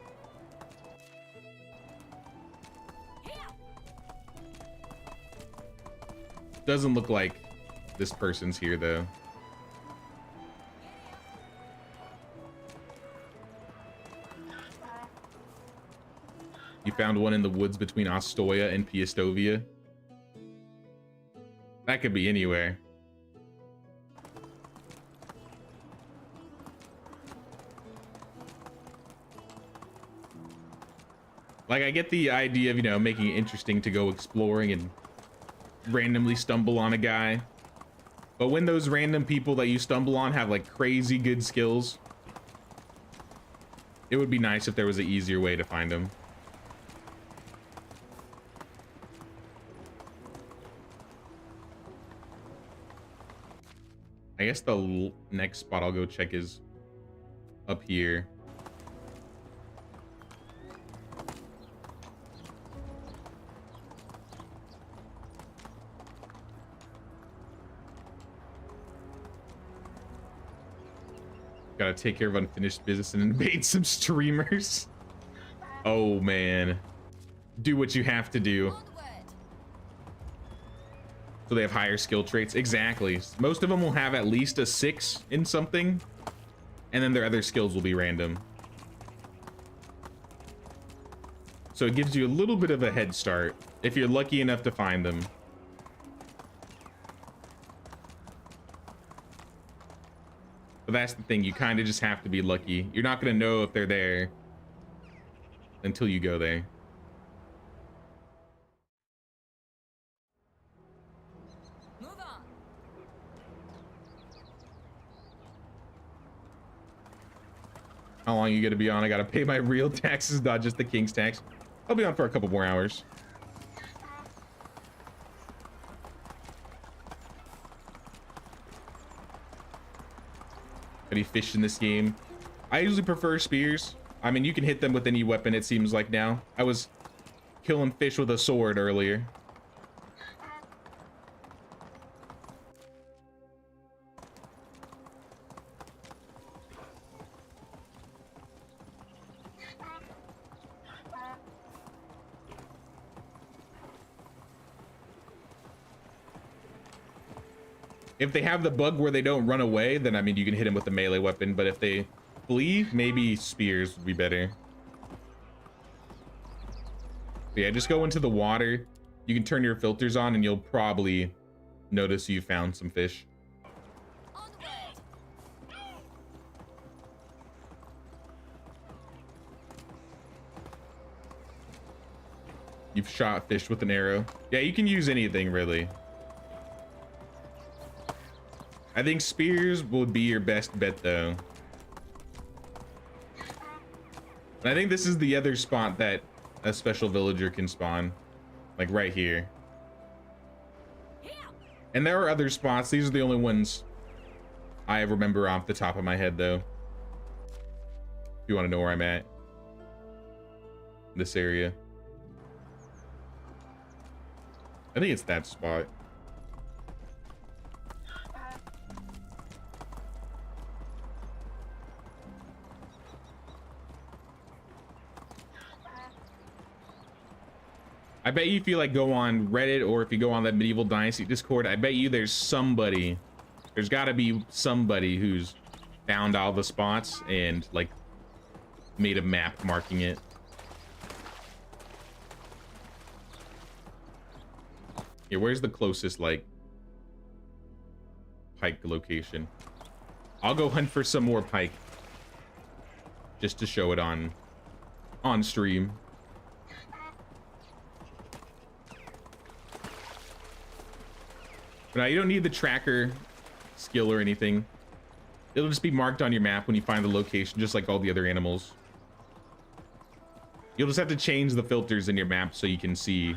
Doesn't look like this person's here though. You found one in the woods between Ostoya and Piastovia. That could be anywhere. Like, I get the idea of, you know, making it interesting to go exploring and randomly stumble on a guy, but when those random people that you stumble on have like crazy good skills, it would be nice if there was an easier way to find them. I guess the next spot I'll go check is up here. Gotta take care of unfinished business and invade some streamers. Oh man. Do what you have to do. So they have higher skill traits. Exactly. Most of them will have at least a 6 in something, and then their other skills will be random. So it gives you a little bit of a head start if you're lucky enough to find them. But that's the thing, you kind of just have to be lucky. You're not going to know if they're there until you go there. Move on. How long are you going to be on? I got to pay my real taxes, not just the king's tax. I'll be on for a couple more hours. Any fish in this game? I usually prefer spears. I mean, you can hit them with any weapon, it seems like now. I was killing fish with a sword earlier. If they have the bug where they don't run away, then I mean, you can hit them with a melee weapon, but if they flee, maybe spears would be better. But yeah, just go into the water. You can turn your filters on and you'll probably notice you found some fish. You've shot fish with an arrow. Yeah, you can use anything really. I think spears would be your best bet though. And I think this is the other spot that a special villager can spawn, like right here. And there are other spots. These are the only ones I remember off the top of my head though. If you want to know where I'm at. This area. I think it's that spot. I bet you if you like go on Reddit or if you go on that Medieval Dynasty Discord, I bet you there's somebody, there's got to be somebody who's found all the spots and like made a map marking it. Yeah, where's the closest like pike location? I'll go hunt for some more pike just to show it on stream. But now you don't need the tracker skill or anything. It'll just be marked on your map when you find the location, just like all the other animals. You'll just have to change the filters in your map so you can see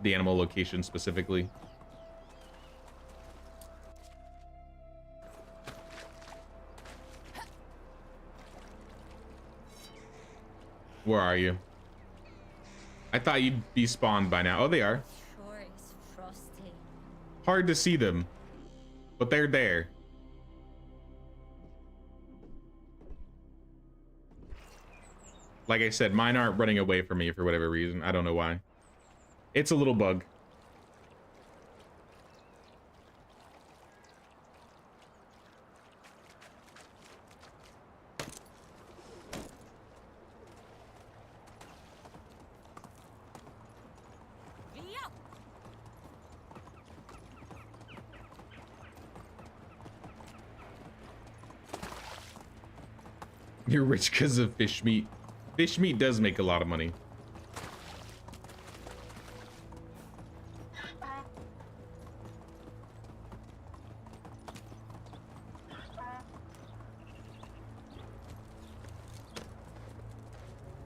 the animal location specifically. Where are you? I thought you'd be spawned by now. Oh, they are. Sure is frosty. Hard to see them, but they're there. Like I said, mine aren't running away from me for whatever reason. I don't know why. It's a little bug. You're rich because of fish meat. Fish meat does make a lot of money.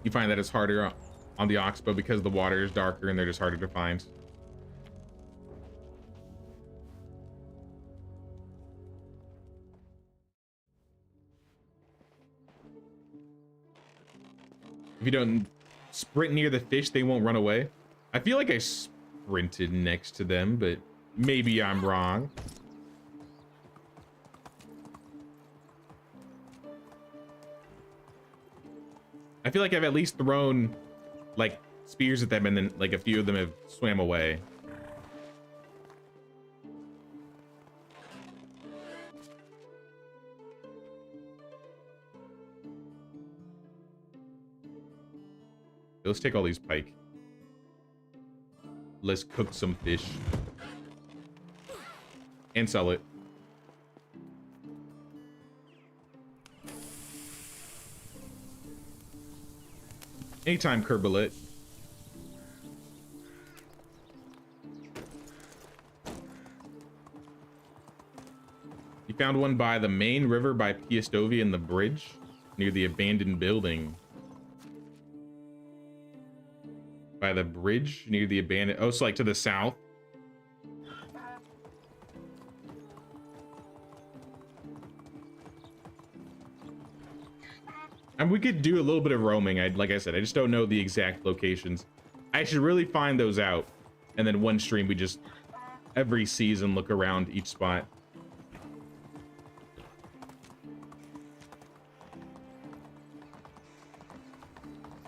You find that it's harder on the Oxbow because the water is darker and they're just harder to find. If you don't sprint near the fish, they won't run away. I feel like I sprinted next to them, but maybe I'm wrong. I feel like I've at least thrown like spears at them and then like a few of them have swam away. Let's take all these pike. Let's cook some fish and sell it. Anytime, Kerbelet. You found one by the main river by Piastovia in the bridge near the abandoned building. By the bridge near the abandoned, oh, so like to the south. And we could do a little bit of roaming. Like I said, I just don't know the exact locations. I should really find those out. And then one stream, we just every season look around each spot.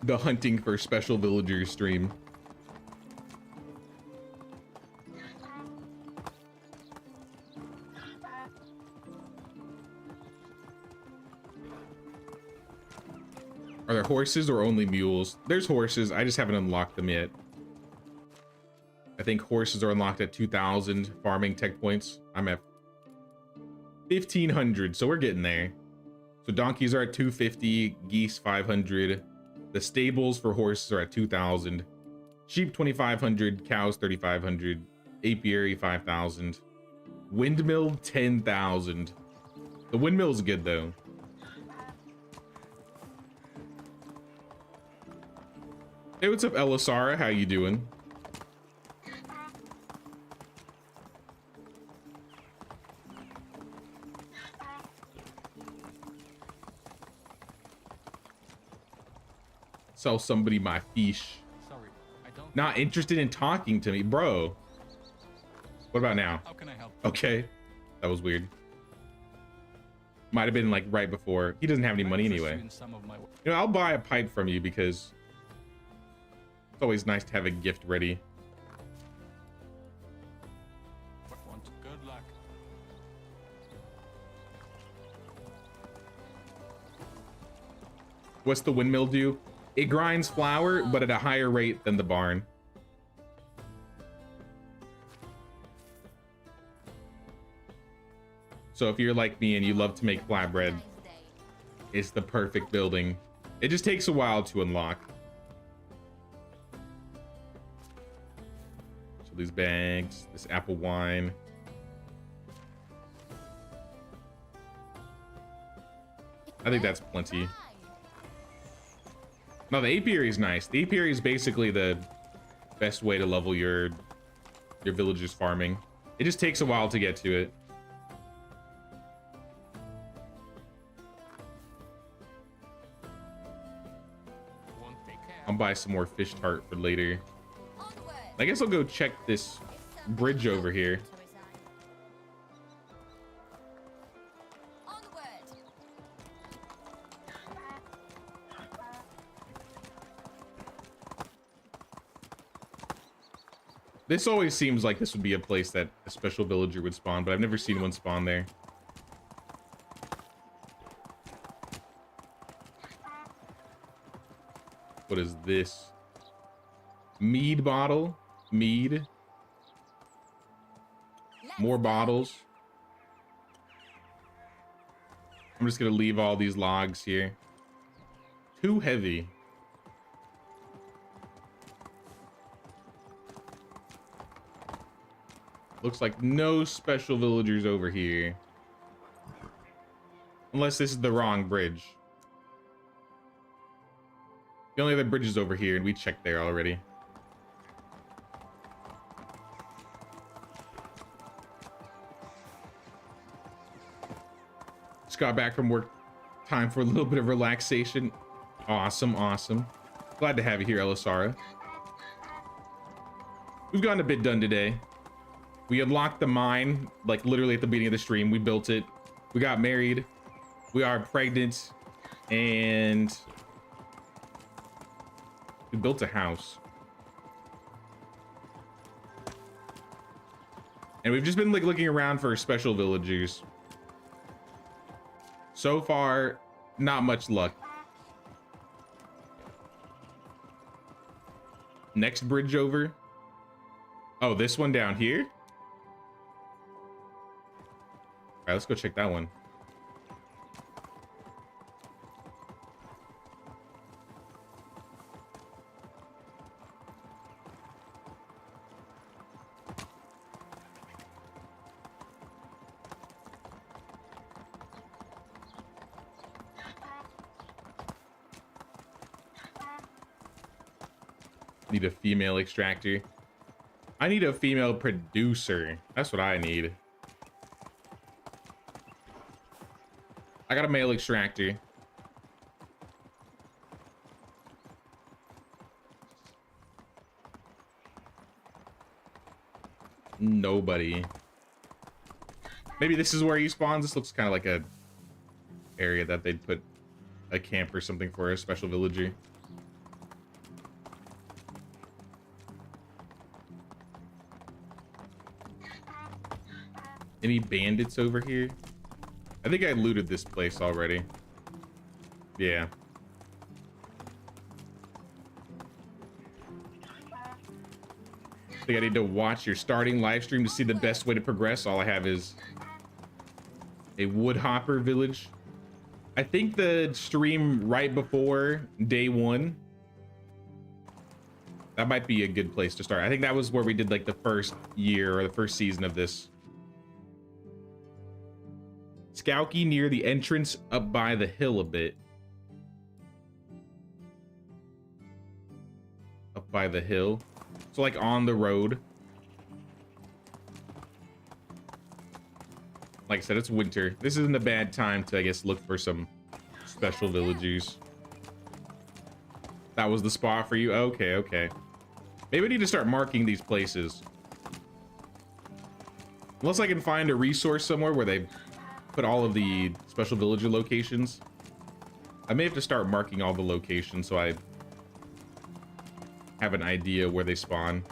The hunting for special villagers stream. Are there horses or only mules? There's horses. I just haven't unlocked them yet. I think horses are unlocked at 2,000 farming tech points. I'm at 1,500, so we're getting there. So donkeys are at 250, geese 500. The stables for horses are at 2,000. Sheep 2,500, cows 3,500, apiary 5,000, windmill 10,000. The windmill's good though. Hey, what's up, Elisara? How you doing? Sell somebody my fish. Sorry, I don't. Not interested in talking to me, bro. What about now? How can I help? Okay, that was weird. Might have been like right before. He doesn't have any money anyway. In some of my work. You know, I'll buy a pipe from you because always nice to have a gift ready. Want good luck. What's the windmill do? It grinds flour, but at a higher rate than the barn. So if you're like me and you love to make flatbread, it's the perfect building. It just takes a while to unlock. So these bags, this apple wine. I think that's plenty. No, the apiary is nice. The apiary is basically the best way to level your villagers farming. It just takes a while to get to it. I'll buy some more fish tart for later. I guess I'll go check this bridge over here. This always seems like this would be a place that a special villager would spawn, but I've never seen one spawn there. What is this? Mead bottle? Mead? More bottles. I'm just gonna leave all these logs here. Too heavy. Looks like no special villagers over here. Unless this is the wrong bridge. The only other bridge is over here, and we checked there already. Just got back from work. Time for a little bit of relaxation. Awesome, awesome. Glad to have you here, Elisara. We've gotten a bit done today. We unlocked the mine, like literally at the beginning of the stream. We built it. We got married. We are pregnant. And we built a house. And we've just been like looking around for special villagers. So far, not much luck. Next bridge over. Oh, this one down here? All right, let's go check that one. Need a female extractor. I need a female producer. That's what I need. I got a male extractor. Nobody. Maybe this is where he spawns. This looks kind of like a area that they'd put a camp or something for a special villager. Any bandits over here? I think I looted this place already. Yeah. I think I need to watch your starting live stream to see the best way to progress. All I have is a woodhopper village. I think the stream right before day one, that might be a good place to start. I think that was where we did like the first year or the first season of this. Skowky near the entrance up by the hill a bit. Up by the hill. So like on the road. Like I said, it's winter. This isn't a bad time to, I guess, look for some special villagers. That was the spot for you? Okay, okay. Maybe I need to start marking these places. Unless I can find a resource somewhere where they put all of the special villager locations. I may have to start marking all the locations so I have an idea where they spawn.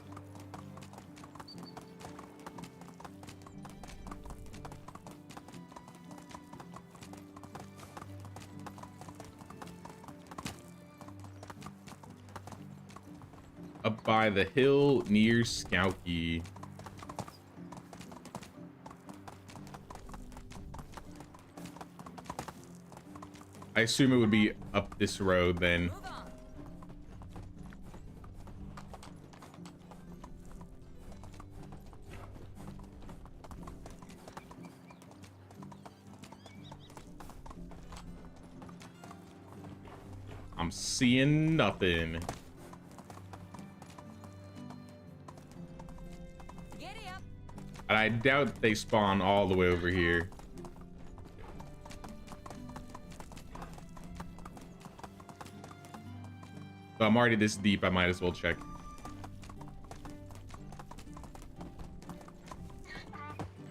Up by the hill near Skowkie. I assume it would be up this road then. Move on. I'm seeing nothing. Giddy up. And I doubt they spawn all the way over here. But I'm already this deep, I might as well check.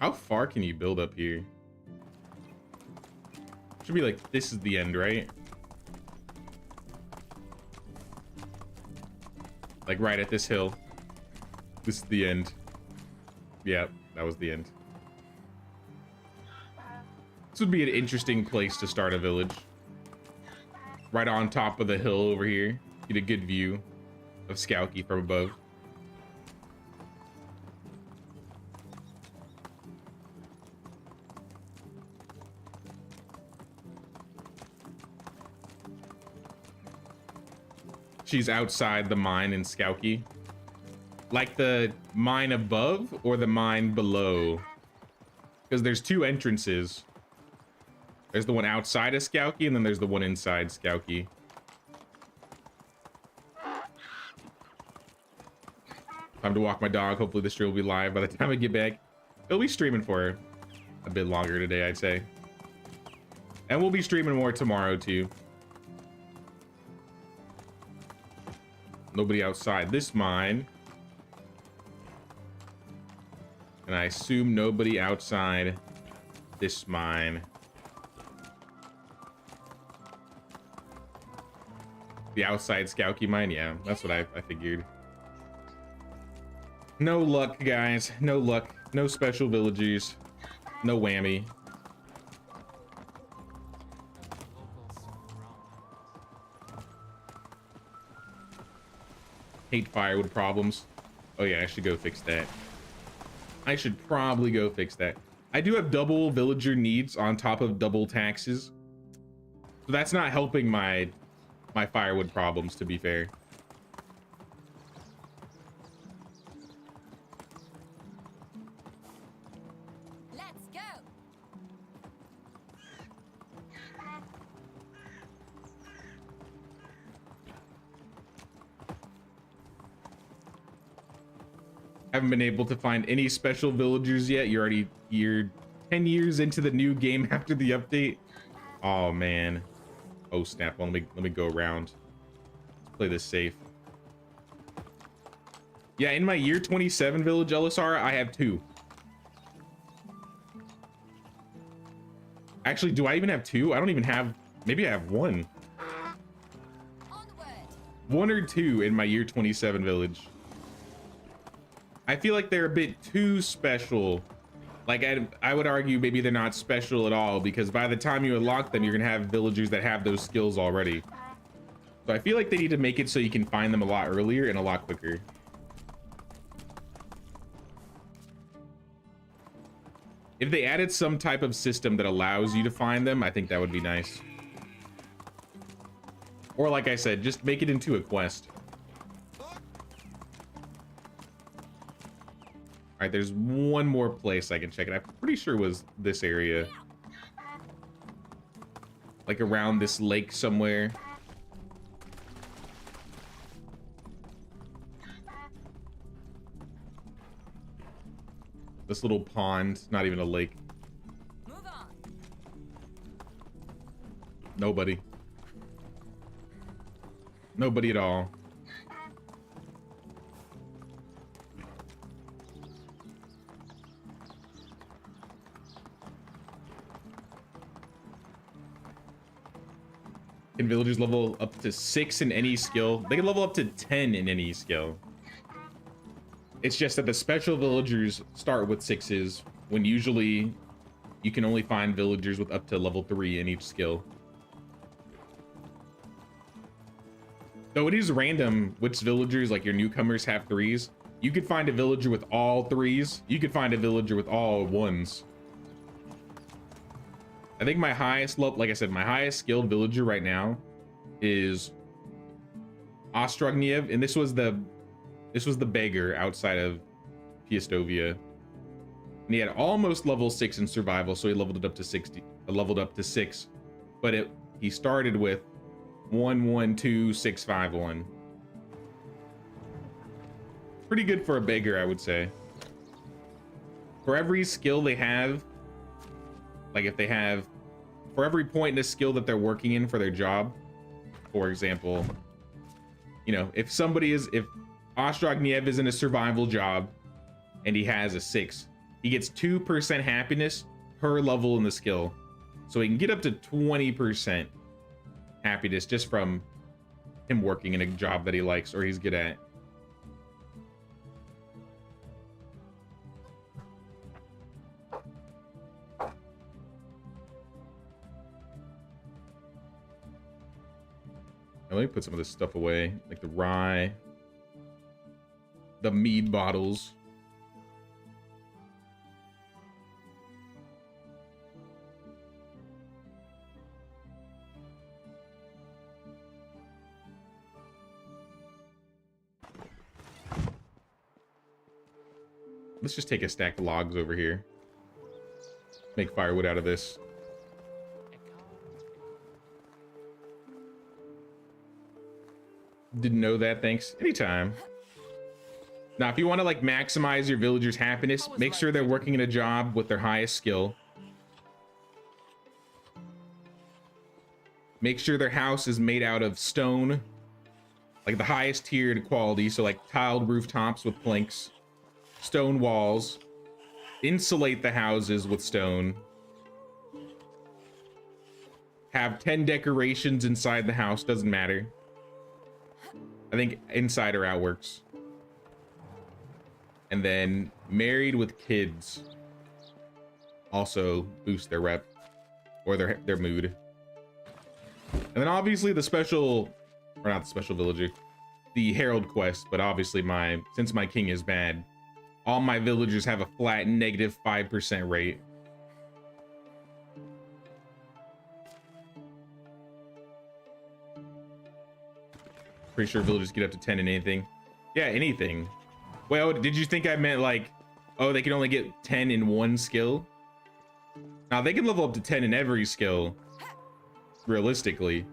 How far can you build up here? Should be like, this is the end, right? Like right at this hill. This is the end. Yeah, that was the end. This would be an interesting place to start a village. Right on top of the hill over here. Get a good view of Skowkie from above. She's outside the mine in Skowkie. Like the mine above or the mine below? Because there's two entrances. There's the one outside of Skowkie and then there's the one inside Skowkie. Time to walk my dog. Hopefully the stream will be live by the time I get back. It'll be streaming for a bit longer today, I'd say. And we'll be streaming more tomorrow too. Nobody outside this mine. And I assume nobody outside this mine. The outside Skowkie mine? Yeah, that's what I figured. No luck, guys. No luck. No special villagers. No whammy. Hate firewood problems. Oh yeah, I should go fix that. I should probably go fix that. I do have double villager needs on top of double taxes. So that's not helping my firewood problems, to be fair. Let's go. Haven't been able to find any special villagers yet. You're 10 years into the new game after the update. Oh man. Oh snap. Well, let me go around. Let's play this safe. Yeah, in my year 27 village LSR, I have 2. Actually, do I even have 2? I don't even have, maybe I have 1. Onward. 1 or 2 in my year 27 village. I feel like they're a bit too special. Like I would argue maybe they're not special at all, because by the time you unlock them, you're gonna have villagers that have those skills already. So I feel like they need to make it so you can find them a lot earlier and a lot quicker. If they added some type of system that allows you to find them, I think that would be nice. Or like I said, just make it into a quest. All right, there's one more place I can check it. I'm pretty sure it was this area. Like around this lake somewhere. This little pond, not even a lake. Move on. Nobody. Nobody at all. Can villagers level up to 6 in any skill? They can level up to 10 in any skill. It's just that the special villagers start with 6s when usually you can only find villagers with up to level 3 in each skill. Though it is random which villagers, like your newcomers, have 3s. You could find a villager with all 3s. You could find a villager with all 1s. I think my highest level, like I said, my highest skilled villager right now is Ostrogniev, and this was the beggar outside of Piastovia. And he had almost level 6 in survival, so he leveled it up to 60, leveled up to 6. But he started with 112651. Pretty good for a beggar, I would say. For every skill they have, like if they have, for every point in a skill that they're working in for their job, for example, you know, if Ostrogniev is in a survival job and he has a 6, he gets 2% happiness per level in the skill. So he can get up to 20% happiness just from him working in a job that he likes or he's good at. Now, let me put some of this stuff away, like the rye, the mead bottles. Let's just take a stack of logs over here. Make firewood out of this. Didn't know that, thanks. Anytime. Now, if you want to like maximize your villagers' happiness, make sure they're working in a job with their highest skill. Make sure their house is made out of stone, like the highest tiered quality, so like tiled rooftops with planks, stone walls. Insulate the houses with stone. Have 10 decorations inside the house, doesn't matter. I think inside or out works. And then married with kids also boost their rep or their mood. And then obviously the special, or not the special villager, the Herald quest, but obviously since my king is bad, all my villagers have a flat negative 5% rate. Pretty sure villagers get up to 10 in anything. Yeah, anything. Well, did you think I meant like, oh, they can only get 10 in one skill? Now they can level up to 10 in every skill, realistically.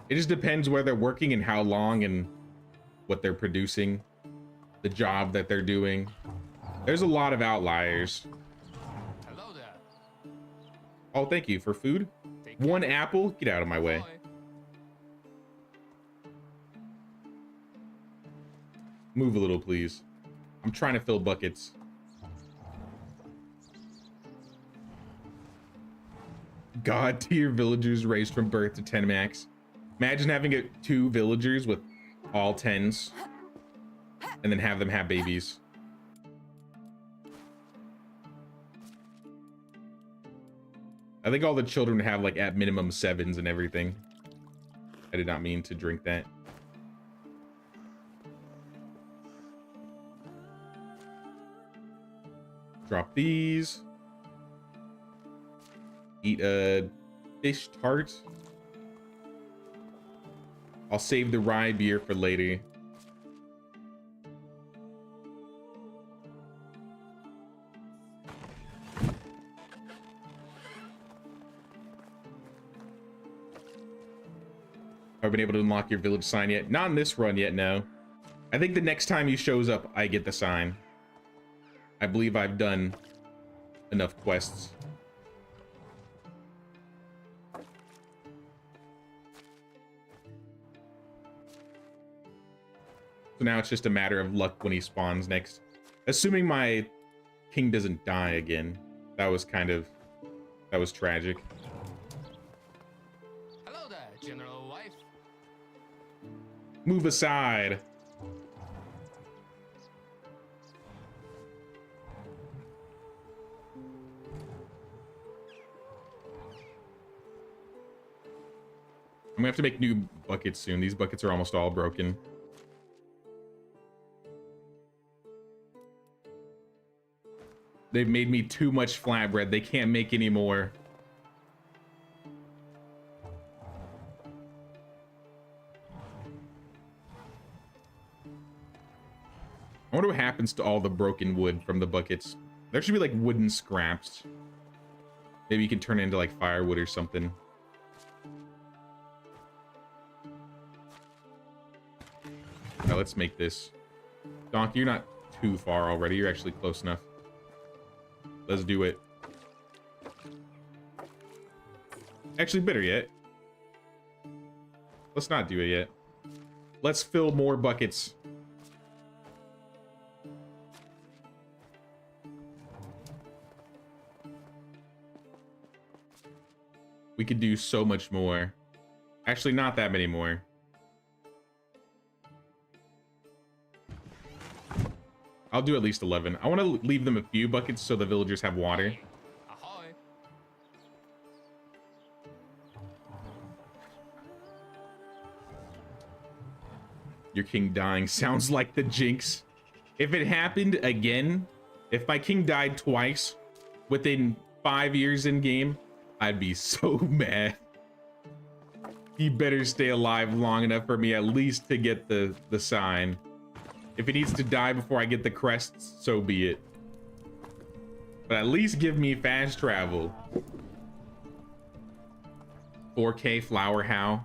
It just depends where they're working and how long and what they're producing, the job that they're doing. There's a lot of outliers. Hello there. Oh, thank you for food. One apple, get out of my way. Boy. Move a little, please. I'm trying to fill buckets. God tier villagers raised from birth to 10 max. Imagine having 2 villagers with all 10s and then have them have babies. I think all the children have like at minimum 7s and everything. I did not mean to drink that. Drop these. Eat a fish tart. I'll save the rye beer for later. Have I been able to unlock your village sign yet? Not in this run yet, no. I think the next time he shows up, I get the sign. I believe I've done enough quests. So now it's just a matter of luck when he spawns next. Assuming my king doesn't die again. That was tragic. Hello there, General Wife. Move aside. I'm gonna have to make new buckets soon. These buckets are almost all broken. They've made me too much flatbread. They can't make any more. I wonder what happens to all the broken wood from the buckets. There should be like wooden scraps. Maybe you can turn it into like firewood or something. Now let's make this. Donkey, you're not too far already. You're actually close enough. Let's do it. Actually, better yet. Let's not do it yet. Let's fill more buckets. We could do so much more. Actually, not that many more. I'll do at least 11. I want to leave them a few buckets so the villagers have water. Ahoy. Your king dying sounds like the jinx. If it happened again, if my king died twice within 5 years in game, I'd be so mad. He better stay alive long enough for me at least to get the sign. If he needs to die before I get the crests, so be it. But at least give me fast travel. 4K Flower How.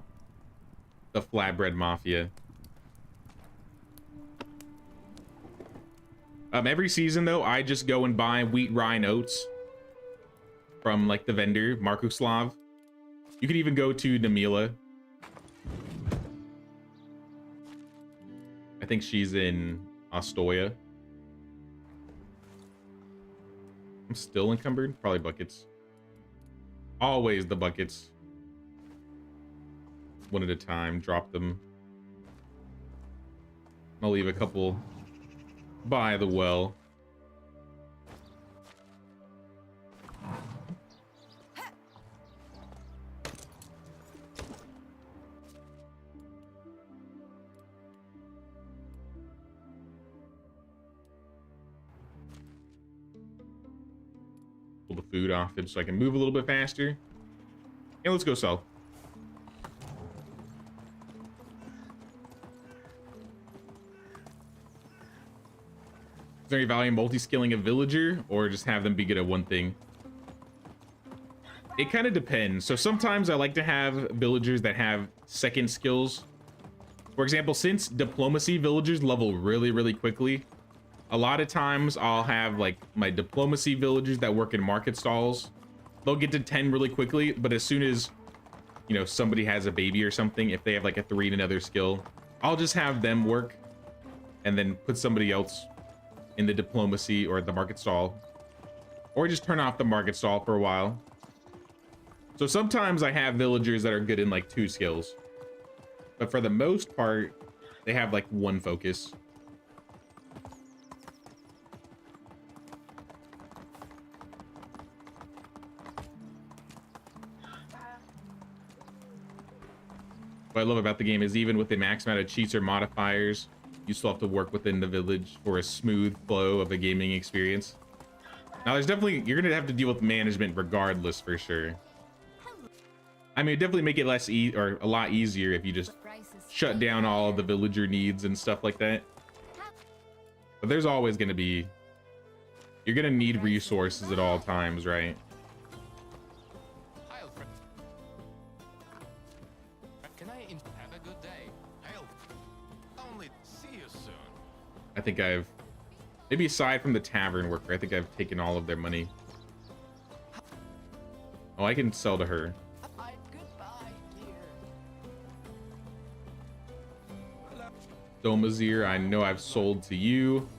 The Flatbread Mafia. Every season though, I just go and buy wheat, rye, and oats from like the vendor, Markuslav. You could even go to Namila. I think she's in Ostoya. I'm still encumbered. Probably buckets. Always the buckets. One at a time. Drop them. I'll leave a couple by the well. Pull the food off him so I can move a little bit faster. And let's go sell. Is there any value in multi-skilling a villager or just have them be good at one thing? It kind of depends. So sometimes I like to have villagers that have second skills. For example, since diplomacy villagers level really, really quickly, a lot of times I'll have like my diplomacy villagers that work in market stalls. They'll get to 10 really quickly, but as soon as, you know, somebody has a baby or something, if they have like a 3 in another skill, I'll just have them work and then put somebody else in the diplomacy or the market stall, or just turn off the market stall for a while. So sometimes I have villagers that are good in like 2 skills, but for the most part, they have like 1 focus. What I love about the game is even with the max amount of cheats or modifiers, you still have to work within the village for a smooth flow of a gaming experience. Now there's definitely, you're gonna have to deal with management regardless for sure. I mean, it'd definitely make it or a lot easier if you just shut down all of the villager needs and stuff like that. But there's always gonna be, you're gonna need resources at all times, right? Can I have a good day? Hail. Only see you soon. I think I've, maybe aside from the tavern worker, I think I've taken all of their money. Oh, I can sell to her. Domazir, I know I've sold to you.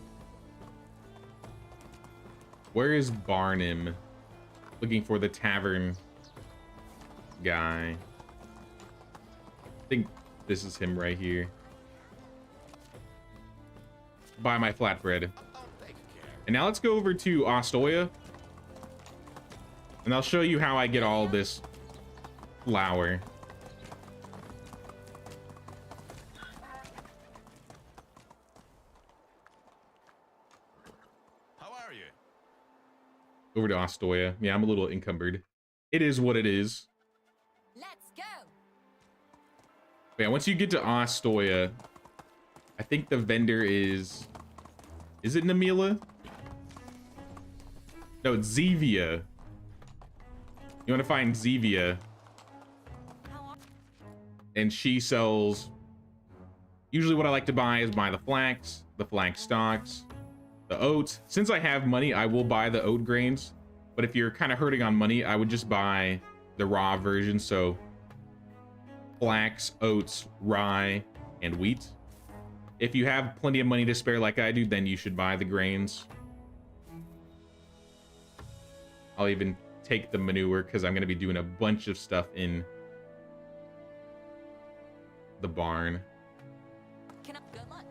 Where is Barnum? Looking for the tavern guy. I think this is him right here. Buy my flatbread. And now let's go over to Ostoya. And I'll show you how I get all this flour. How are you? Over to Ostoya. Yeah, I'm a little encumbered. It is what it is. Let's go. But yeah, once you get to Ostoya, I think the vendor is it Namila? No, it's Zevia. You want to find Zevia. And she sells, usually what I like to buy is buy the flax stalks, the oats. Since I have money, I will buy the oat grains. But if you're kind of hurting on money, I would just buy the raw version. So flax, oats, rye, and wheat. If you have plenty of money to spare like I do, then you should buy the grains. I'll even take the manure because I'm going to be doing a bunch of stuff in the barn. Good luck.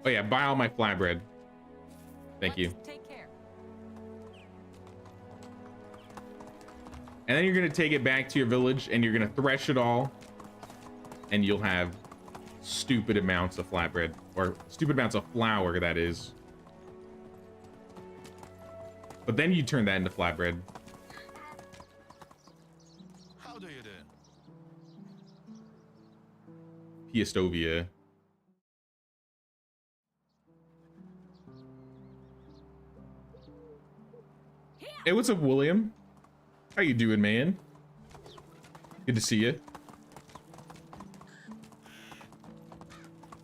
Oh yeah, buy all my flatbread. Thank you. Take care. And then you're going to take it back to your village and you're going to thresh it all. And you'll have stupid amounts of flatbread, or stupid amounts of flour, that is. But then you turn that into flatbread. How do you do? Piastovia. Hey, what's up, William? How you doing, man? Good to see you.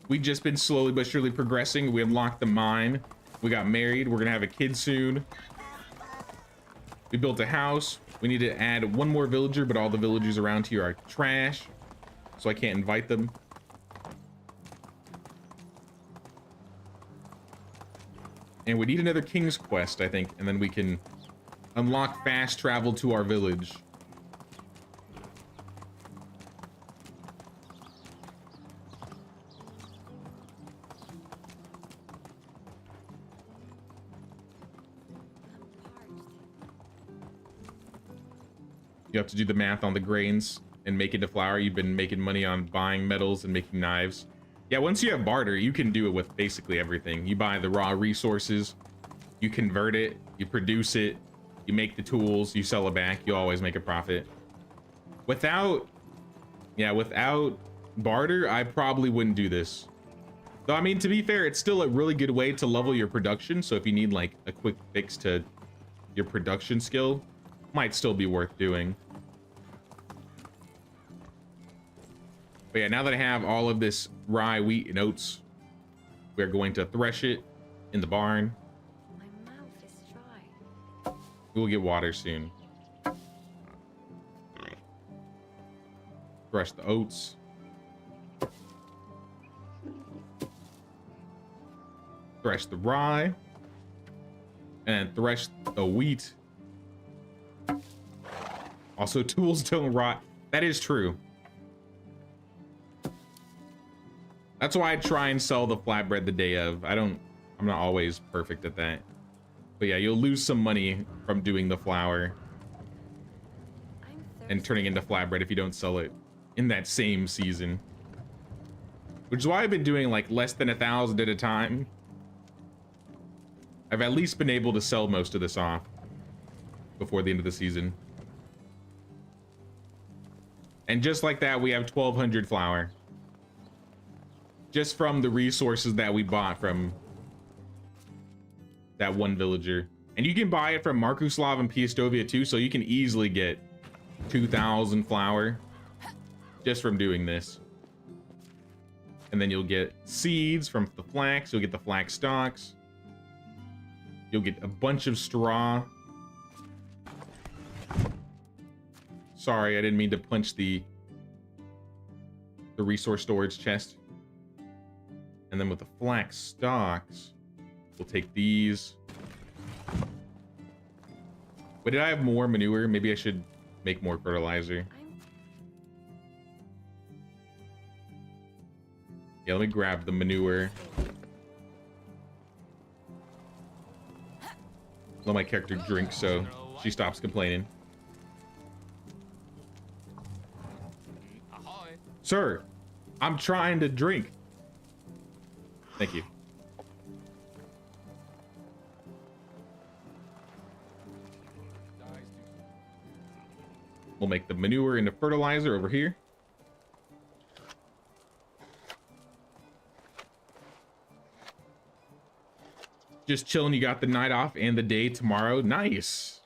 We've just been slowly but surely progressing. We unlocked the mine. We got married. We're gonna have a kid soon. We built a house. We need to add one more villager, but all the villagers around here are trash, so I can't invite them. And we need another king's quest, I think, and then we can unlock fast travel to our village. You have to do the math on the grains and make it to flour. You've been making money on buying metals and making knives. Yeah, once you have barter, you can do it with basically everything. You buy the raw resources, you convert it, you produce it, you make the tools, you sell it back, you always make a profit. Without barter, I probably wouldn't do this. Though, I mean, to be fair, it's still a really good way to level your production. So if you need like a quick fix to your production skill, might still be worth doing. But yeah, now that I have all of this rye, wheat, and oats, we're going to thresh it in the barn. My mouth is dry. We'll get water soon. Thresh the oats. Thresh the rye. And thresh the wheat. Also, tools don't rot. That is true. That's why I try and sell the flatbread the day of. I'm not always perfect at that. But yeah, you'll lose some money from doing the flour and turning into flatbread if you don't sell it in that same season. Which is why I've been doing like less than 1,000 at a time. I've at least been able to sell most of this off before the end of the season. And just like that, we have 1,200 flour. Just from the resources that we bought from that one villager. And you can buy it from Markuslav and Piastovia too, so you can easily get 2,000 flour just from doing this. And then you'll get seeds from the flax, you'll get the flax stalks. You'll get a bunch of straw. Sorry, I didn't mean to punch the resource storage chest. And then with the flax stalks, we'll take these. But did I have more manure? Maybe I should make more fertilizer. Yeah, let me grab the manure. Let my character drink so she stops complaining. Ahoy! Sir, I'm trying to drink. Thank you. We'll make the manure into fertilizer over here. Just chilling. You got the night off and the day tomorrow. Nice.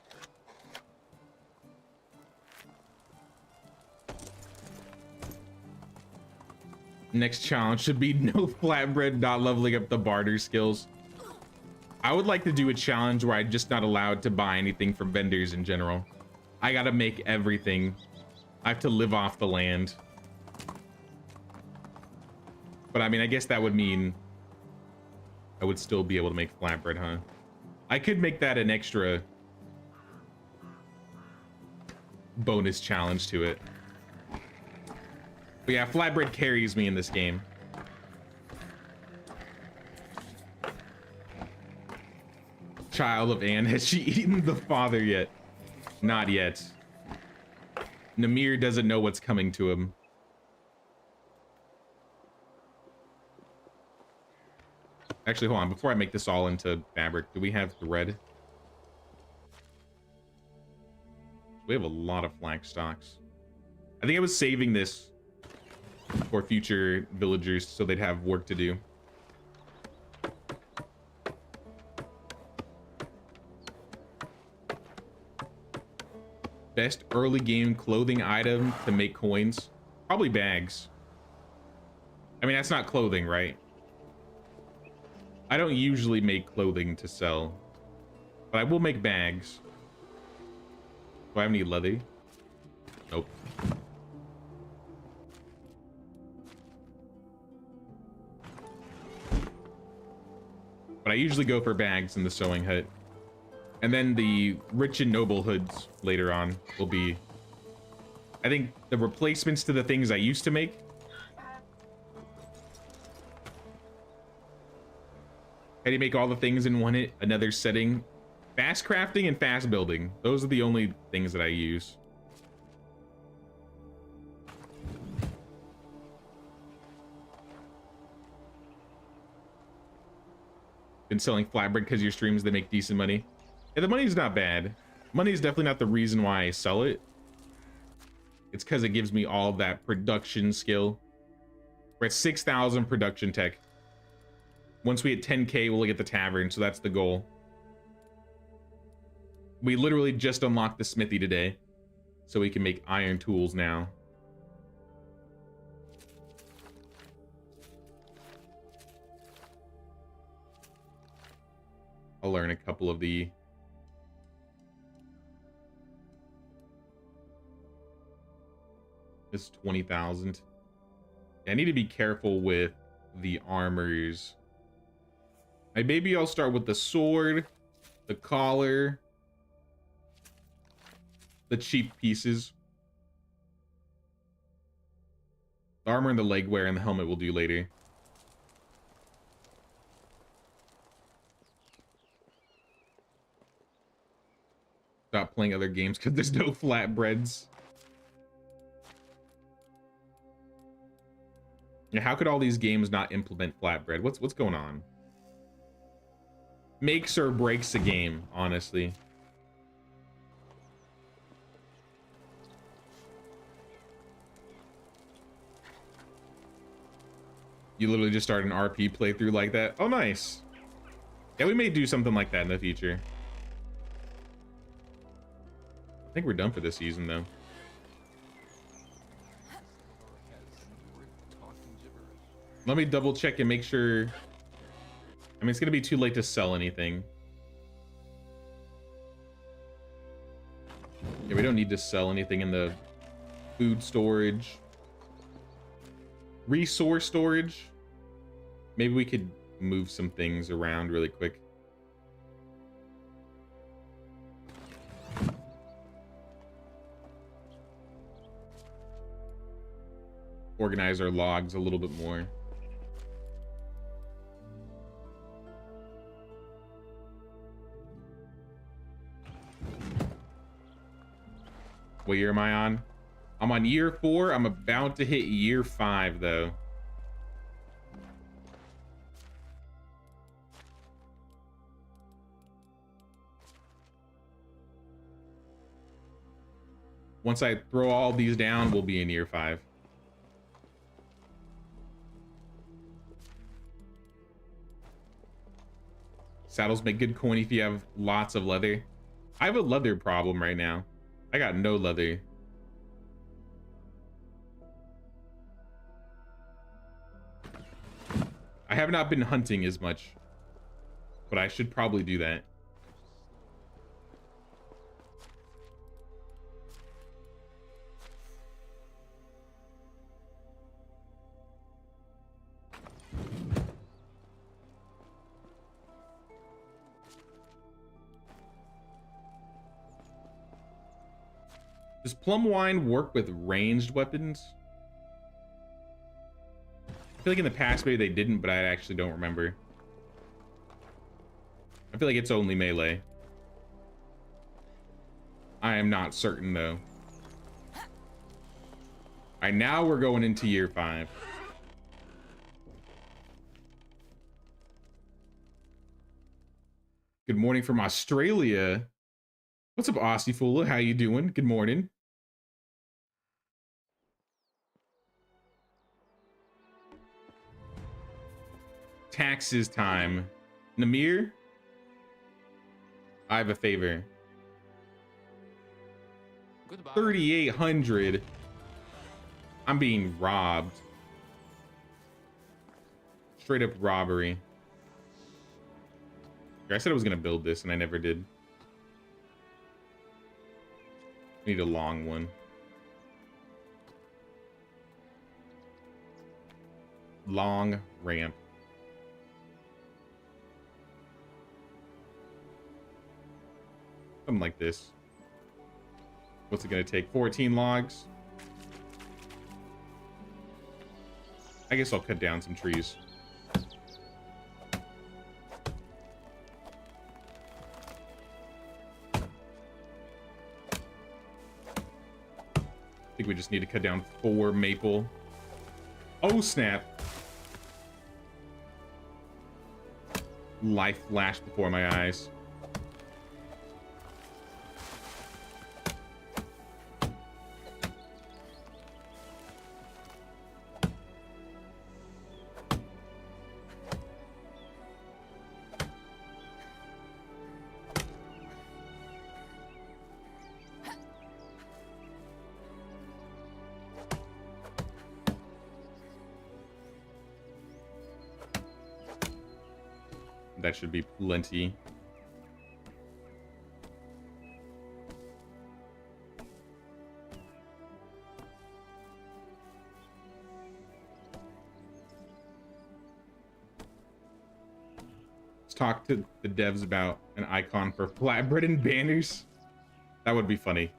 Next challenge should be no flatbread, not leveling up the barter skills. I would like to do a challenge where I'm just not allowed to buy anything from vendors in general. I gotta make everything. I have to live off the land. But I mean, I guess that would mean I would still be able to make flatbread, huh? I could make that an extra bonus challenge to it. But yeah, flatbread carries me in this game. Child of Anne, has she eaten the father yet? Not yet. Namir doesn't know what's coming to him. Actually, hold on. Before I make this all into fabric, do we have thread? We have a lot of flax stocks. I think I was saving this for future villagers so they'd have work to do. Best early game clothing item to make coins? Probably bags. I mean, that's not clothing, right? I don't usually make clothing to sell, but I will make bags. Do I have any leather? Nope. But I usually go for bags in the sewing hut. And then the rich and noble hoods later on will be, I think, the replacements to the things I used to make. How do you make all the things in one hit? Another setting. Fast crafting and fast building. Those are the only things that I use. Been selling flatbread because your streams, they make decent money. Yeah, the money's not bad. Money is definitely not the reason why I sell it. It's because it gives me all that production skill. We're at 6,000 production tech. Once we hit 10K, we'll get the tavern, so that's the goal. We literally just unlocked the smithy today, so we can make iron tools now. I'll learn a couple of the... It's 20,000. I need to be careful with the armors. Maybe I'll start with the sword, the collar, the cheap pieces. The armor and the leg wear and the helmet we'll do later. Stop playing other games because there's no flatbreads. Yeah, how could all these games not implement flatbread? What's going on? Makes or breaks a game, honestly. You literally just start an RP playthrough like that? Oh, nice. Yeah, we may do something like that in the future. I think we're done for this season, though. Let me double check and make sure. I mean, it's gonna be too late to sell anything. Yeah, we don't need to sell anything in the food storage. Resource storage. Maybe we could move some things around really quick. Organize our logs a little bit more. What year am I on? I'm on year 4. I'm about to hit year 5 though. Once I throw all these down, we'll be in year 5. Saddles make good coin if you have lots of leather. I have a leather problem right now. I got no leather. I have not been hunting as much, but I should probably do that. Does plum wine work with ranged weapons? I feel like in the past maybe they didn't, but I actually don't remember. I feel like it's only melee. I am not certain though. Alright, now we're going into year 5. Good morning from Australia. What's up, Aussie Fula? How you doing? Good morning. Taxes time. Namir, I have a favor. Goodbye. 3,800. I'm being robbed. Straight up robbery. I said I was gonna build this and I never did. Need a long one. Long ramp. Something like this. What's it gonna take? 14 logs? I guess I'll cut down some trees. I think we just need to cut down 4 maple. Oh, snap. Life flashed before my eyes. That should be plenty. Let's talk to the devs about an icon for flatbread and banners. That would be funny.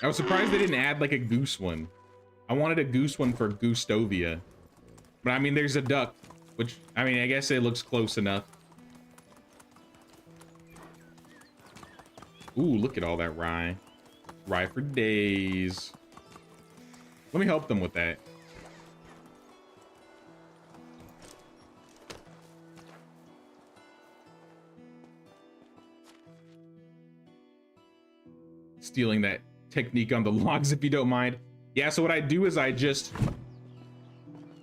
I was surprised they didn't add like a goose one. I wanted a goose one for Goostovia. But I mean, there's a duck, which, I mean, I guess it looks close enough. Ooh, look at all that rye. Rye for days. Let me help them with that. Stealing that technique on the logs, if you don't mind. Yeah, so what I do is I just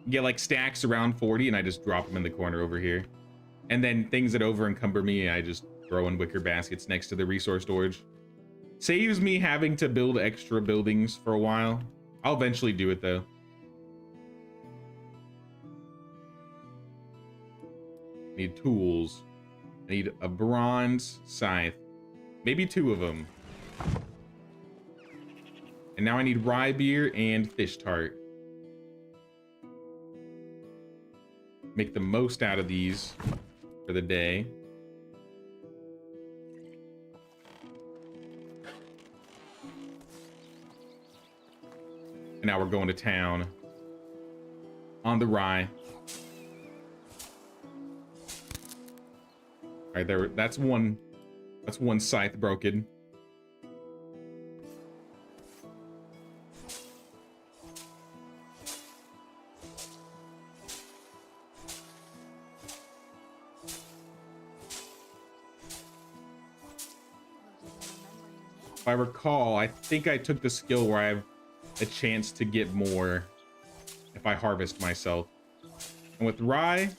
get like stacks around 40 and I just drop them in the corner over here. And then things that over encumber me, I just throw in wicker baskets next to the resource storage. Saves me having to build extra buildings for a while. I'll eventually do it though. Need tools. I need a bronze scythe. Maybe 2 of them. And now I need rye beer and fish tart. Make the most out of these for the day. And now we're going to town on the rye. All right, there. That's one scythe broken. If I recall, I think I took the skill where I have a chance to get more if I harvest myself. And with rye,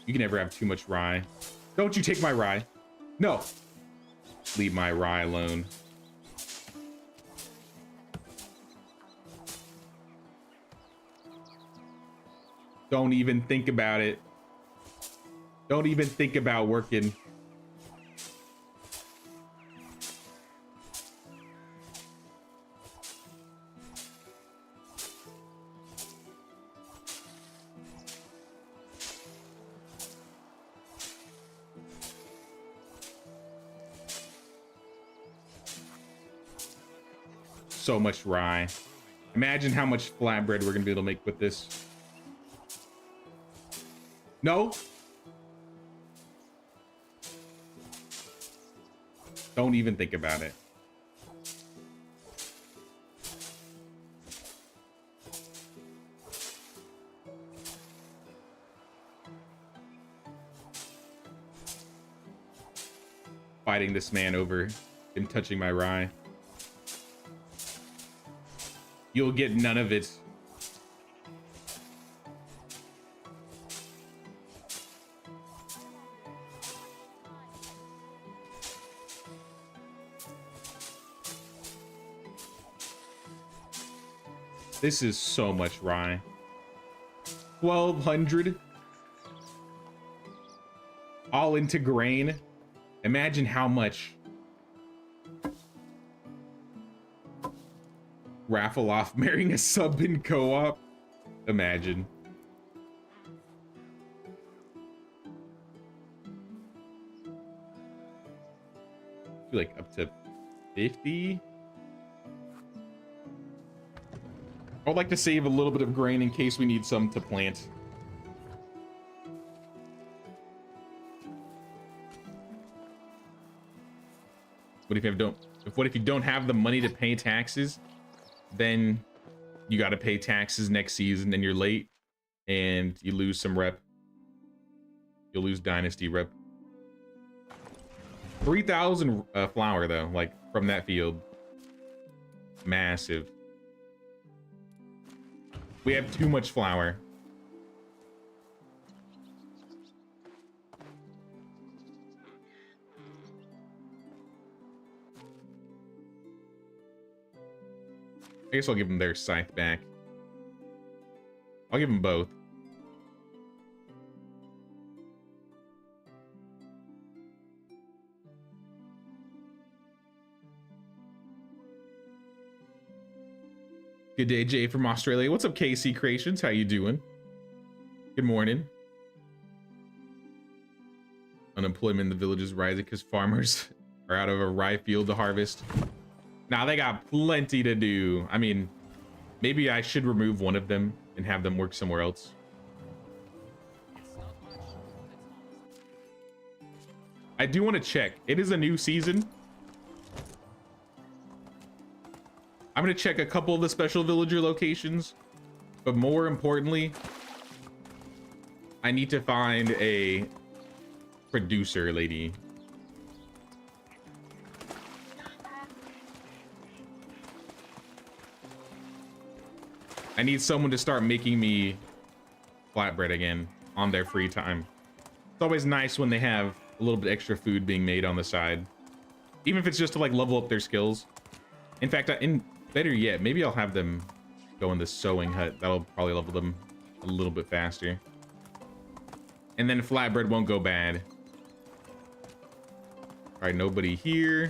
you can never have too much rye. Don't you take my rye. No. Leave my rye alone. Don't even think about it. Don't even think about working. So much rye. Imagine how much flatbread we're gonna be able to make with this. No. Don't even think about it. Fighting this man over him touching my rye. You'll get none of it. This is so much rye. 1,200. All into grain. Imagine how much. Raffle off marrying a sub in co-op. Imagine. I feel like up to 50. I would like to save a little bit of grain in case we need some to plant. What if you don't have the money to pay taxes? Then you got to pay taxes next season and you're late and you lose some rep. You'll lose Dynasty rep. 3,000 flour though, like from that field. Massive. We have too much flour. I guess I'll give them their scythe back. I'll give them both. Good day, Jay from Australia. What's up, KC Creations? How you doing? Good morning. Unemployment in the village is rising because farmers are out of a rye field to harvest. Nah, they got plenty to do. I mean, maybe I should remove one of them and have them work somewhere else. I do want to check. It is a new season. I'm going to check a couple of the special villager locations. But more importantly, I need to find a producer lady. I need someone to start making me flatbread again on their free time. It's always nice when they have a little bit extra food being made on the side. Even if it's just to like level up their skills. In fact, better yet, maybe I'll have them go in the sewing hut. That'll probably level them a little bit faster. And then flatbread won't go bad. All right, nobody here.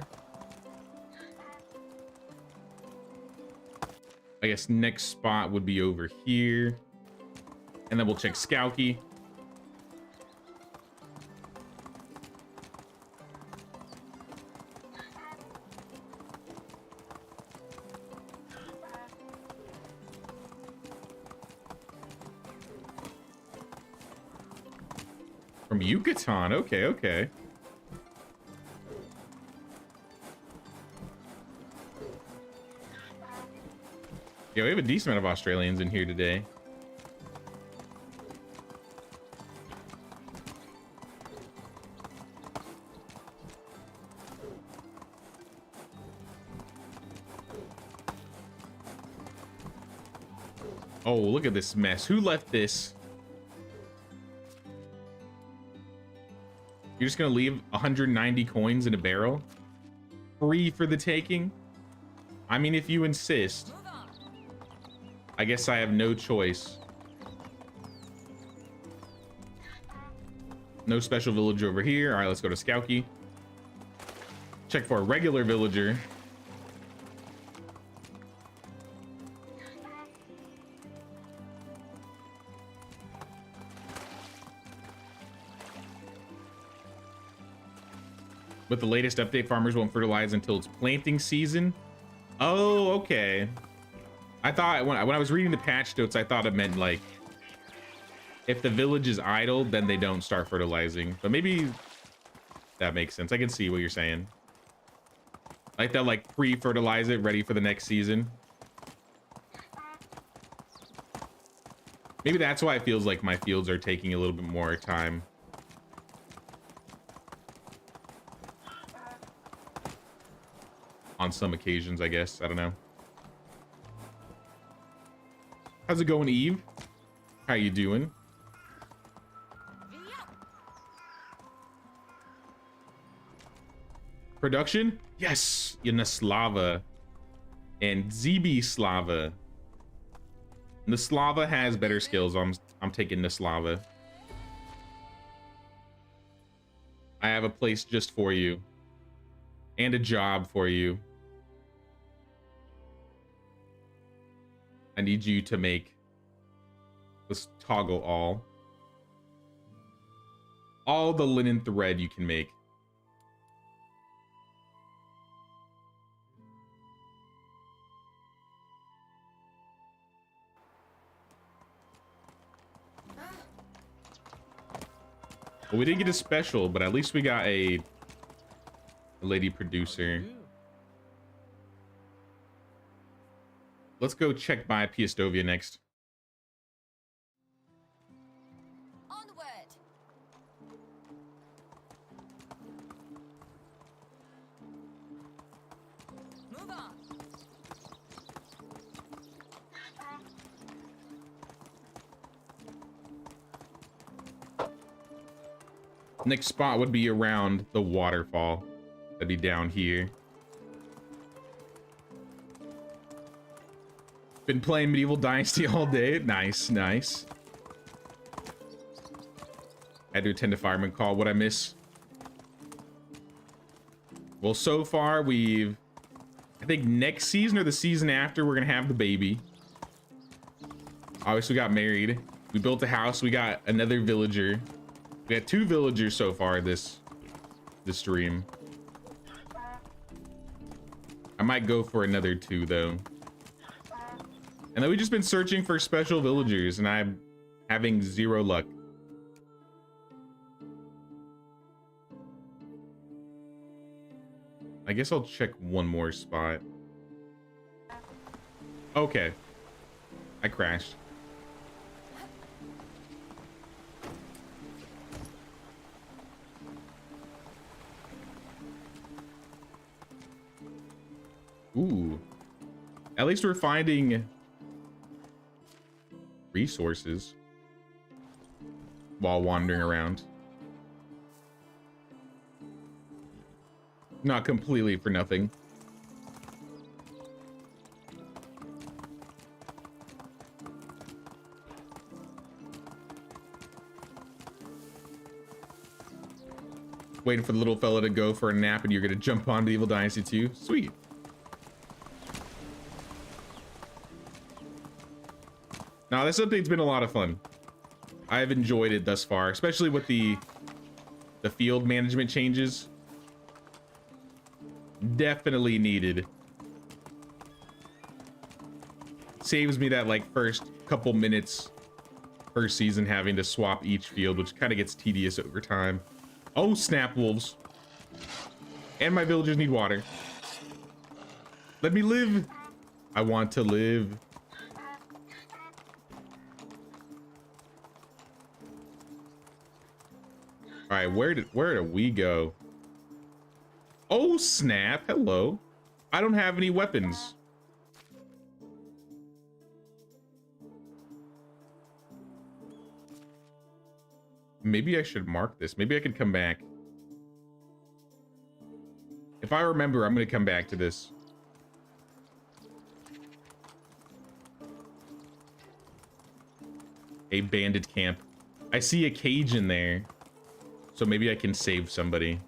I guess next spot would be over here. And then we'll check Skowkie. From Yucatan. Okay, okay. Yeah, we have a decent amount of Australians in here today. Oh, look at this mess. Who left this? You're just gonna leave 190 coins in a barrel? Free for the taking? I mean, if you insist. I guess I have no choice. No special villager over here. All right, let's go to Skowkie. Check for a regular villager. With the latest update, farmers won't fertilize until it's planting season. Oh, okay. I thought when I was reading the patch notes, I thought it meant like if the village is idle, then they don't start fertilizing. But maybe that makes sense. I can see what you're saying. Like they'll like pre-fertilize it, ready for the next season. Maybe that's why it feels like my fields are taking a little bit more time. On some occasions, I guess. I don't know. How's it going, Eve? How you doing? Production? Yes! Yanaslava and Zibislava. Naslava has better skills. I'm taking Naslava. I have a place just for you. And a job for you. I need you to make this toggle all the linen thread you can make. Well, we didn't get a special, but at least we got a lady producer. Let's go check by Piastovia next. Onward. Move on. Next spot would be around the waterfall. That'd be down here. Been playing Medieval Dynasty all day. Nice, nice. Had to attend a fireman call. What'd I miss? Well, so far I think next season or the season after, we're gonna have the baby. Obviously, we got married. We built a house. We got another villager. We got 2 villagers so far this stream. I might go for another 2 though. And then we've just been searching for special villagers and I'm having 0 luck. I guess I'll check one more spot. Okay. I crashed. Ooh. At least we're finding resources while wandering around. Not completely for nothing. waiting for the little fella to go for a nap and you're gonna jump on Medieval Dynasty 2. Sweet. Now this update's been a lot of fun. I've enjoyed it thus far, especially with the field management changes. Definitely needed. Saves me that like first couple minutes per season having to swap each field, which kind of gets tedious over time. Oh snap, wolves. And my villagers need water. Let me live. I want to live. All right, where do we go? Oh snap, hello. I don't have any weapons. Maybe I should mark this. Maybe I could come back. If I remember, I'm gonna come back to this. A bandit camp. I see a cage in there. So maybe I can save somebody.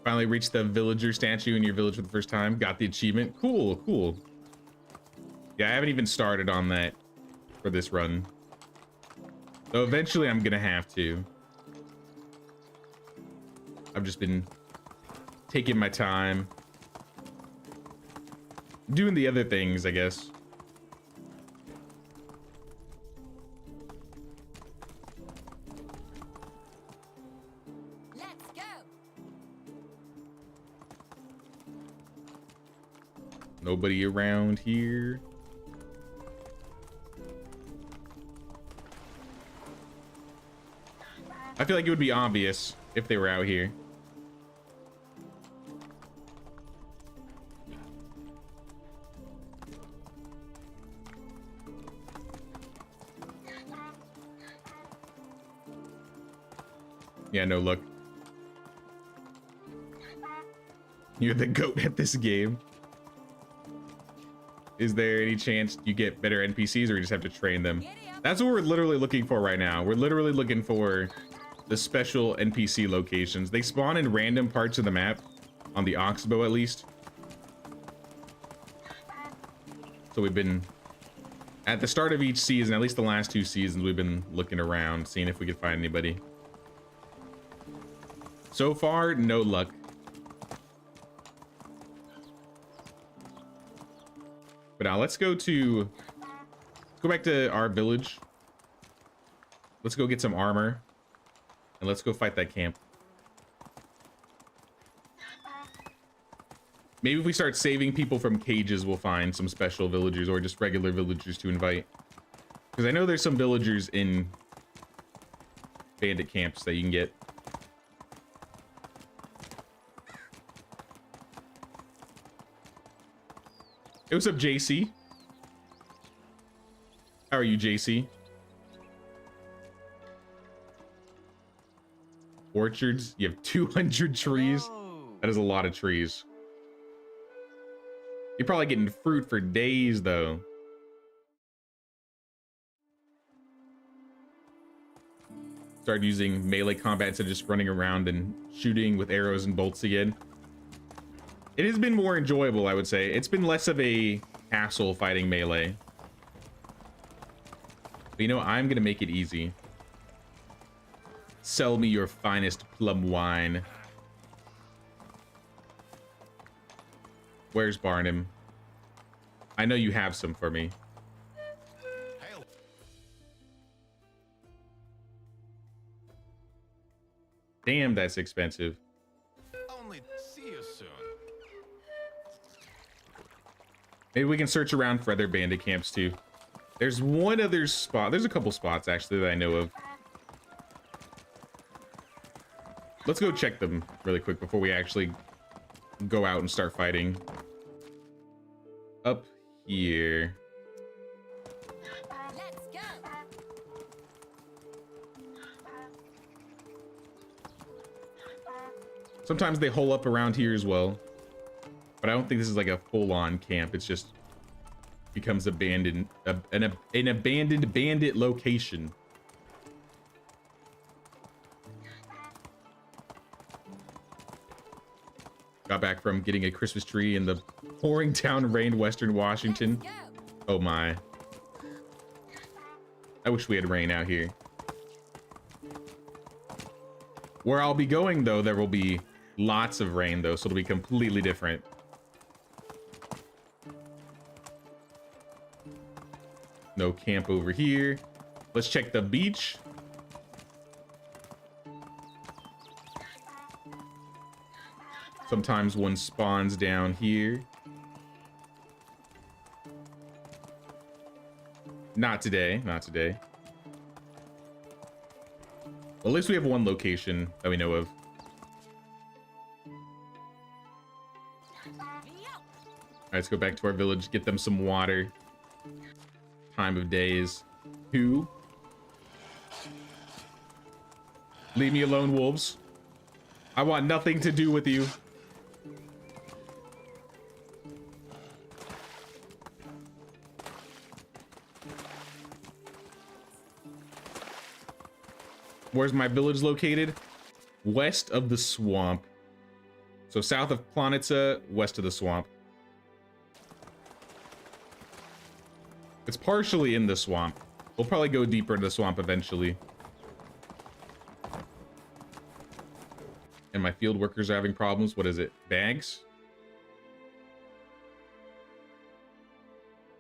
Finally reached the villager statue in your village for the first time. Got the achievement. Cool, cool. Yeah, I haven't even started on that for this run. So eventually I'm gonna have to. I've just been taking my time. Doing the other things, I guess. Let's go. Nobody around here. I feel like it would be obvious if they were out here. Yeah, no, look. You're the goat at this game. Is there any chance you get better NPCs or you just have to train them? That's what we're literally looking for right now. We're literally looking for the special NPC locations. They spawn in random parts of the map, on the Oxbow at least. So we've been, at the start of each season, at least the last 2 seasons, we've been looking around, seeing if we could find anybody. So far, no luck. But now let's go back to our village. Let's go get some armor. And let's go fight that camp. Maybe if we start saving people from cages, we'll find some special villagers or just regular villagers to invite. Because I know there's some villagers in bandit camps that you can get. Hey, what's up, JC? How are you, JC? Orchards? You have 200 trees? That is a lot of trees. You're probably getting fruit for days, though. Started using melee combat instead of just running around and shooting with arrows and bolts again. It has been more enjoyable, I would say. It's been less of a hassle fighting melee. But you know, I'm gonna make it easy. Sell me your finest plum wine. Where's Barnum? I know you have some for me. Hail. Damn, that's expensive. Only see you soon. Maybe we can search around for other bandit camps too. There's one other spot. There's a couple spots actually that I know of. Let's go check them really quick before we actually go out and start fighting. Up here. Sometimes they hole up around here as well. But I don't think this is like a full-on camp. It's just becomes abandoned, an abandoned bandit location. Got back from getting a Christmas tree in the pouring down rain, Western Washington. Oh my. I wish we had rain out here. Where I'll be going though, there will be lots of rain though, so it'll be completely different. No camp over here. Let's check the beach. Sometimes one spawns down here. Not today, not today. Well, at least we have one location that we know of. All right, let's go back to our village, get them some water. Time of day is 2. Leave me alone, wolves. I want nothing to do with you. Where's my village located? West of the swamp. So south of Planitza, west of the swamp. It's partially in the swamp. We'll probably go deeper into the swamp eventually. And my field workers are having problems. What is it? Bags?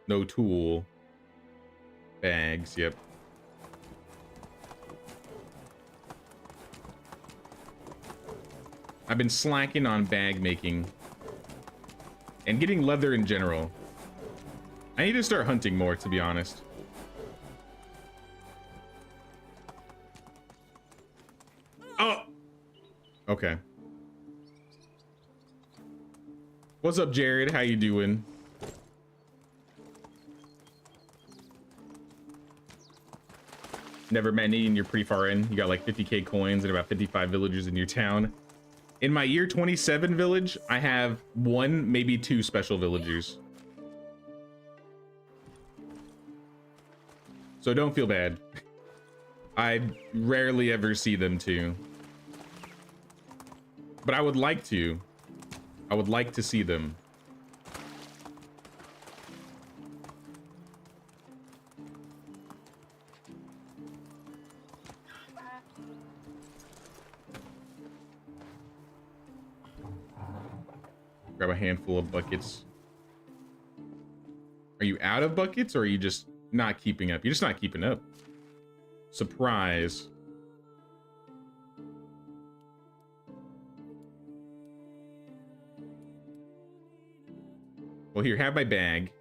No tool. Bags, yep. I've been slacking on bag making. And getting leather in general. I need to start hunting more, to be honest. Oh! Okay. What's up, Jared? How you doing? Never met any, and you're pretty far in. You got like 50k coins and about 55 villagers in your town. In my year 27 village, I have 1, maybe 2 special villagers. So don't feel bad. I rarely ever see them too. But I would like to. I would like to see them. Grab a handful of buckets. Are you out of buckets, or are you just not keeping up? You're just not keeping up. Surprise. Well, here, have my bag.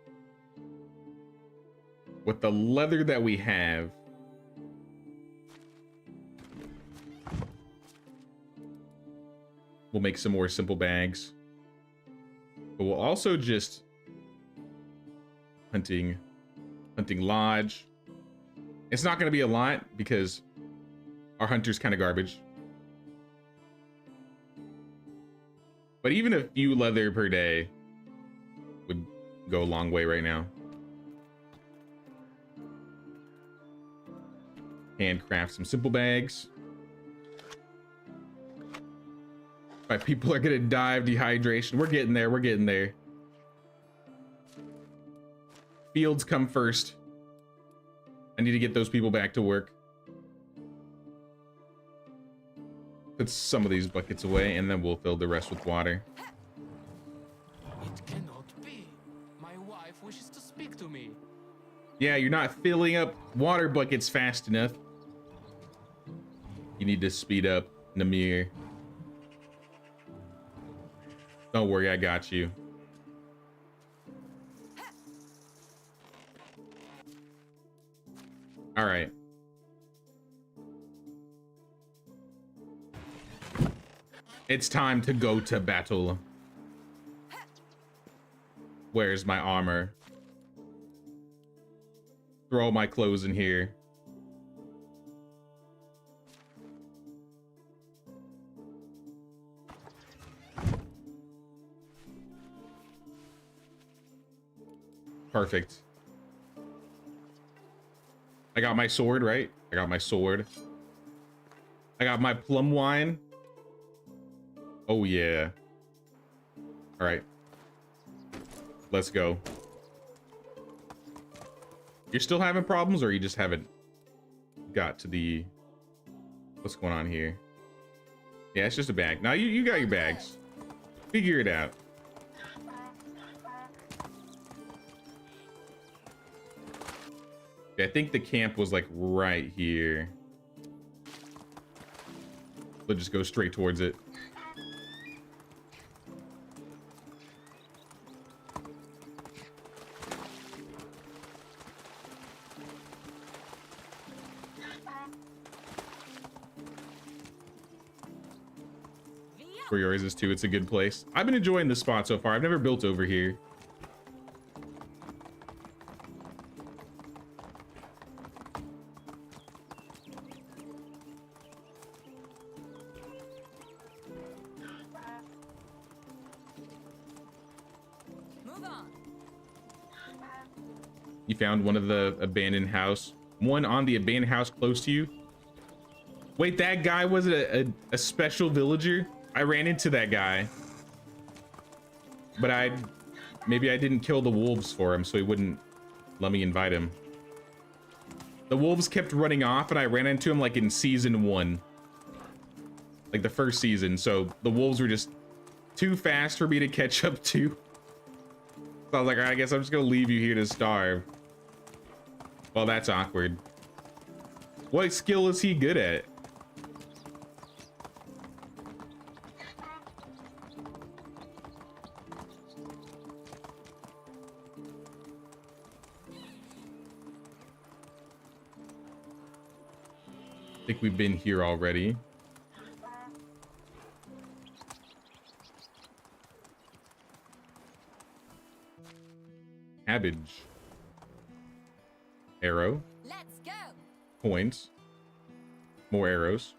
With the leather that we have, we'll make some more simple bags. But we'll also just hunting lodge. It's not going to be a lot because our hunter's kind of garbage. But even a few leather per day would go a long way right now. Handcraft some simple bags. My people are gonna die of dehydration. We're getting there, we're getting there. Fields come first. I need to get those people back to work. Put some of these buckets away, and then we'll fill the rest with water. It cannot be. My wife wishes to speak to me. Yeah, you're not filling up water buckets fast enough. You need to speed up, Namir. Don't worry, I got you. All right. It's time to go to battle. Where's my armor? Throw all my clothes in here. Perfect. I got my sword, right? I got my sword. I got my plum wine. Oh, yeah. All right. Let's go. You're still having problems, or you just haven't got to the... What's going on here? Yeah, it's just a bag. Now you got your bags. Figure it out. I think the camp was like right here. We'll just go straight towards it. Where yours is too. It's a good place. I've been enjoying this spot so far. I've never built over here. Move on. You found one of the abandoned house. One on the abandoned house close to you. Wait, that guy was a special villager? I ran into that guy. But maybe I didn't kill the wolves for him, so he wouldn't let me invite him. The wolves kept running off, and I ran into him like in season 1. Like the first season, so the wolves were just too fast for me to catch up to. So I was like, all right, I guess I'm just gonna leave you here to starve. Well, that's awkward. What skill is he good at? I think we've been here already. Cabbage. Arrow. Let's go. Coins. More arrows.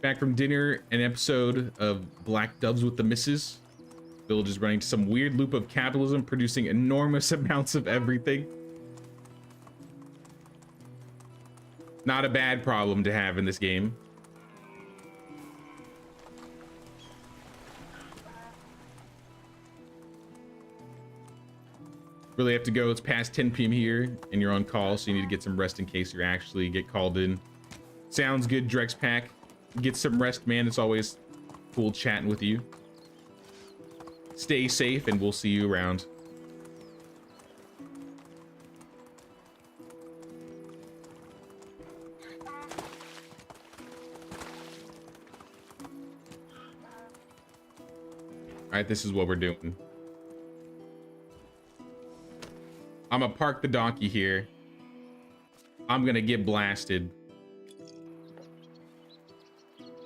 Back from dinner, an episode of Black Doves with the Missus. Village is running some weird loop of capitalism, producing enormous amounts of everything. Not a bad problem to have in this game. Really have to go. It's past 10 p.m. here, and you're on call, so you need to get some rest in case you actually get called in. Sounds good, Drex Pack. Get some rest, man. It's always cool chatting with you. Stay safe, and we'll see you around. All right, this is what we're doing. I'm gonna park the donkey here. I'm gonna get blasted.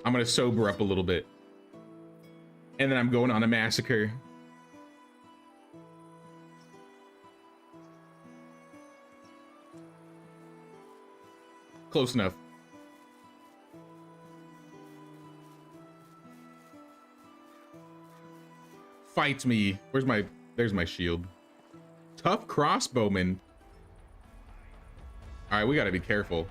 I'm gonna sober up a little bit. And then I'm going on a massacre. Close enough. Fight me. There's my shield. Tough crossbowman. All right, we gotta be careful.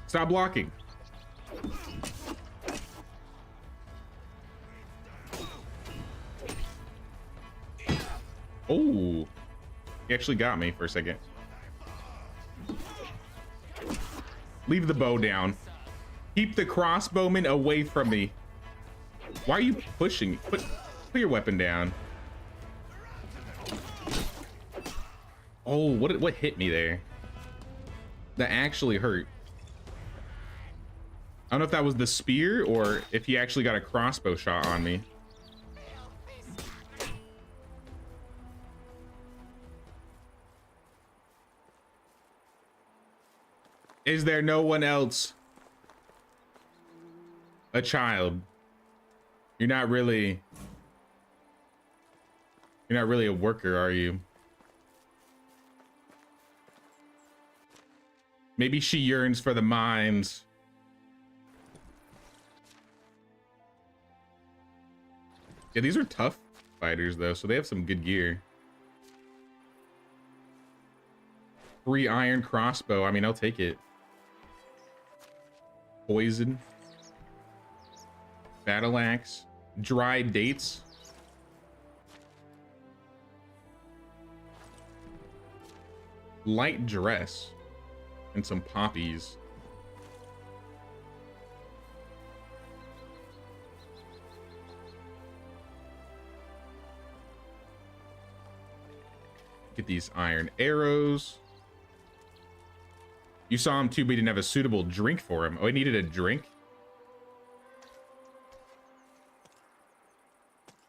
Stop blocking. Oh, he actually got me for a second. Leave the bow down. Keep the crossbowman away from me. Why are you pushing? Put your weapon down. Oh, what hit me there? That actually hurt. I don't know if that was the spear or if he actually got a crossbow shot on me. Is there no one else? A child. You're not really You're not really a worker, are you? Maybe she yearns for the mines. Yeah, these are tough fighters, though, so they have some good gear. 3 iron crossbow. I mean, I'll take it. Poison. Battle axe. Dried dates. Light dress. And some poppies. Get these iron arrows. You saw him too, but he didn't have a suitable drink for him. Oh, he needed a drink?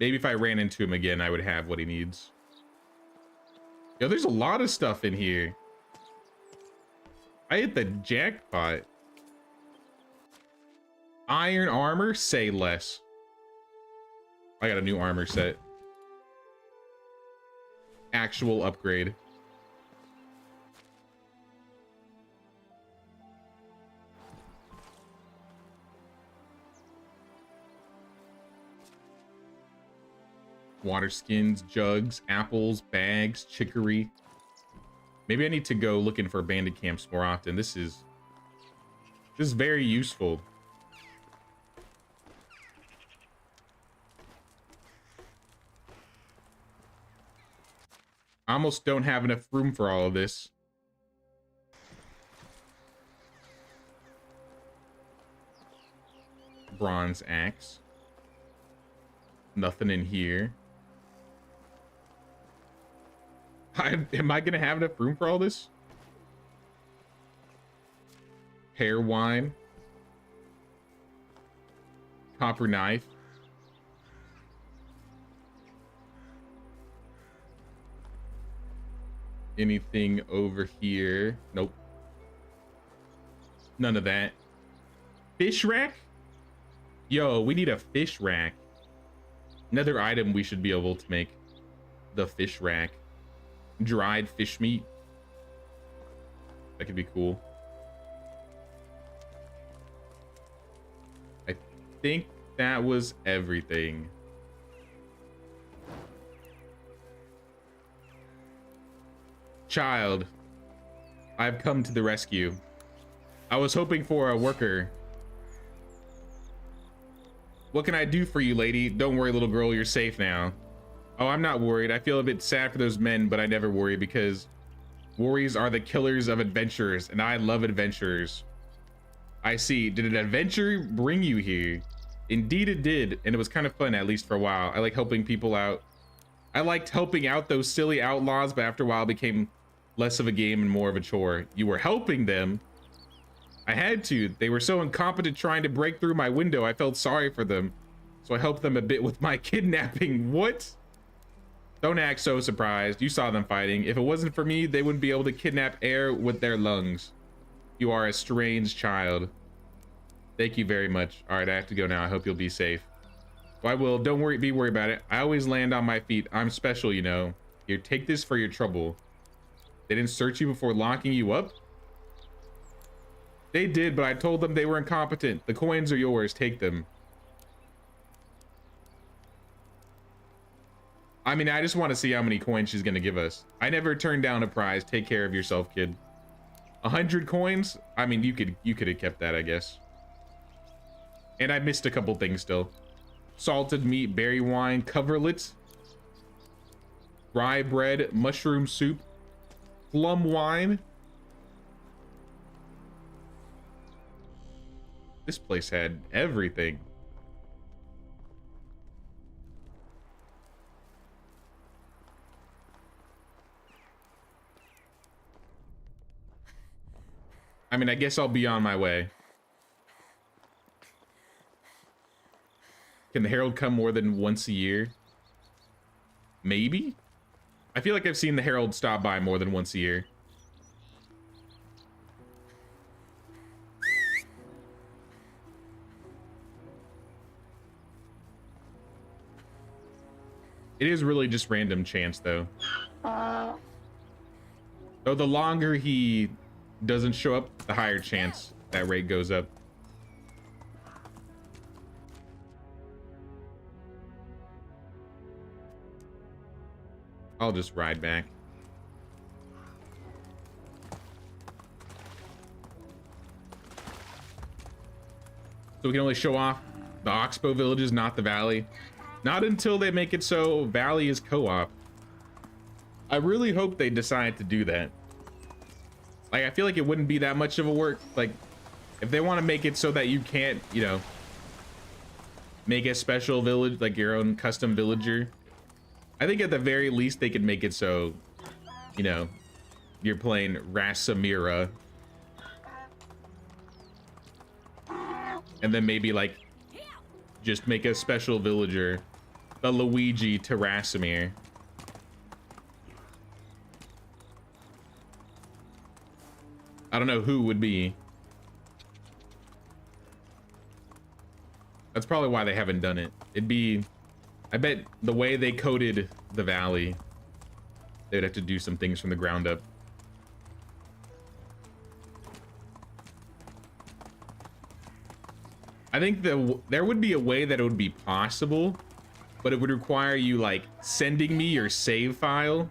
Maybe if I ran into him again, I would have what he needs. Yo, there's a lot of stuff in here. I hit the jackpot. Iron armor, say less. I got a new armor set. Actual upgrade. Water skins, jugs, apples, bags, chicory. Maybe I need to go looking for bandit camps more often. This is very useful. I almost don't have enough room for all of this. Bronze axe. Nothing in here. Am I gonna have enough room for all this? Pear wine. Copper knife. Anything over here? Nope. None of that. Fish rack? Yo, we need a fish rack. Another item we should be able to make. The fish rack. Dried fish meat. That could be cool. I think that was everything. Child, I've come to the rescue. I was hoping for a worker. What can I do for you, lady? Don't worry, little girl, you're safe now. Oh, I'm not worried. I feel a bit sad for those men, but I never worry because worries are the killers of adventurers, and I love adventurers. I see. Did an adventure bring you here? Indeed it did, and it was kind of fun, at least for a while. I like helping people out. I liked helping out those silly outlaws, but after a while it became less of a game and more of a chore. You were helping them. I had to. They were so incompetent trying to break through my window. I felt sorry for them. So I helped them a bit with my kidnapping. What? Don't act so surprised. You saw them fighting. If it wasn't for me, they wouldn't be able to kidnap air with their lungs. You are a strange child. Thank you very much. All right, I have to go now. I hope you'll be safe. Well, I will. Don't worry. Be worried about it. I always land on my feet. I'm special, you know. Here, take this for your trouble. They didn't search you before locking you up? They did, but I told them they were incompetent. The coins are yours. Take them. I mean, I just want to see how many coins she's going to give us. I never turned down a prize. Take care of yourself, kid. 100 coins? I mean, you could have kept that, I guess. And I missed a couple things still. Salted meat, berry wine, coverlet, rye bread, mushroom soup, plum wine. This place had everything. I mean, I guess I'll be on my way. Can the Herald come more than once a year? Maybe? I feel like I've seen the Herald stop by more than once a year. It is really just random chance, though. Though the longer he doesn't show up, the higher chance that rate goes up. I'll just ride back. So we can only show off the Oxbow villages, not the Valley. Not until they make it so Valley is co-op. I really hope they decide to do that. Like, I feel like it wouldn't be that much of a work. Like, if they want to make it so that you can't, you know, make a special village, like your own custom villager, I think at the very least they could make it so, you know, you're playing Rasamira. And then maybe, like, just make a special villager, the Luigi to Rasamir. I don't know who would be. That's probably why they haven't done it. It'd be, I bet the way they coded the Valley, they'd have to do some things from the ground up. I think there would be a way that it would be possible, but it would require you, like, sending me your save file.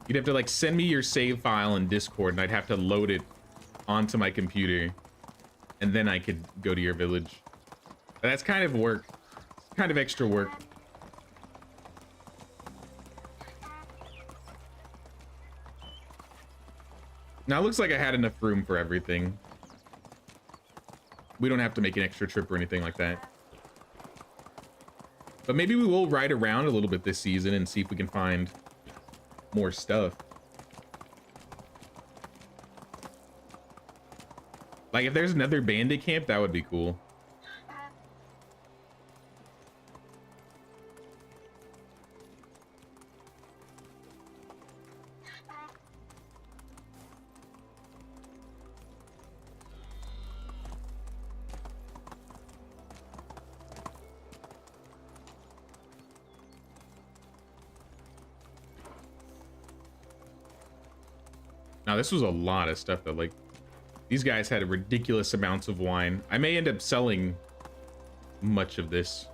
You'd have to, like, send me your save file in Discord, and I'd have to load it onto my computer, and then I could go to your village. But that's kind of work. It's kind of extra work. Now it looks like I had enough room for everything. We don't have to make an extra trip or anything like that. But maybe we will ride around a little bit this season and see if we can find more stuff. Like, if there's another bandit camp, that would be cool. Now, this was a lot of stuff, though. Like, these guys had ridiculous amounts of wine. I may end up selling much of this.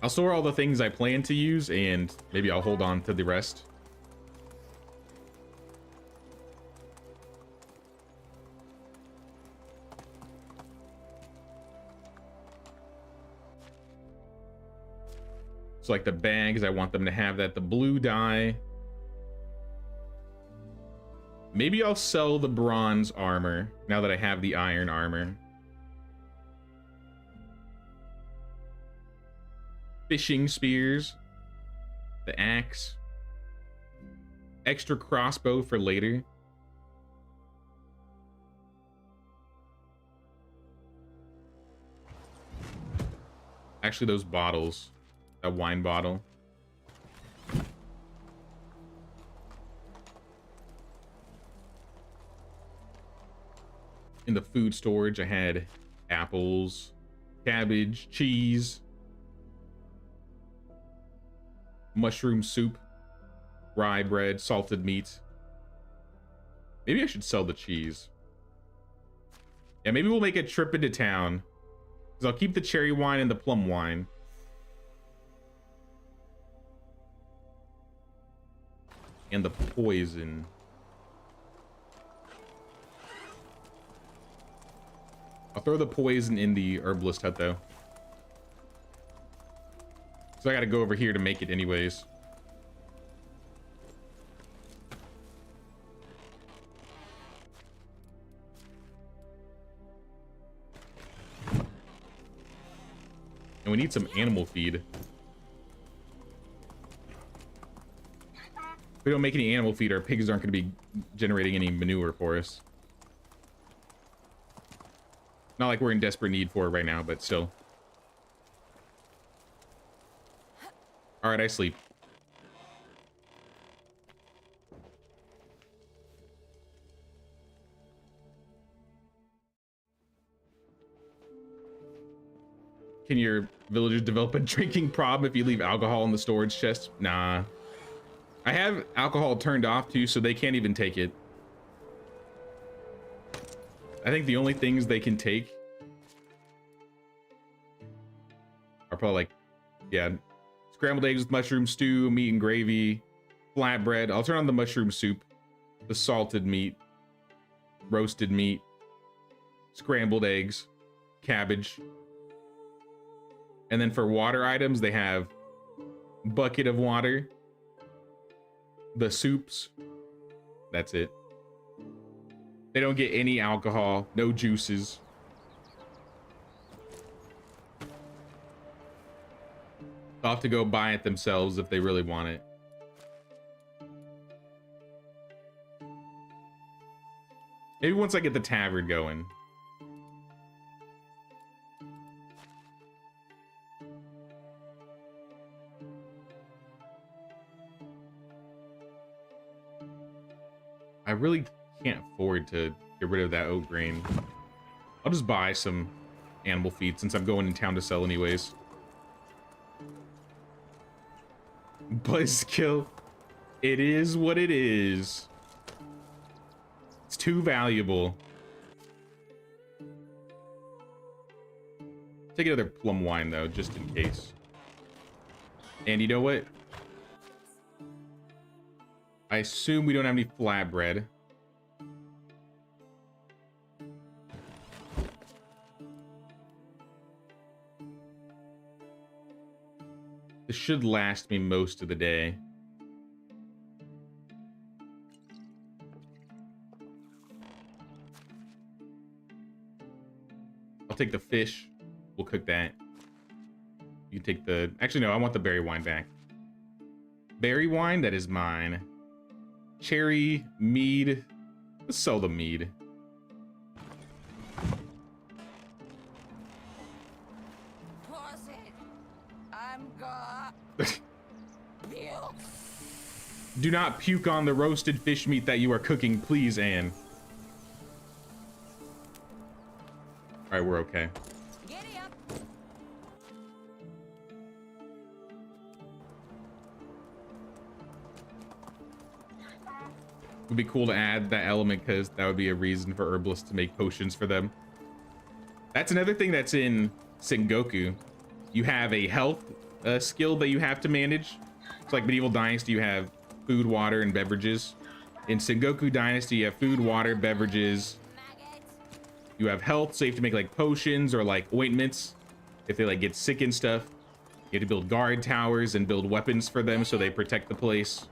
I'll store all the things I plan to use, and maybe I'll hold on to the rest. So, like, the bags, I want them to have that. The blue dye. Maybe I'll sell the bronze armor now that I have the iron armor. Fishing spears. The axe. Extra crossbow for later. Actually, those bottles. That wine bottle. In the food storage, I had apples, cabbage, cheese, mushroom soup, rye bread, salted meat. Maybe I should sell the cheese. Yeah, maybe we'll make a trip into town. Because I'll keep the cherry wine and the plum wine. And the poison. I'll throw the poison in the herbalist hut, though. So I gotta go over here to make it anyways. And we need some animal feed. If we don't make any animal feed, our pigs aren't gonna be generating any manure for us. Not like we're in desperate need for it right now, but still. All right, I sleep. Can your villagers develop a drinking problem if you leave alcohol in the storage chest? Nah. I have alcohol turned off too, so they can't even take it. I think the only things they can take are probably like, yeah, scrambled eggs with mushroom stew, meat and gravy, flatbread. I'll turn on the mushroom soup, the salted meat, roasted meat, scrambled eggs, cabbage. And then for water items, they have bucket of water, the soups. That's it. They don't get any alcohol, no juices. They'll have to go buy it themselves if they really want it. Maybe once I get the tavern going. I really can't afford to get rid of that oat grain. I'll just buy some animal feed since I'm going in town to sell anyways. Buzzkill. It is what it is. It's too valuable. Take another plum wine though, just in case. And you know what? I assume we don't have any flatbread. This should last me most of the day. I'll take the fish. We'll cook that. You can take the... Actually, no, I want the berry wine back. Berry wine, that is mine. Cherry, mead. Let's sell the mead. Do not puke on the roasted fish meat that you are cooking, please, Anne. All right, we're okay. It would be cool to add that element because that would be a reason for herbalists to make potions for them. That's another thing that's in Sengoku. You have a health skill that you have to manage. It's like Medieval Dynasty, you have food, water, and beverages. In Sengoku Dynasty, you have food, water, beverages. You have health, so you have to make like potions or like ointments if they like get sick and stuff. You have to build guard towers and build weapons for them so they protect the place.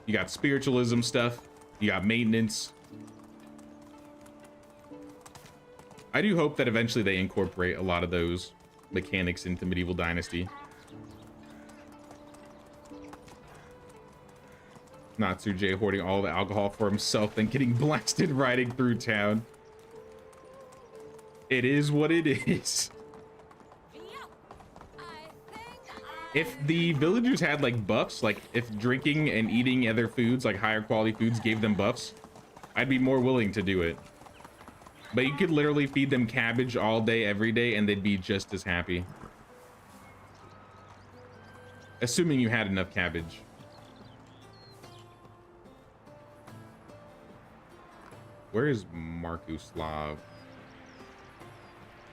You got spiritualism stuff. You got maintenance. I do hope that eventually they incorporate a lot of those mechanics into Medieval Dynasty. Natsuje hoarding all the alcohol for himself and getting blasted riding through town. It is what it is. If the villagers had like buffs, like if drinking and eating other foods, like higher quality foods, gave them buffs, I'd be more willing to do it. But you could literally feed them cabbage all day, every day, and they'd be just as happy. Assuming you had enough cabbage. Where is Markuslav?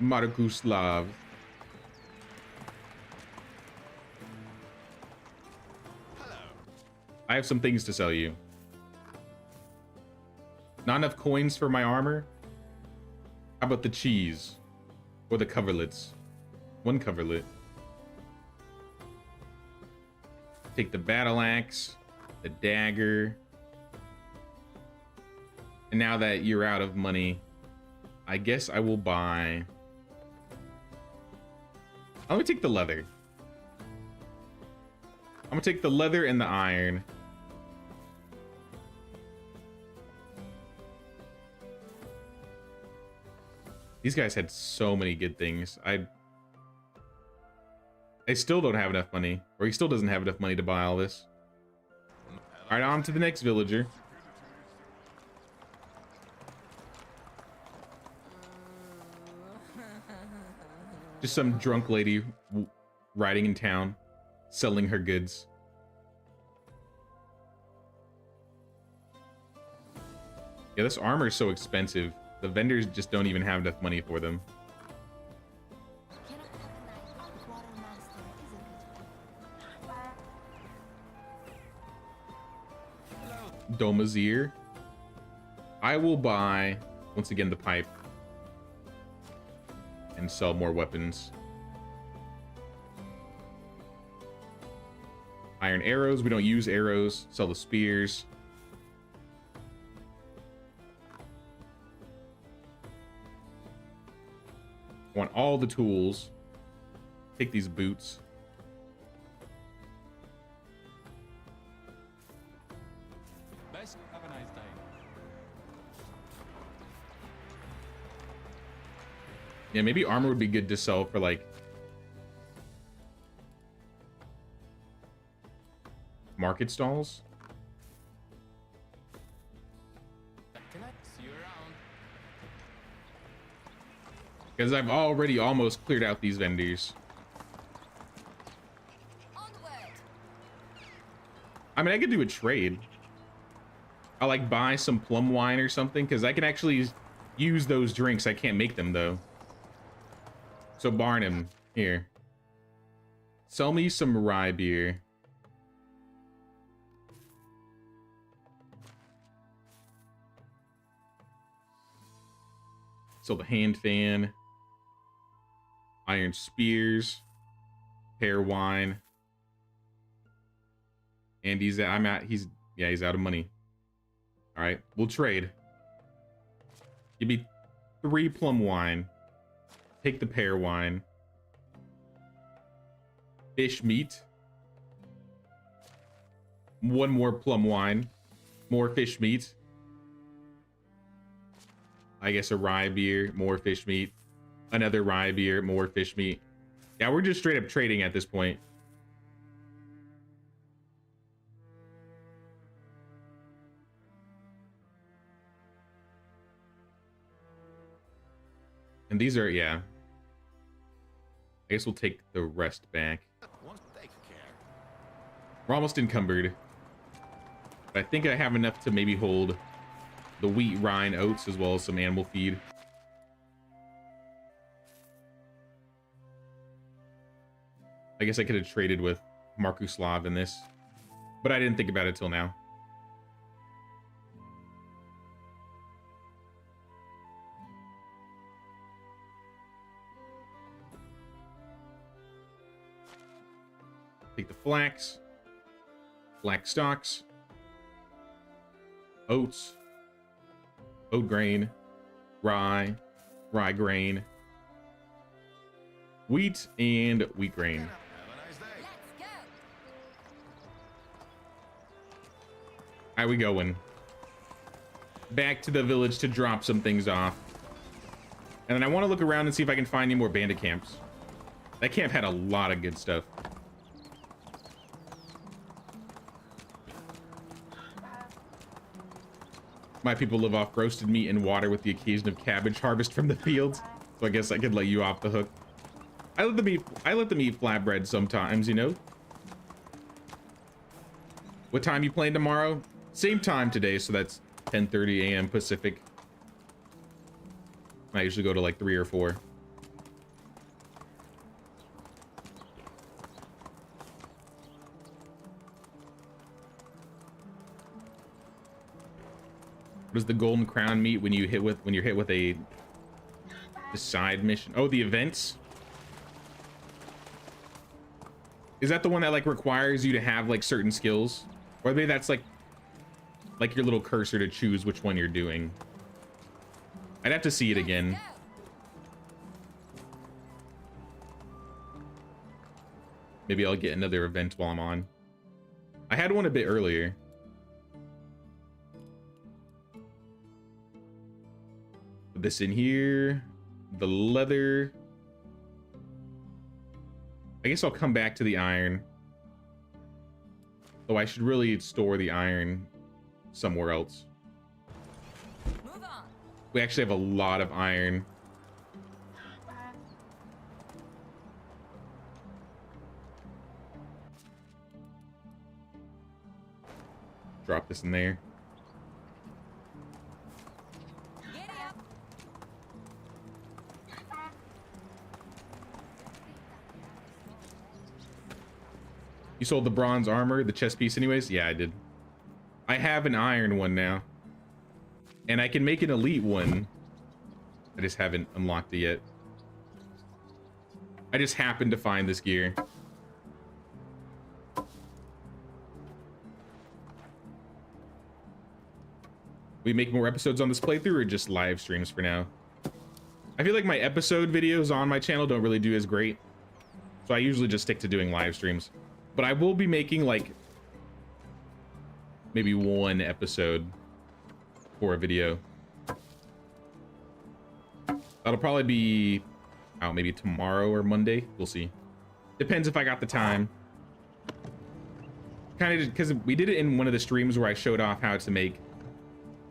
Markuslav. I have some things to sell you. Not enough coins for my armor? How about the cheese? Or the coverlets? One coverlet. Take the battle axe, the dagger. And now that you're out of money, I guess I will buy... I'm gonna take the leather. I'm gonna take the leather and the iron. These guys had so many good things. I still don't have enough money, or he still doesn't have enough money to buy all this. All right, on to the next villager. Just some drunk lady riding in town, selling her goods. Yeah, this armor is so expensive. The vendors just don't even have enough money for them. Cannot have a night out with Water Master is a good one. Domazir. I will buy, once again, the pipe. And sell more weapons. Iron arrows. We don't use arrows. Sell the spears. Want all the tools. Take these boots. Best. Have a nice day. Yeah, maybe armor would be good to sell for like market stalls. Can I see you around? Because I've already almost cleared out these vendors. Onward! I mean, I could do a trade. I'll like buy some plum wine or something, because I can actually use those drinks. I can't make them though. So Barnum, here. Sell me some rye beer. Sell the hand fan. Iron spears. Pear wine. And he's out of money. All right, we'll trade. Give me 3 plum wine. Take the pear wine. Fish meat. 1 more plum wine. More fish meat. I guess a rye beer, more fish meat. Another rye beer, more fish meat. Yeah, we're just straight up trading at this point. And these are, yeah. I guess we'll take the rest back. Won't take care. We're almost encumbered. But I think I have enough to maybe hold the wheat, rye, and oats, as well as some animal feed. I guess I could have traded with Markuslav in this, but I didn't think about it till now. Take the flax, black stalks, oats, oat grain, rye, rye grain, wheat, and wheat grain. Have a nice day. Let's go! How we going? Back to the village to drop some things off. And then I want to look around and see if I can find any more bandit camps. That camp had a lot of good stuff. My people live off roasted meat and water with the occasion of cabbage harvest from the fields. So I guess I could let you off the hook. I let them eat flatbread sometimes, you know. What time you playing tomorrow? Same time today, so that's 10:30 a.m. Pacific. I usually go to like 3 or 4. What does the golden crown meet when you're hit with the side mission? Oh, the events. Is that the one that like requires you to have like certain skills? Or maybe that's like your little cursor to choose which one you're doing. I'd have to see it again. Maybe I'll get another event while I'm on. I had one a bit earlier. Put this in here. The leather. I guess I'll come back to the iron. Though I should really store the iron somewhere else. Move on! We actually have a lot of iron. Drop this in there. Giddy up. You sold the bronze armor, the chest piece anyways? Yeah, I did. I have an iron one now. And I can make an elite one. I just haven't unlocked it yet. I just happened to find this gear. We make more episodes on this playthrough or just live streams for now? I feel like my episode videos on my channel don't really do as great. So I usually just stick to doing live streams. But I will be making like maybe one episode for a video. That'll probably be maybe tomorrow or Monday. We'll see. Depends if I got the time. Kind of because we did it in one of the streams where I showed off how to make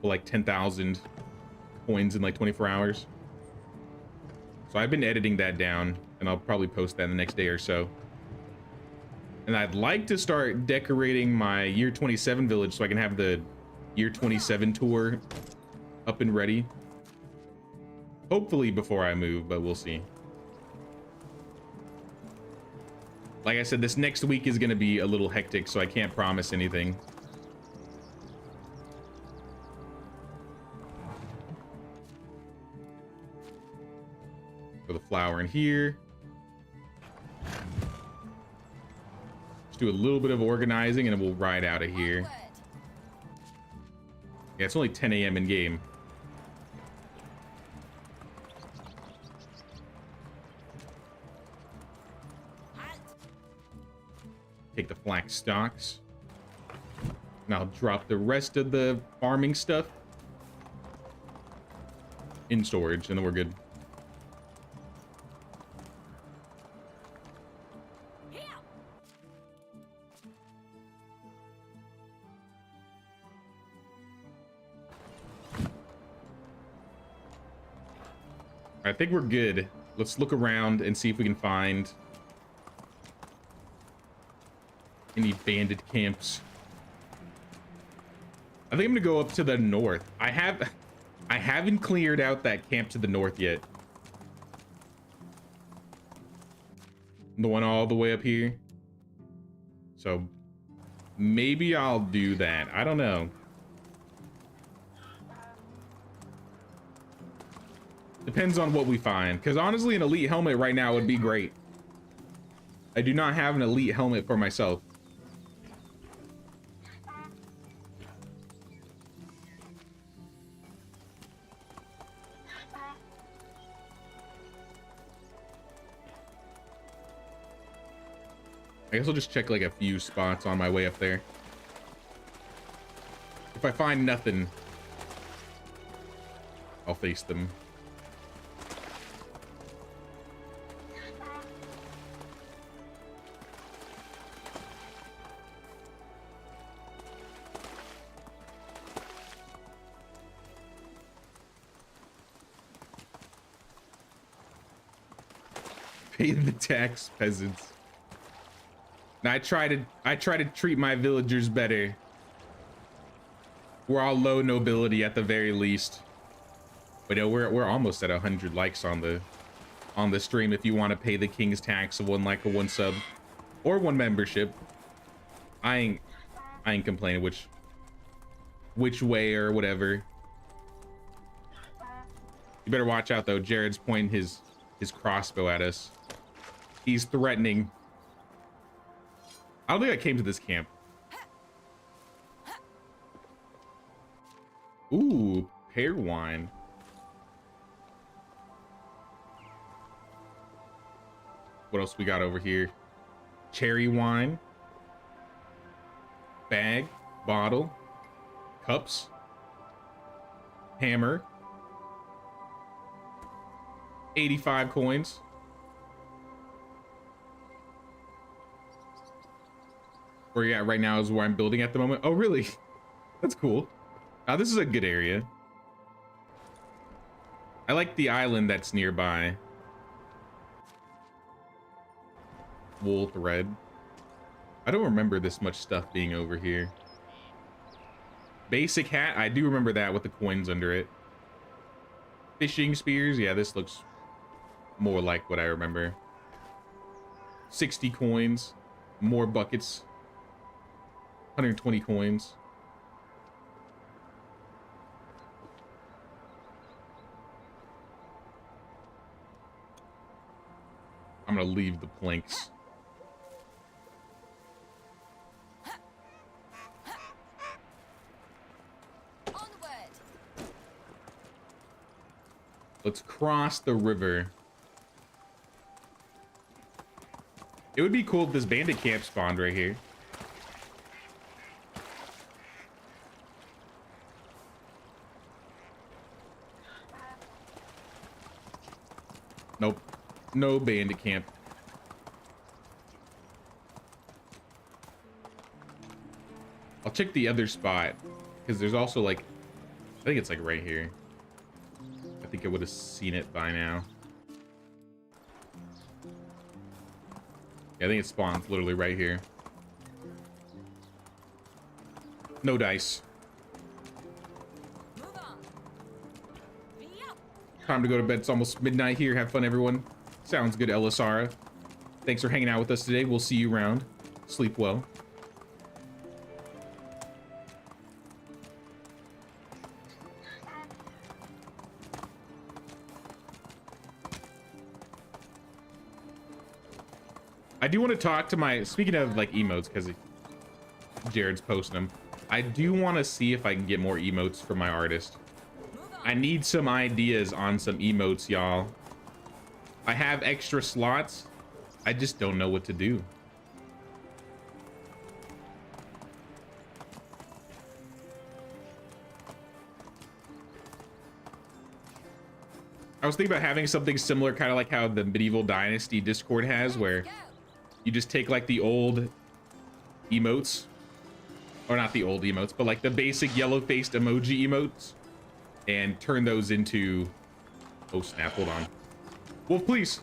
like 10,000 coins in like 24 hours. So I've been editing that down and I'll probably post that the next day or so. And I'd like to start decorating my year 27 village so I can have the year 27 tour up and ready. Hopefully before I move, but we'll see. Like I said, this next week is going to be a little hectic, so I can't promise anything. Put the flower in here. Just do a little bit of organizing and then we'll ride out of here. Yeah, it's only 10 a.m. in game. Take the flax stocks. And I'll drop the rest of the farming stuff in storage, and then we're good. I think we're good. Let's look around and see if we can find any bandit camps. I think I'm gonna go up to the north. I haven't cleared out that camp to the north yet. The one all the way up here. So maybe I'll do that. I don't know. Depends on what we find. Because honestly, an elite helmet right now would be great. I do not have an elite helmet for myself. I guess I'll just check like a few spots on my way up there. If I find nothing, I'll face them. Pay the tax, peasants. Now I try to treat my villagers better. We're all low nobility at the very least. But no, we're almost at 100 likes on the stream if you want to pay the king's tax of 1 like or 1 sub or 1 membership. I ain't complaining which way or whatever. You better watch out though. Jared's pointing his crossbow at us. He's threatening. I don't think I came to this camp. Ooh, pear wine. What else we got over here? Cherry wine. Bag, bottle, cups, hammer. 85 coins. Where you're at right now is where I'm building at the moment. Oh, really? That's cool. This is a good area. I like the island that's nearby. Wool thread. I don't remember this much stuff being over here. Basic hat. I do remember that with the coins under it. Fishing spears. Yeah, this looks more like what I remember. 60 coins. More buckets. 120 coins. I'm gonna leave the planks. Onward. Let's cross the river. It would be cool if this bandit camp spawned right here. Nope. No bandit camp. I'll check the other spot. Because there's also like... I think it's like right here. I think I would have seen it by now. Yeah, I think it spawns literally right here. No dice. Move on. Be up. Time to go to bed. It's almost midnight here. Have fun, everyone. Sounds good, Elisara. Thanks for hanging out with us today. We'll see you around. Sleep well. I do want to talk to my... Speaking of, like, emotes, because Jared's posting them. I do want to see if I can get more emotes from my artist. I need some ideas on some emotes, y'all. I have extra slots. I just don't know what to do. I was thinking about having something similar, kind of like how the Medieval Dynasty Discord has, where you just take like the old emotes, or not the old emotes, but like the basic yellow-faced emoji emotes, and turn those into... Oh snap, hold on. Wolf, please.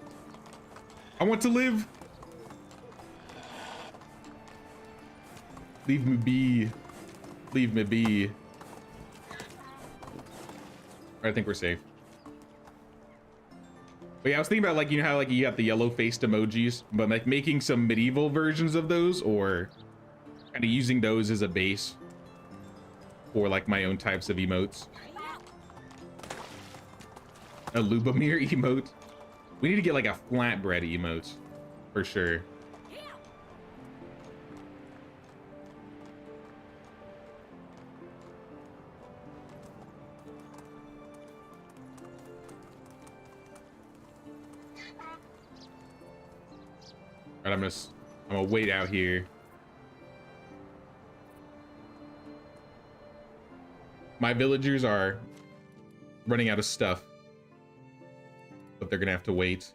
I want to live. Leave me be. Leave me be. I think we're safe. But yeah, I was thinking about, like, you know how like you got the yellow-faced emojis, but like making some medieval versions of those, or kind of using those as a base for like my own types of emotes. A Lubomir emote. We need to get like a flatbread emote for sure. All right, I'm gonna wait out here. My villagers are running out of stuff, but they're gonna have to wait.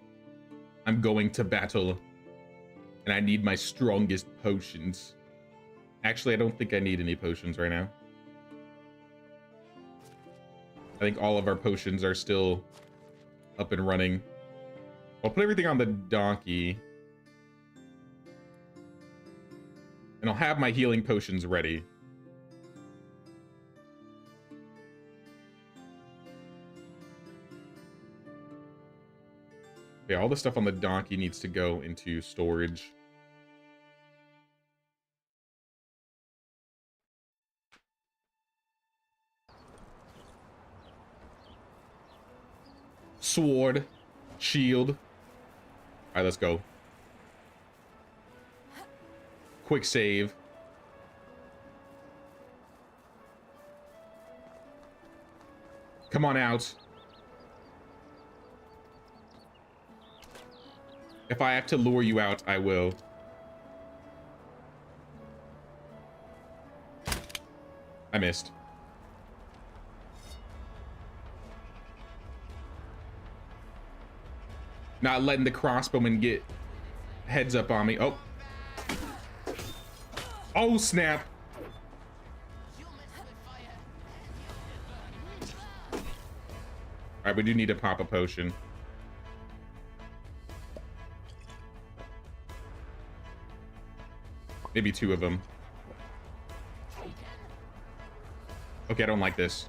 I'm going to battle, and I need my strongest potions. Actually, I don't think I need any potions right now. I think all of our potions are still up and running. I'll put everything on the donkey. And I'll have my healing potions ready. Okay, all the stuff on the donkey needs to go into storage. Sword, shield. All right, let's go. Quick save. Come on out. If I have to lure you out, I will. I missed. Not letting the crossbowman get heads up on me. Oh. Oh, snap. All right, we do need to pop a potion. Maybe two of them. Okay, I don't like this.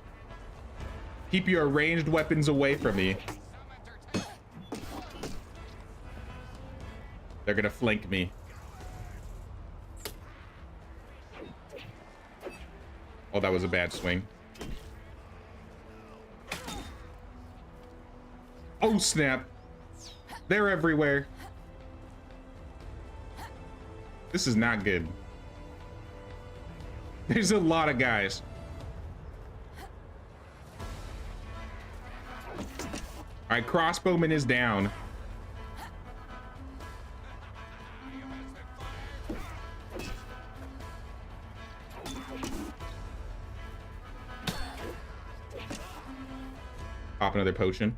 Keep your ranged weapons away from me. They're gonna flank me. Oh, that was a bad swing. Oh, snap. They're everywhere. This is not good. There's a lot of guys. All right, crossbowman is down. Pop another potion.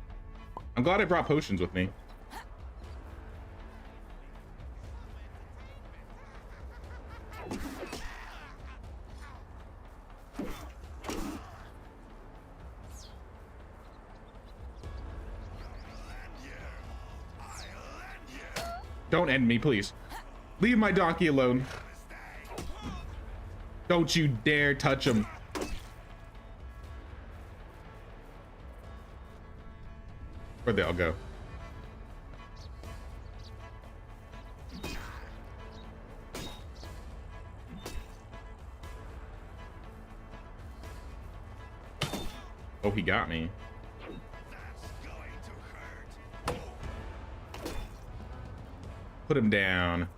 I'm glad I brought potions with me. Don't end me, please. Leave my donkey alone. Don't you dare touch him. Where'd they all go? Oh, he got me. Put him down.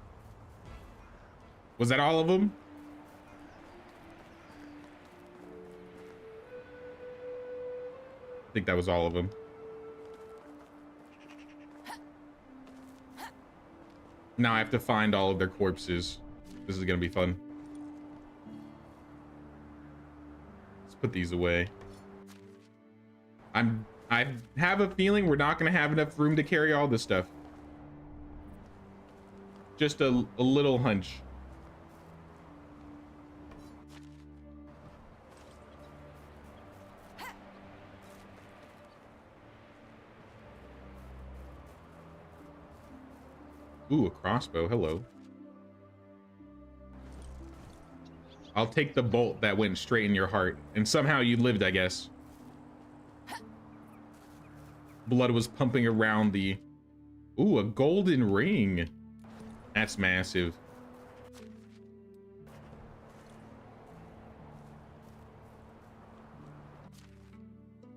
Was that all of them? I think that was all of them. Now I have to find all of their corpses. This is gonna be fun. Let's put these away. I have a feeling we're not gonna have enough room to carry all this stuff. Just a little hunch. Ooh, a crossbow. Hello. I'll take the bolt that went straight in your heart. And somehow you lived, I guess. Blood was pumping around the... Ooh, a golden ring. That's massive.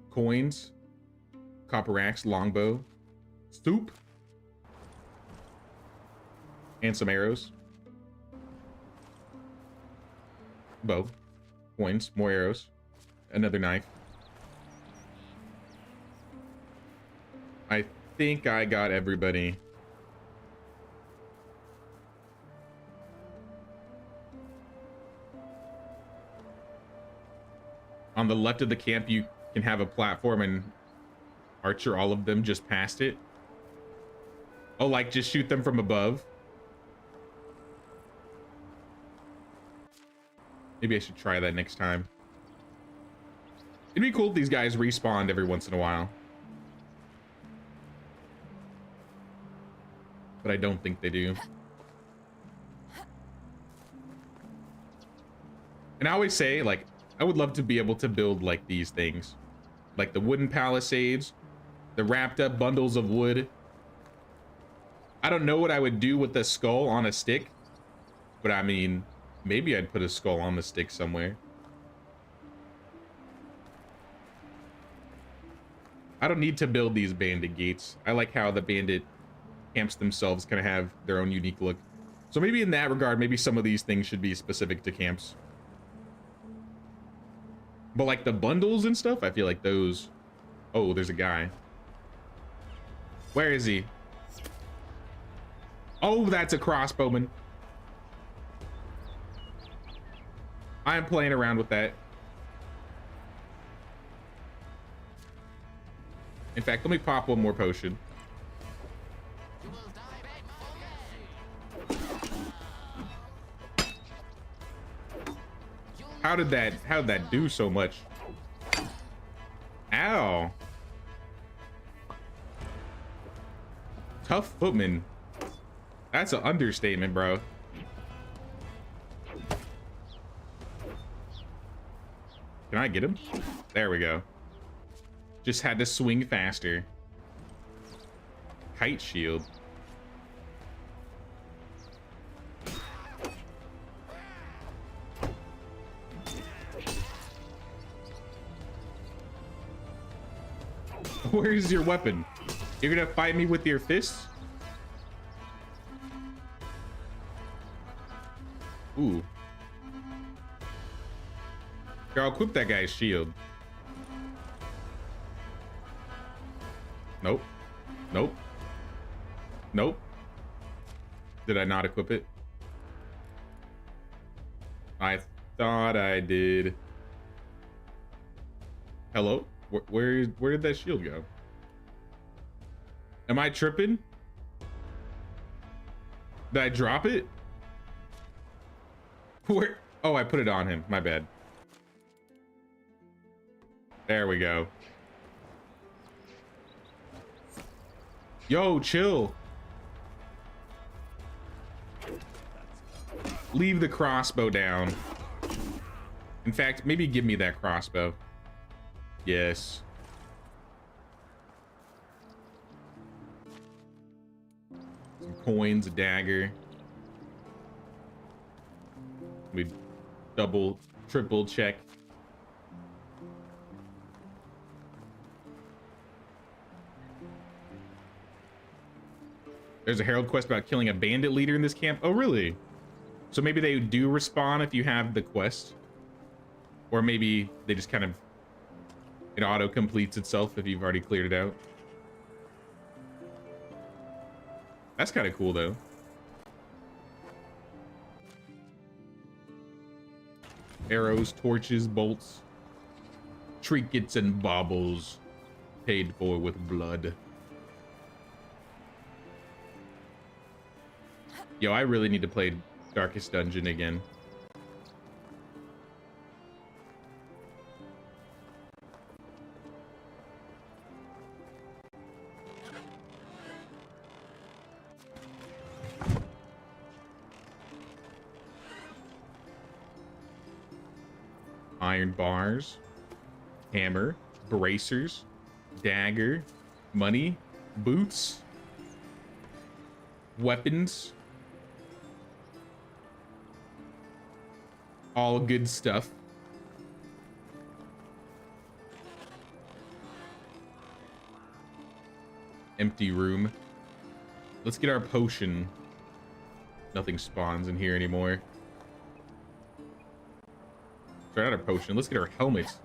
Coins. Copper axe, longbow. Stoop. And some arrows. Bow. Coins, more arrows. Another knife. I think I got everybody. On the left of the camp, you can have a platform and archer all of them just past it. Oh, like just shoot them from above. Maybe I should try that next time. It'd be cool if these guys respawned every once in a while. But I don't think they do. And I always say, like, I would love to be able to build like these things. Like the wooden palisades, the wrapped up bundles of wood. I don't know what I would do with the skull on a stick, but I mean, maybe I'd put a skull on the stick somewhere. I don't need to build these bandit gates. I like how the bandit camps themselves kind of have their own unique look. So maybe in that regard, maybe some of these things should be specific to camps. But like the bundles and stuff, I feel like those... Oh, there's a guy. Where is he? Oh, that's a crossbowman. I'm playing around with that. In fact, let me pop one more potion. You will die, How did that do so much? Ow. Tough footman. That's an understatement, bro. Can I get him? There we go. Just had to swing faster. Kite shield. Where's your weapon? You're gonna fight me with your fists? Ooh. Here, I'll equip that guy's shield. Nope. Nope. Nope. Did I not equip it? I thought I did. Hello? Where did that shield go? Am I tripping? Did I drop it? Where? Oh, I put it on him. My bad. There we go. Yo, chill. Leave the crossbow down. In fact, maybe give me that crossbow. Yes. Some coins, a dagger. We double, triple check. There's a herald quest about killing a bandit leader in this camp. Oh, really? So maybe they do respawn if you have the quest. Or maybe they just kind of... it auto-completes itself if you've already cleared it out. That's kind of cool, though. Arrows, torches, bolts, trinkets, and baubles paid for with blood. Yo, I really need to play Darkest Dungeon again. Iron bars, hammer, bracers, dagger, money, boots, weapons. All good stuff. Empty room. Let's get our potion. Nothing spawns in here anymore. Sorry, not our potion. Let's get our helmet.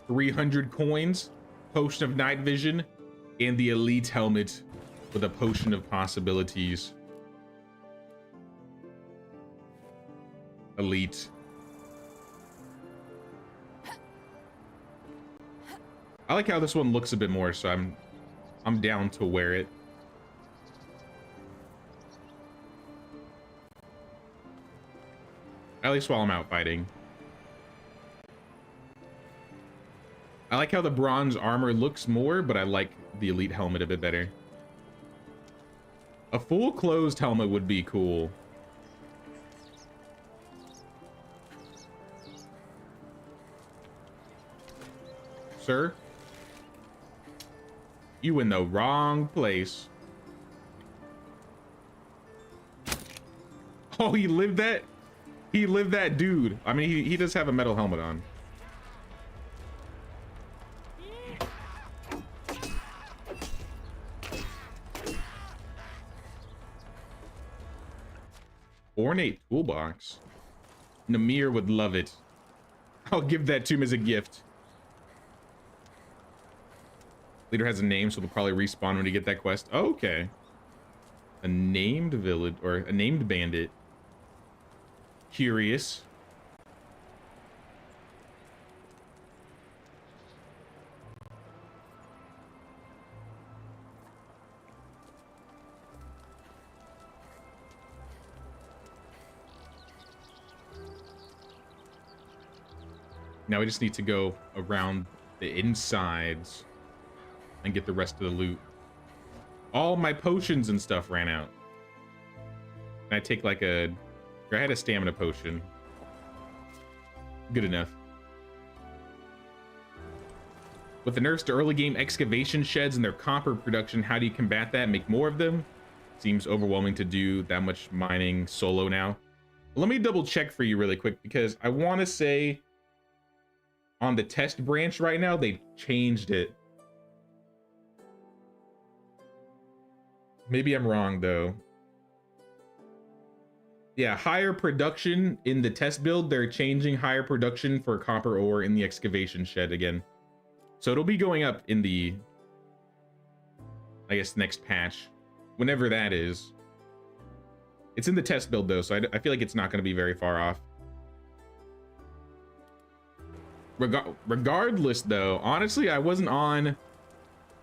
$300 coins, potion of night vision, and the elite helmet with a potion of possibilities. Elite. I like how this one looks a bit more, so I'm down to wear it. At least while I'm out fighting. I like how the bronze armor looks more, but I like the elite helmet a bit better. A full closed helmet would be cool. Sir? You in the wrong place. Oh, he lived that? He lived that dude. I mean, he does have a metal helmet on. Ornate toolbox. Namir would love it. I'll give that to him as a gift. Leader has a name, so they'll probably respawn when you get that quest. Oh, okay. A named village, or a named bandit. Curious. Now we just need to go around the insides and get the rest of the loot. All my potions and stuff ran out. And I take like I had a stamina potion. Good enough. With the nerfs to early game excavation sheds and their copper production, how do you combat that? Make more of them? Seems overwhelming to do that much mining solo now. Let me double check for you really quick, because I want to say on the test branch right now, they changed it. Maybe I'm wrong though. Yeah, higher production in the test build. They're changing higher production for copper ore in the excavation shed again. So it'll be going up in the, I guess, next patch, whenever that is. It's in the test build though, so I feel like it's not going to be very far off. Regardless though, honestly, I wasn't on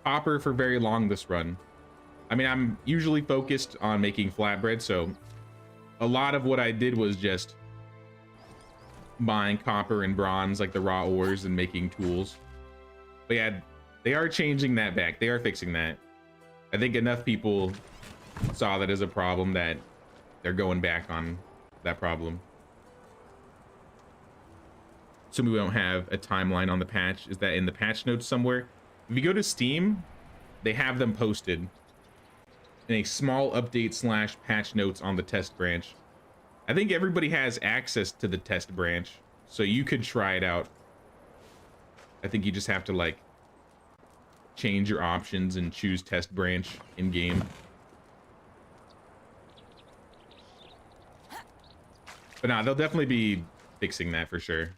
copper for very long this run. I mean, I'm usually focused on making flatbread, so a lot of what I did was just buying copper and bronze, like the raw ores, and making tools. But yeah, they are changing that back. They are fixing that. I think enough people saw that as a problem that they're going back on that problem. So we don't have a timeline on the patch. Is that in the patch notes somewhere? If you go to Steam, they have them posted in a small update / patch notes on the test branch. I think everybody has access to the test branch, so you could try it out. I think you just have to like change your options and choose test branch in game. But nah, they'll definitely be fixing that for sure.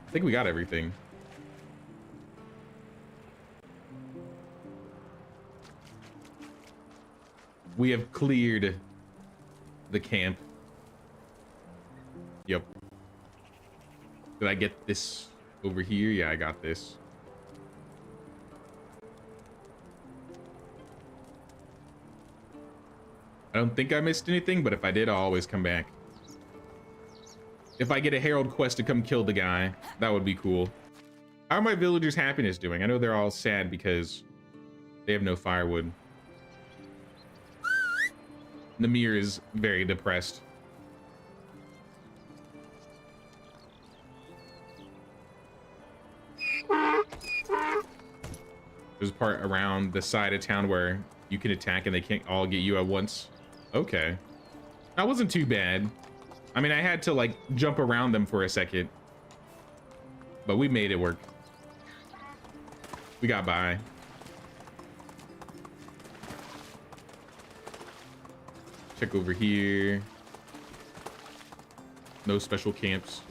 I think we got everything. We have cleared the camp. Yep. Did I get this over here? Yeah, I got this. I don't think I missed anything, but if I did, I'll always come back. If I get a Herald quest to come kill the guy, that would be cool. How are my villagers' happiness doing? I know they're all sad because they have no firewood. Namir is very depressed. There's a part around the side of town where you can attack and they can't all get you at once. Okay. That wasn't too bad. I mean, I had to like jump around them for a second, but we made it work. We got by. Check over here. No special camps.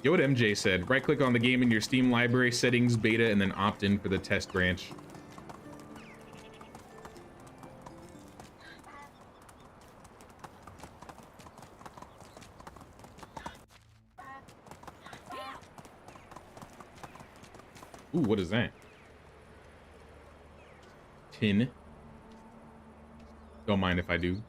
Yo, what MJ said. Right click on the game in your Steam library, settings, beta, and then opt in for the test branch. Ooh, what is that? Tin. Don't mind if I do.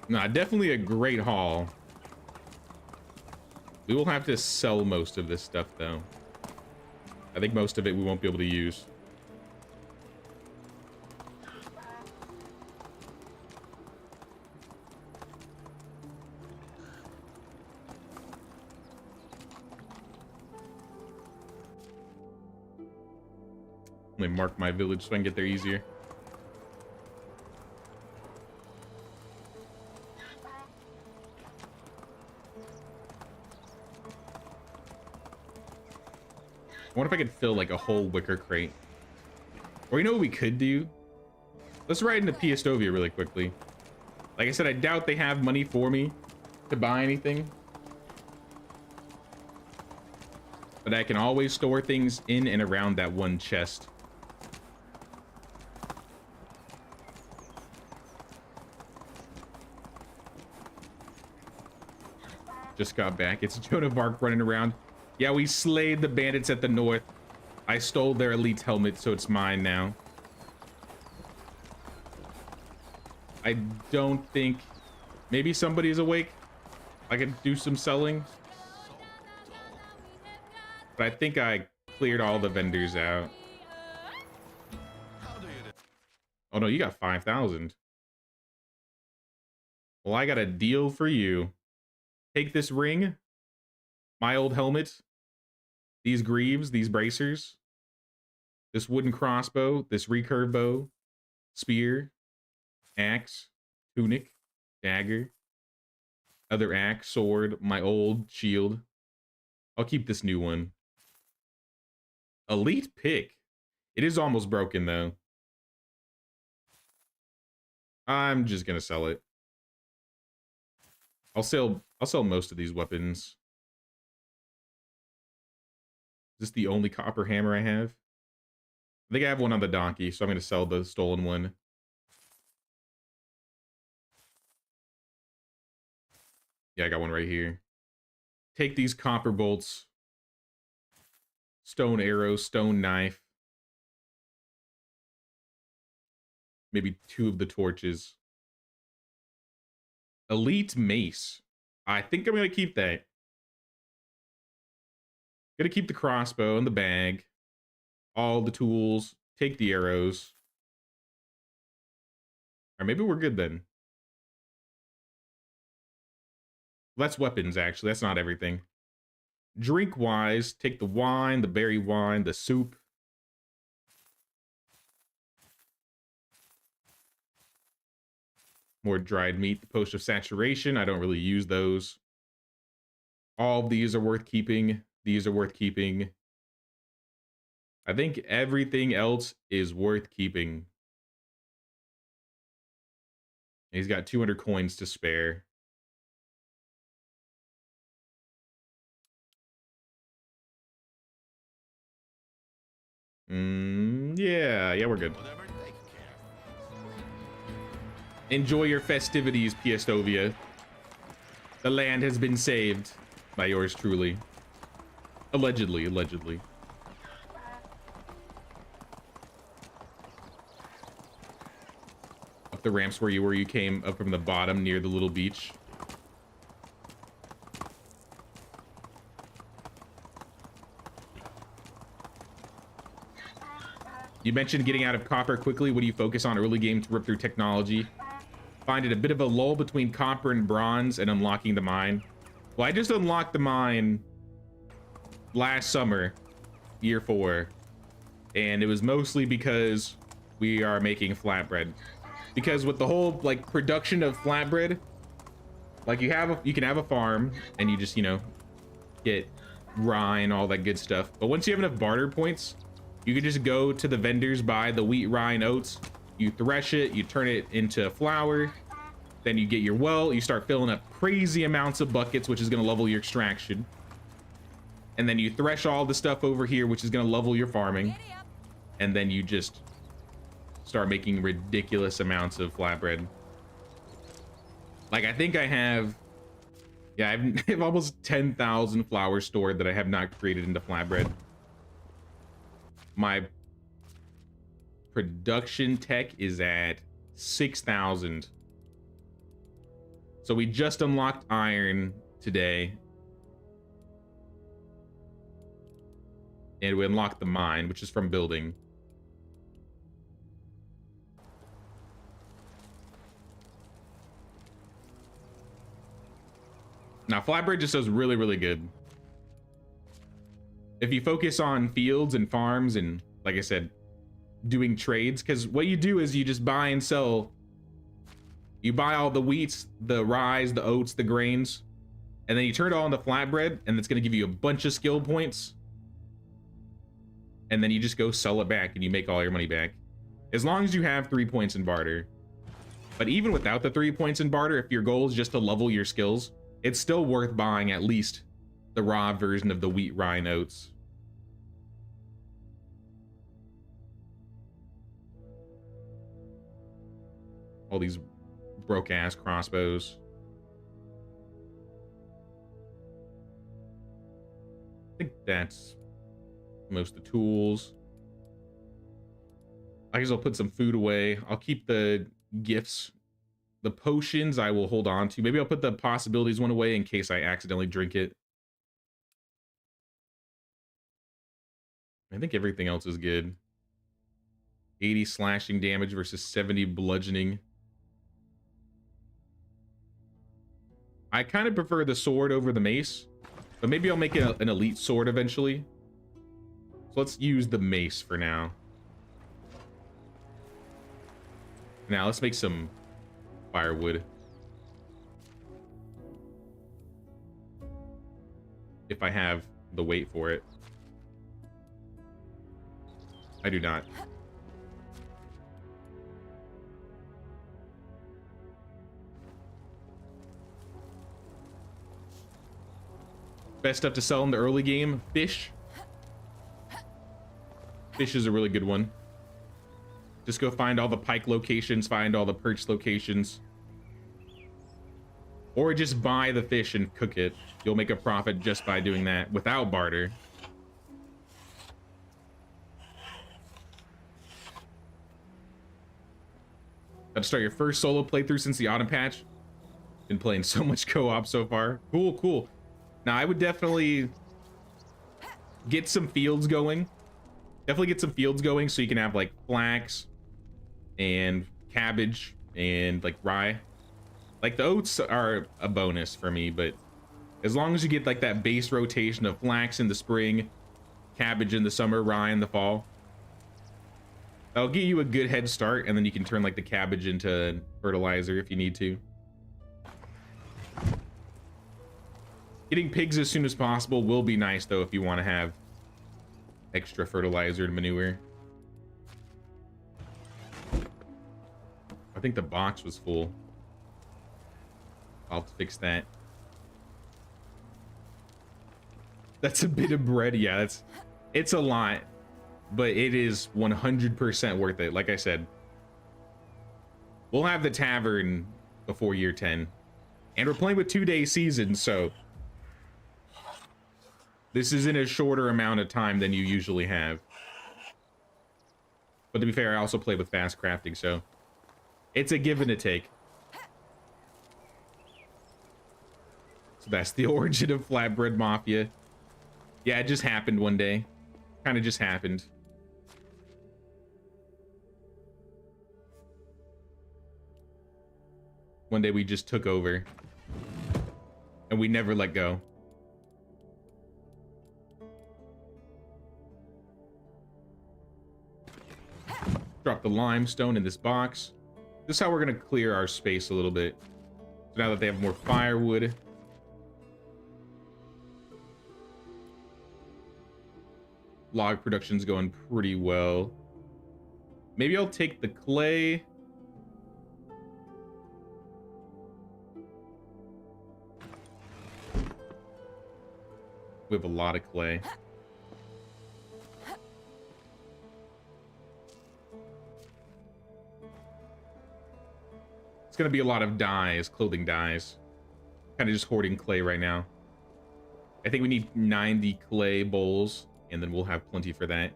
Nah, definitely a great haul. We will have to sell most of this stuff, though. I think most of it we won't be able to use. Let me mark my village so I can get there easier. I wonder if I could fill like a whole wicker crate. Or you know what we could do? Let's ride into Piastovia really quickly. Like I said, I doubt they have money for me to buy anything. But I can always store things in and around that one chest. Just got back. It's Joan of Arc running around. Yeah, we slayed the bandits at the north. I stole their elite helmet, so it's mine now. I don't think... Maybe somebody's awake. I could do some selling. But I think I cleared all the vendors out. How do you do? Oh no, you got 5,000. Well, I got a deal for you. Take this ring, my old helmet, these greaves, these bracers, this wooden crossbow, this recurve bow, spear, axe, tunic, dagger, other axe, sword, my old shield. I'll keep this new one. Elite pick. It is almost broken though. I'm just gonna sell it. I'll sell most of these weapons. Is this the only copper hammer I have? I think I have one on the donkey, so I'm gonna sell the stolen one. Yeah, I got one right here. Take these copper bolts. Stone arrow, stone knife. Maybe 2 of the torches. Elite mace. I think I'm gonna keep that. Gonna keep the crossbow in the bag. All the tools. Take the arrows. Or maybe we're good then. Well, that's weapons, actually. That's not everything. Drink-wise, take the wine, the berry wine, the soup. More dried meat, the potion of saturation. I don't really use those. All of these are worth keeping. These are worth keeping. I think everything else is worth keeping. And he's got 200 coins to spare. Yeah, we're good. Whatever taken care of. Enjoy your festivities, Piestovia. The land has been saved by yours truly. Allegedly. Up the ramps where you came up from the bottom near the little beach. You mentioned getting out of copper quickly. What do you focus on early game to rip through technology? Find it a bit of a lull between copper and bronze and unlocking the mine. Well, I just unlocked the mine last summer, year 4. And it was mostly because we are making flatbread. Because with the whole like production of flatbread, like you can have a farm and you just, you know, get rye and all that good stuff. But once you have enough barter points, you can just go to the vendors, buy the wheat, rye, and oats. You thresh it, you turn it into flour. Then you get your well, you start filling up crazy amounts of buckets, which is gonna level your extraction. And then you thresh all the stuff over here, which is gonna level your farming. And then you just start making ridiculous amounts of flatbread. Like I think I have, yeah, I have almost 10,000 flour stored that I have not created into flatbread. My production tech is at 6,000. So we just unlocked iron today. And we unlocked the mine, which is from building. Now, flatbread just does really, really good. If you focus on fields and farms and, like I said, doing trades, because what you do is you just buy and sell. You buy all the wheats, the rye, the oats, the grains, and then you turn it all into flatbread, and it's going to give you a bunch of skill points. And then you just go sell it back, and you make all your money back. As long as you have 3 points in barter. But even without the 3 points in barter, if your goal is just to level your skills, it's still worth buying at least the raw version of the wheat, rye, and oats. All these broke ass crossbows. That's most of the tools. I guess I'll put some food away. I'll keep the gifts. The potions I will hold on to. Maybe I'll put the possibilities one away in case I accidentally drink it. I think everything else is good. 80 slashing damage versus 70 bludgeoning. I kind of prefer the sword over the mace, but maybe I'll make it an elite sword eventually. So let's use the mace for now. Now let's make some firewood. If I have the weight for it. I do not. Best stuff to sell in the early game, fish. Fish is a really good one. Just go find all the pike locations, find all the perch locations. Or just buy the fish and cook it. You'll make a profit just by doing that without barter. Got to start your first solo playthrough since the autumn patch. Been playing so much co-op so far. Cool, cool. Now I would definitely get some fields going. Definitely get some fields going so you can have like flax and cabbage and like rye. Like the oats are a bonus for me, but as long as you get like that base rotation of flax in the spring, cabbage in the summer, rye in the fall, that'll get you a good head start, and then you can turn like the cabbage into fertilizer if you need to. Getting pigs as soon as possible will be nice though if you want to have extra fertilizer and manure. I think the box was full. I'll fix that. That's a bit of bread. Yeah, it's a lot, but it is 100% worth it. Like I said, we'll have the tavern before year 10, and we're playing with 2-day seasons, so this is in a shorter amount of time than you usually have. But to be fair, I also play with fast crafting, so it's a give and a take. So that's the origin of Flatbread Mafia. Yeah, it just happened one day. Kind of just happened. One day we just took over. And we never let go. Drop the limestone in this box. This is how we're going to clear our space a little bit. So now that they have more firewood. Log production's going pretty well. Maybe I'll take the clay. We have a lot of clay. It's gonna be a lot of dyes, clothing dyes. Kind of just hoarding clay right now. I think we need 90 clay bowls, and then we'll have plenty for that.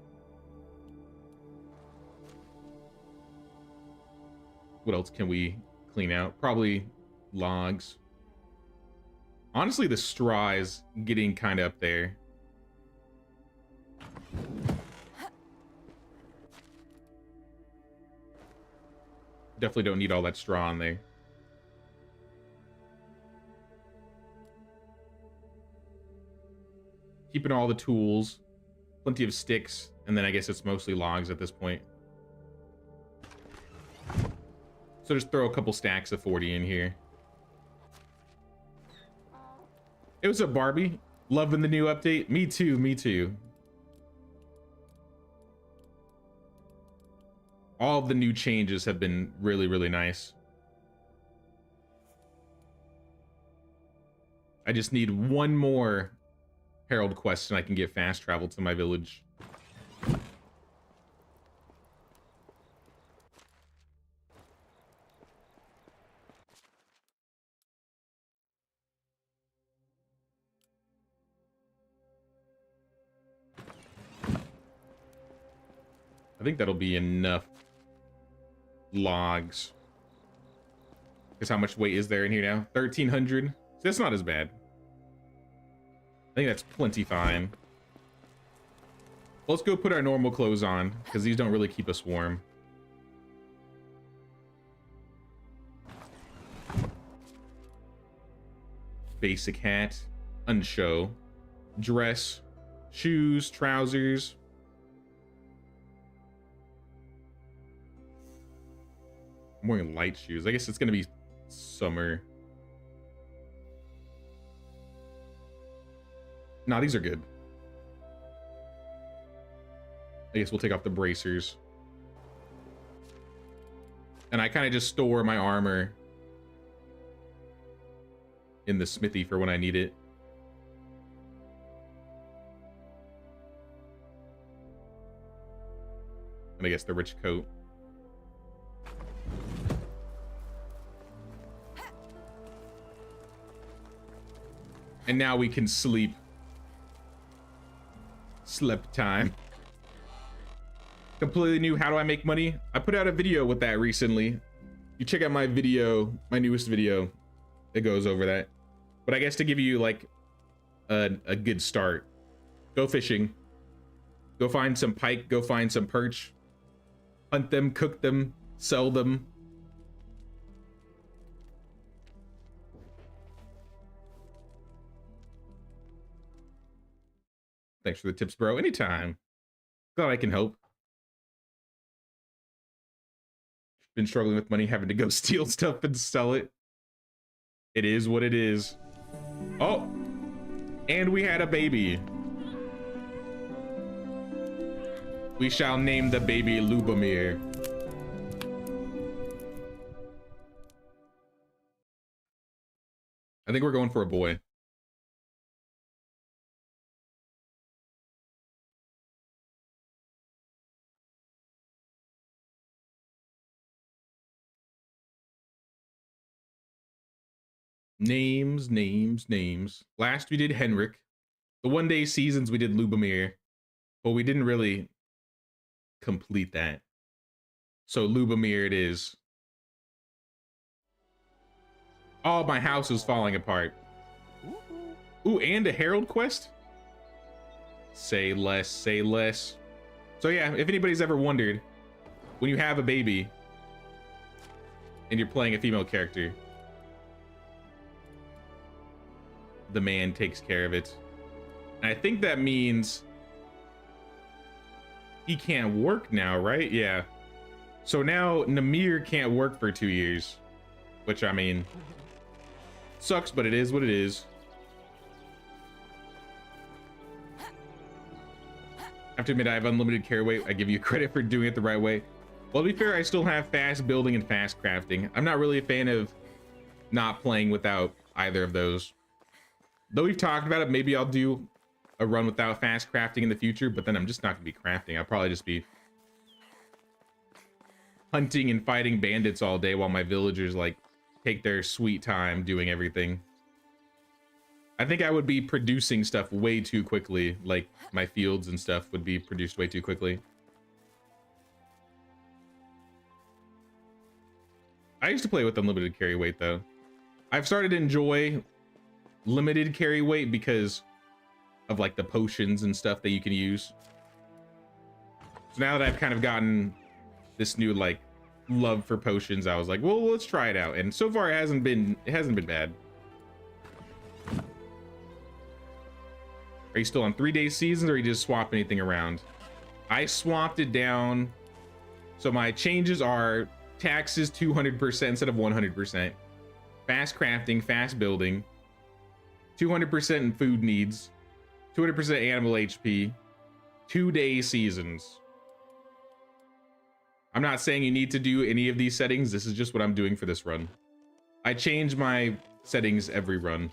What else can we clean out? Probably logs. Honestly, the straw is getting kind of up there. Definitely don't need all that straw on there. Keeping all the tools, plenty of sticks, and then I guess it's mostly logs at this point. So just throw a couple stacks of 40 in here. Hey, what's up, Barbie? Loving the new update? Me too, me too. All of the new changes have been really, really nice. I just need one more Herald quest and I can get fast travel to my village. I think that'll be enough logs. Because how much weight is there in here now? 1,300. That's not as bad. I think that's plenty fine. Let's go put our normal clothes on, because these don't really keep us warm. Basic hat, unshow, dress, shoes, trousers. I'm wearing light shoes. I guess it's gonna be summer. Nah, these are good. I guess we'll take off the bracers. And I kind of just store my armor in the smithy for when I need it. And I guess the rich coat. And now we can sleep. Sleep time. Completely new how do I make money? I put out a video with that recently. You check out my video, my newest video. It goes over that. But I guess to give you like a good start, go fishing. Go find some pike, go find some perch. Hunt them, cook them, sell them. Thanks for the tips, bro. Anytime. Glad I can help. Been struggling with money, having to go steal stuff and sell it. It is what it is. Oh, and we had a baby. We shall name the baby Lubomir. I think we're going for a boy. Names, names, names. Last we did Henrik. The one-day seasons we did Lubomir, but we didn't really complete that. So Lubomir it is. Oh, my house is falling apart. Ooh, and a Herald quest? Say less, say less. So yeah, if anybody's ever wondered, when you have a baby and you're playing a female character, the man takes care of it. And I think that means he can't work now, right? Yeah. So now Namir can't work for 2 years, which I mean, sucks, but it is what it is. I have to admit I have unlimited carry weight. I give you credit for doing it the right way. Well, to be fair, I still have fast building and fast crafting. I'm not really a fan of not playing without either of those. Though we've talked about it, maybe I'll do a run without fast crafting in the future, but then I'm just not gonna be crafting. I'll probably just be hunting and fighting bandits all day while my villagers like take their sweet time doing everything. I think I would be producing stuff way too quickly. Like my fields and stuff would be produced way too quickly. I used to play with unlimited carry weight though. I've started to enjoy limited carry weight because of like the potions and stuff that you can use. So now that I've kind of gotten this new like love for potions, I was like, well, let's try it out. And so far it hasn't been bad. Are you still on 3-day seasons or are you just swap anything around? I swapped it down. So my changes are taxes 200% instead of 100%. Fast crafting, fast building. 200% in food needs, 200% animal HP, 2-day seasons. I'm not saying you need to do any of these settings. This is just what I'm doing for this run. I change my settings every run.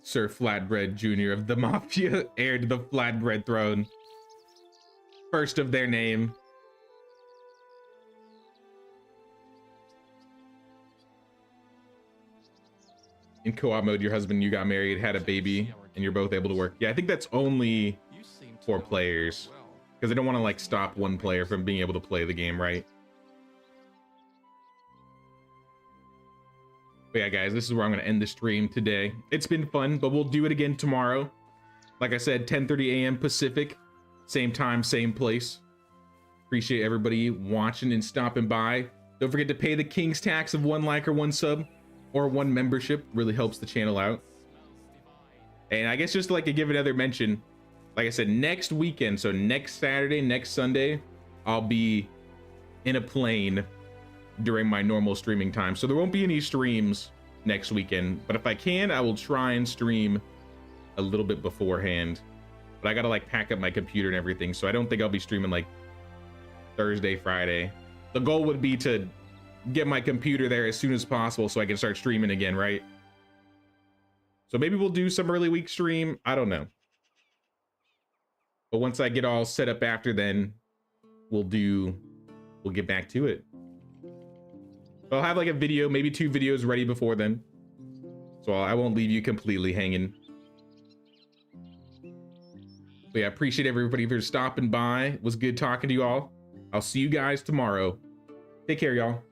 Sir Flatbread Jr. of the Mafia, heir to the Flatbread throne. First of their name. In co-op mode, your husband, you got married, had a baby, and you're both able to work. Yeah, I think that's only 4 players because I don't want to like stop one player from being able to play the game, right? But yeah, guys, this is where I'm going to end the stream today. It's been fun, but we'll do it again tomorrow. Like I said, 10:30 a.m. Pacific, same time, same place. Appreciate everybody watching and stopping by. Don't forget to pay the king's tax of 1 like or 1 sub or 1 membership. Really helps the channel out. And I guess just to like to give another mention, like I said, next weekend, so next Saturday, next Sunday, I'll be in a plane during my normal streaming time. So there won't be any streams next weekend, but if I can, I will try and stream a little bit beforehand. But I gotta like pack up my computer and everything, so I don't think I'll be streaming like Thursday, Friday. The goal would be to get my computer there as soon as possible so I can start streaming again, right? So maybe we'll do some early week stream. I don't know. But once I get all set up after then, we'll get back to it. I'll have like a video, maybe 2 videos ready before then. So I won't leave you completely hanging. But yeah, I appreciate everybody for stopping by. It was good talking to you all. I'll see you guys tomorrow. Take care, y'all.